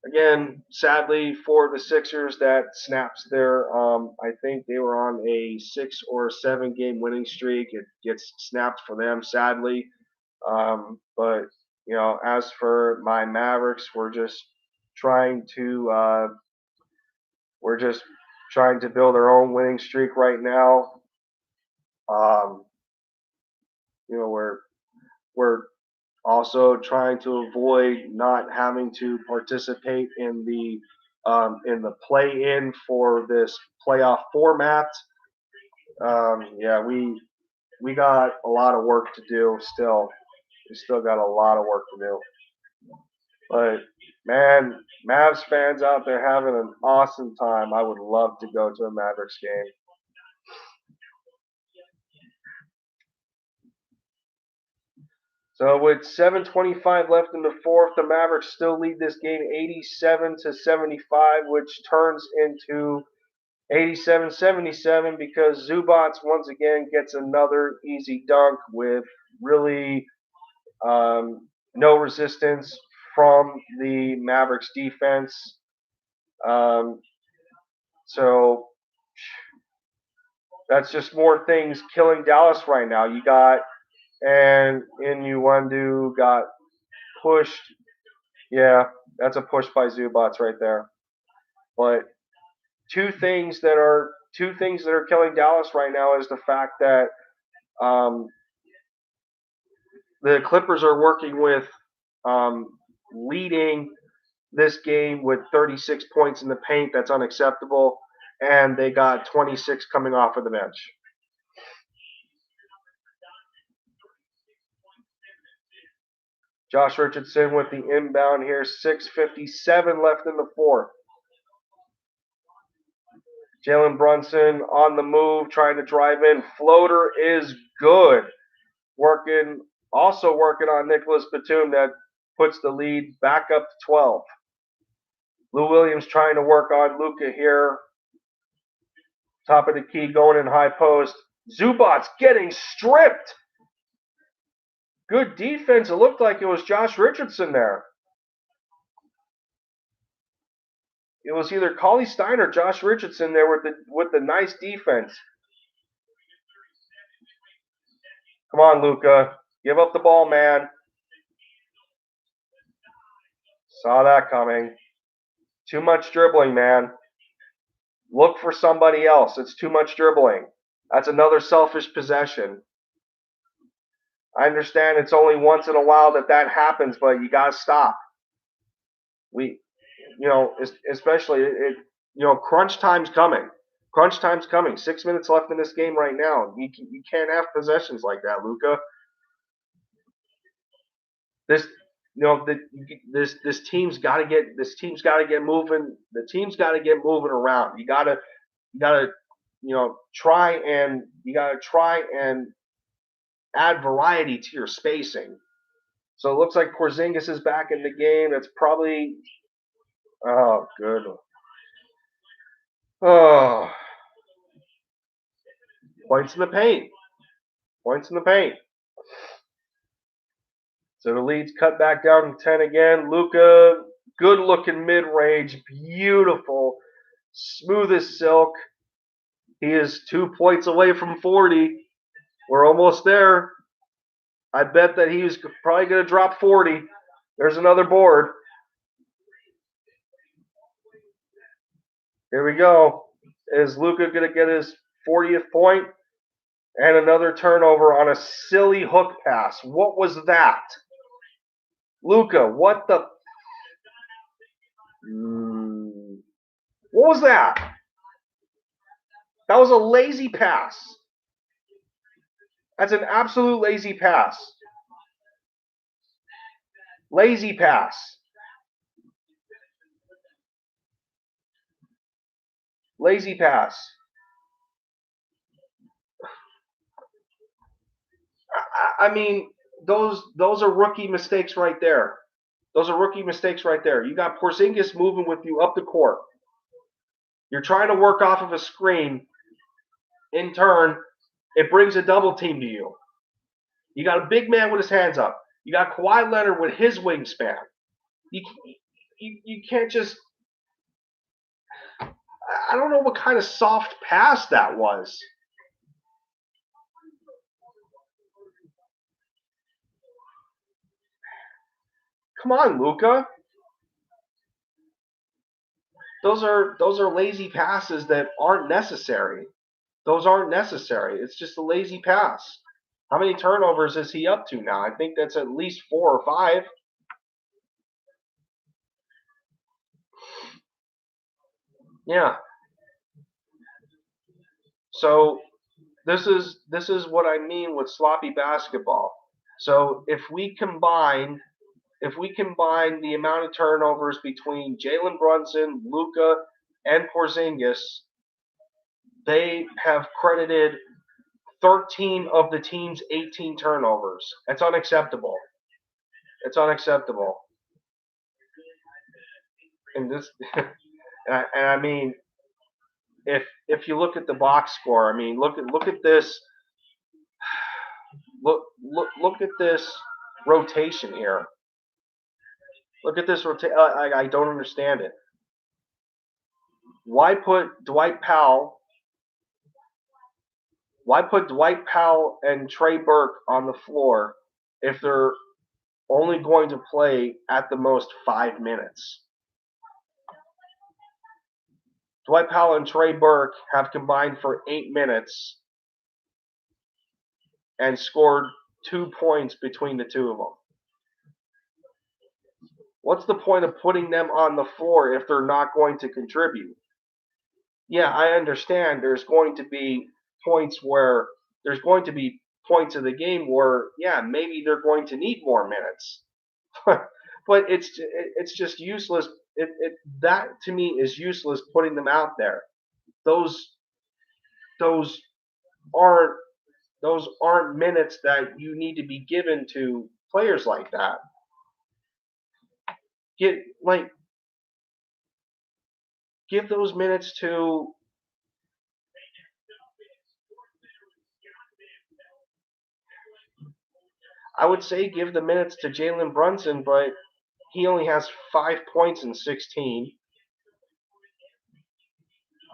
A: again sadly for the Sixers that snaps their I think they were on a 6 or 7 game winning streak. It gets snapped for them sadly. But as for my Mavericks, trying to uh, we're just trying to build our own winning streak right now. Um, we're also trying to avoid not having to participate in the in the play-in for this playoff format. Yeah, we got a lot of work to do still. We still got a lot of work to do. But man, Mavs fans out there having an awesome time. I would love to go to a Mavericks game. So with 7:25 left in the fourth, the Mavericks still lead this game 87-75, which turns into 87-77 because Zubats once again gets another easy dunk with really no resistance from the Mavericks defense. So that's just more things killing Dallas right now. You got, and Innuendo got pushed. Yeah, that's a push by Zubats right there. But two things that are killing Dallas right now is the fact that the Clippers are working with leading this game with 36 points in the paint. That's unacceptable. And they got 26 coming off of the bench. Josh Richardson with the inbound here. 6:57 left in the fourth. Jalen Brunson on the move, trying to drive in. Floater is good. Also working on Nicholas Batum that puts the lead back up to 12. Lou Williams trying to work on Luka here. Top of the key, going in high post. Zubats getting stripped. Good defense. It looked like it was Josh Richardson there. It was either Cauley Stein or Josh Richardson there with the nice defense. Come on, Luka. Give up the ball, man. Saw that coming. Too much dribbling, man. Look for somebody else. It's too much dribbling. That's another selfish possession. I understand it's only once in a while that happens, but you gotta stop. Especially crunch time's coming. Crunch time's coming. 6 minutes left in this game right now. You can't have possessions like that, Luka. This team's got to get moving. The team's got to get moving around. You gotta try and add variety to your spacing. So it looks like Porzingis is back in the game. That's probably good. Points in the paint. So the lead's cut back down to 10 again. Luka, good looking mid range, beautiful, smooth as silk. He is 2 points away from 40. We're almost there. I bet that he's probably going to drop 40. There's another board. Here we go. Is Luka going to get his 40th point? And another turnover on a silly hook pass. What was that? Luka, what the? What was that? That was a lazy pass. That's an absolute lazy pass. Lazy pass. Lazy pass. I mean, those are rookie mistakes right there. You got Porzingis moving with you up the court. You're trying to work off of a screen. In turn, it brings a double team to you. You got a big man with his hands up. You got Kawhi Leonard with his wingspan. You can't just... I don't know what kind of soft pass that was. Come on, Luka. Those are lazy passes that aren't necessary. It's just a lazy pass. How many turnovers is he up to now? I think that's at least 4 or 5. Yeah. So this is what I mean with sloppy basketball. So if we combine the amount of turnovers between Jalen Brunson, Luka, and Porzingis, they have credited 13 of the team's 18 turnovers. It's unacceptable. It's unacceptable. And this, and I mean, if you look at the box score, I mean, look at this. Look at this rotation here. Look at this rotation. I don't understand it. Why put Dwight Powell? Why put Dwight Powell and Trey Burke on the floor if they're only going to play at the most 5 minutes? Dwight Powell and Trey Burke have combined for 8 minutes and scored 2 points between the two of them. What's the point of putting them on the floor if they're not going to contribute? Yeah, I understand there's going to be points of the game where, yeah, maybe they're going to need more minutes. But it's just useless. That to me is useless putting them out there. Those those aren't those aren't minutes that you need to be given to players like that. Get like give those minutes to I would say give the minutes to Jalen Brunson, but he only has 5 points in 16.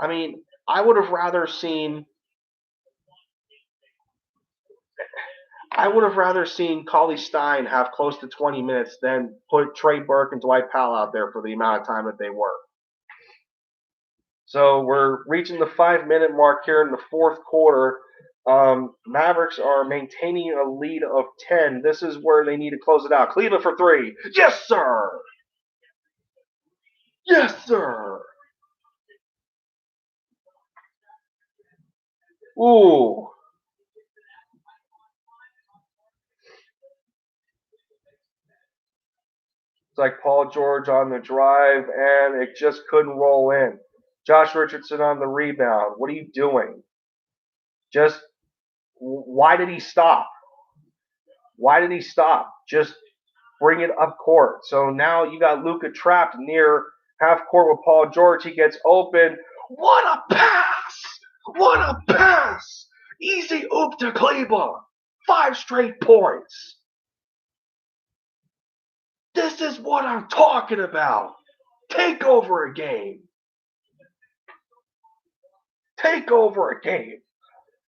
A: I mean, I would have rather seen Cauley Stein have close to 20 minutes than put Trey Burke and Dwight Powell out there for the amount of time that they were. So we're reaching the 5 minute mark here in the fourth quarter. Mavericks are maintaining a lead of 10. This is where they need to close it out. Cleveland for three. Yes, sir. Yes, sir. Ooh. It's like Paul George on the drive, and it just couldn't roll in. Josh Richardson on the rebound. What are you doing? Just why did he stop? Why did he stop? Just bring it up court. So now you got Luka trapped near half court with Paul George. He gets open. What a pass! What a pass! Easy oop to Cleveland. 5 straight points. This is what I'm talking about. Take over a game. Take over a game.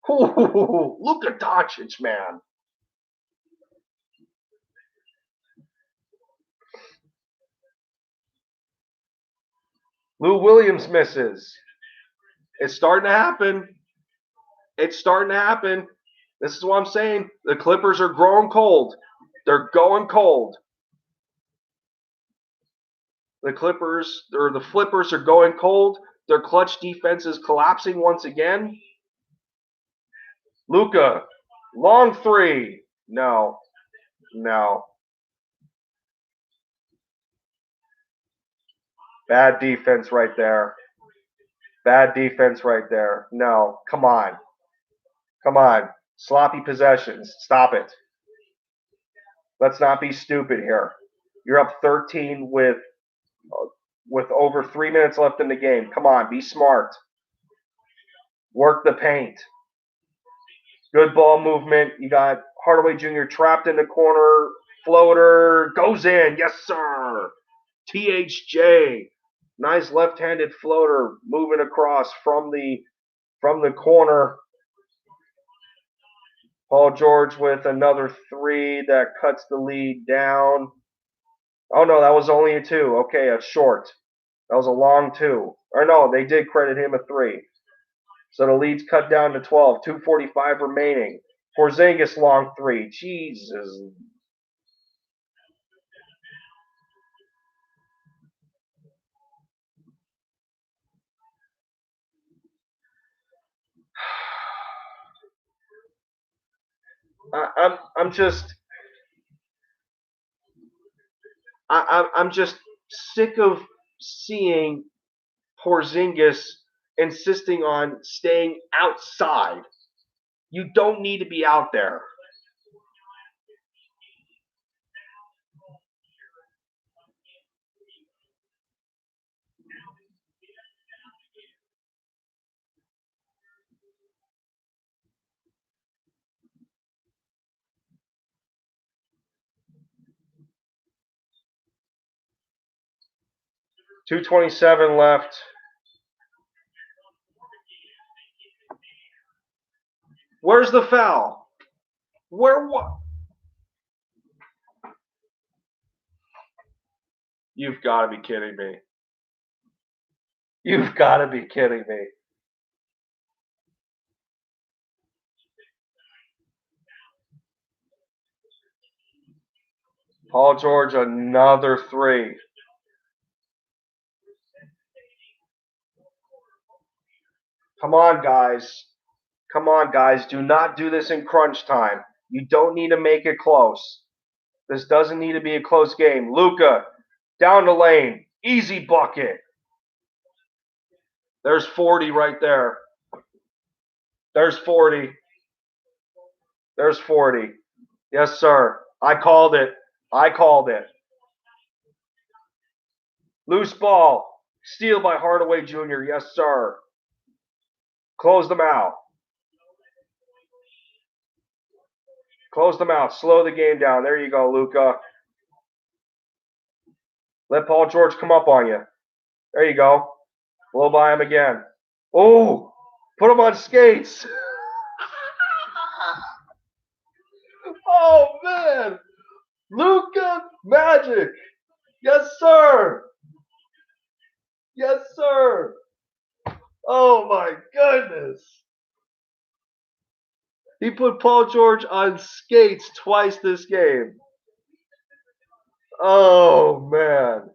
A: Ooh, Luka Doncic, man. Lou Williams misses. It's starting to happen. It's starting to happen. This is what I'm saying. The Clippers are growing cold. They're going cold. The Flippers are going cold. Their clutch defense is collapsing once again. Luka, long three. No. Bad defense right there. Bad defense right there. No. Come on. Come on. Sloppy possessions. Stop it. Let's not be stupid here. You're up 13 with over 3 minutes left in the game. Come on, be smart. Work the paint. Good ball movement. You got Hardaway Jr. trapped in the corner. Floater goes in. Yes, sir. THJ. Nice left-handed floater moving across from the corner. Paul George with another three that cuts the lead down. Oh no, that was only a two. Okay, a short. That was a long two. Or no, they did credit him a three. So the lead's cut down to 12. 2:45 remaining. Porzingis long three. Jesus. I'm just I'm just sick of seeing Porzingis insisting on staying outside. You don't need to be out there. 2:27 left. Where's the foul? Where what? You've got to be kidding me. You've got to be kidding me. Paul George, another three. Come on, guys. Come on, guys. Do not do this in crunch time. You don't need to make it close. This doesn't need to be a close game. Luka, down the lane. Easy bucket. There's 40 right there. There's 40. There's 40. Yes, sir. I called it. I called it. Loose ball. Steal by Hardaway Jr. Yes, sir. Close them out. Close them out. Slow the game down. There you go, Luka. Let Paul George come up on you. There you go. Blow by him again. Oh, put him on skates. Oh, man. Luka Magic. Yes, sir. Yes, sir. Oh, my goodness. He put Paul George on skates twice this game. Oh, man.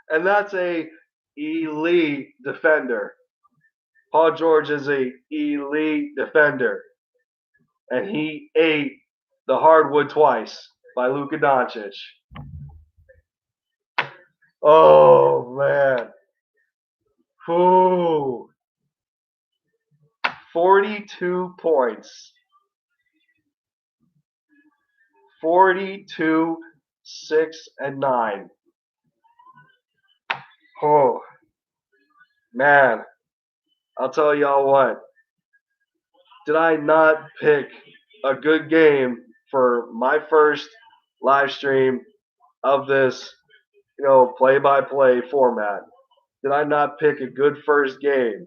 A: And that's a elite defender. Paul George is a elite defender. And he ate the hardwood twice by Luka Doncic. Oh, man. Ooh. 42 points. 42, 6, and 9. Oh, man. I'll tell y'all what. Did I not pick a good game for my first live stream of this, play-by-play format? Did I not pick a good first game?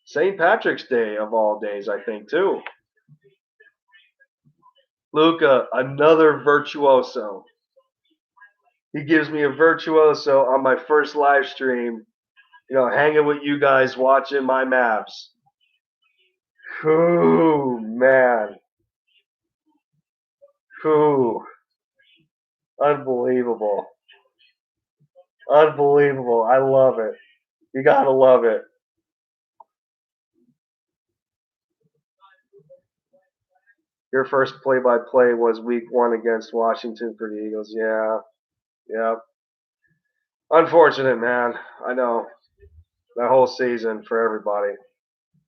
A: St. Patrick's Day of all days, I think, too. Luka, another virtuoso. He gives me a virtuoso on my first live stream, hanging with you guys watching my Mavs. Ooh, man. Ooh. Unbelievable. Unbelievable. I love it. You gotta love it. Your first play-by-play was week 1 against Washington for the Eagles. Yeah. Unfortunate, man. I know. That whole season for everybody.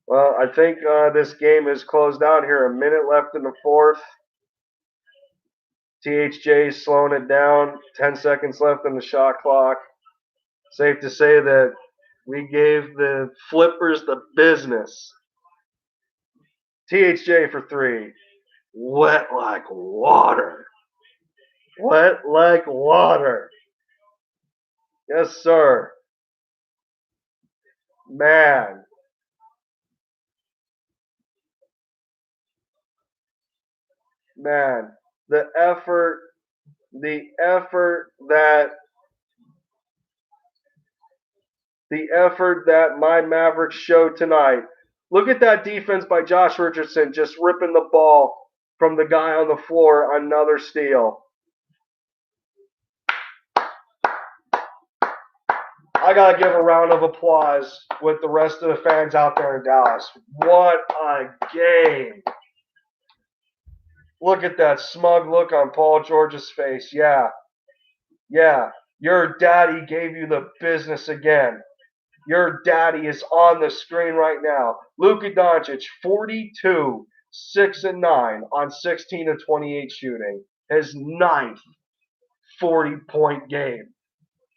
A: Well, I think this game is closed out here. A minute left in the fourth. THJ slowing it down. 10 seconds left on the shot clock. Safe to say that we gave the Flippers the business. THJ for 3. Wet like water. Wet like water. Yes, sir. Man. Man. The effort that my Mavericks showed tonight. Look at that defense by Josh Richardson just ripping the ball from the guy on the floor. Another steal. I got to give a round of applause with the rest of the fans out there in Dallas. What a game. Look at that smug look on Paul George's face. Yeah, yeah. Your daddy gave you the business again. Your daddy is on the screen right now. Luka Doncic, 42, 6 and 9 on 16 of 28 shooting. His ninth 40-point game.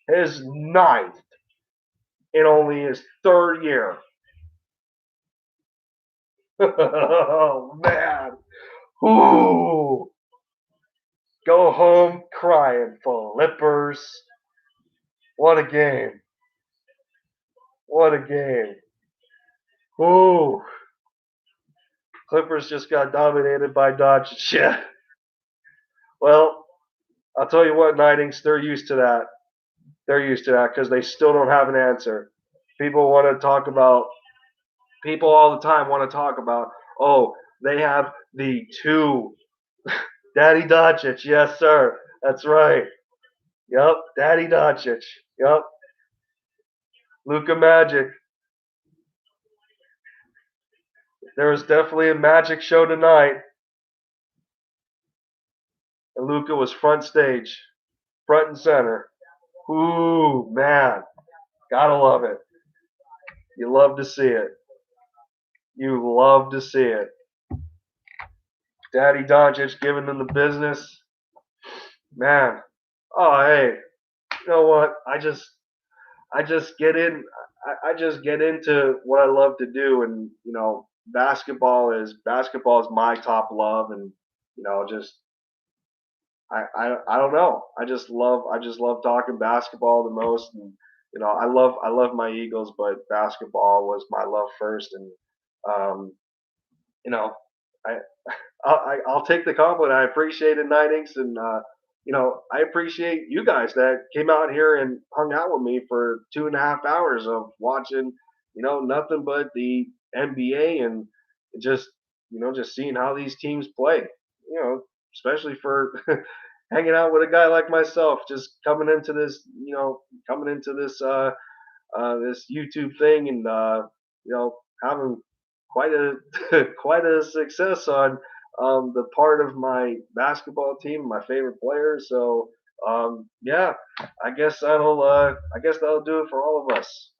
A: His ninth in only his third year. Oh man. Ooh. Go home crying, Flippers. What a game. What a game. Ooh. Clippers just got dominated by Doncic. Yeah. Well, I'll tell you what, Nightings, they're used to that. They're used to that because they still don't have an answer. People want to talk about, people all the time want to talk about, oh, they have the two. Daddy Doncic, yes, sir. That's right. Yep, Daddy Doncic. Yep, Luka Magic. There was definitely a magic show tonight, and Luka was front stage, front and center. Ooh, man, gotta love it. You love to see it. You love to see it. Daddy Doncic giving them the business. Man, oh hey, you know what? I just get in. I just get into what I love to do, and basketball is my top love, and just I don't know. I just love talking basketball the most, and I love my Eagles, but basketball was my love first, and um, you know I I'll take the compliment. I appreciate it, Nightings, and I appreciate you guys that came out here and hung out with me for 2.5 hours of watching, nothing but the NBA and just just seeing how these teams play. Especially for hanging out with a guy like myself, just coming into this YouTube thing, and having quite a quite a success on the part of my basketball team, my favorite player. So yeah, I guess that'll do it for all of us.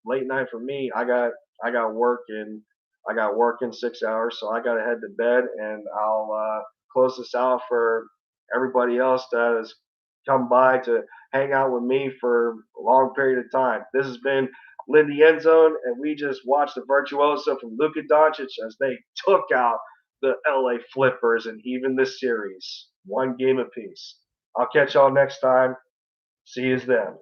A: Late night for me. I got work in I got work in 6 hours, so I got to head to bed, and I'll close this out for everybody else that has come by to hang out with me for a long period of time. This has been in the End Zone, and we just watched the virtuoso from Luka Doncic as they took out the LA Flippers and even this series, one game apiece. I'll catch y'all next time. See you then.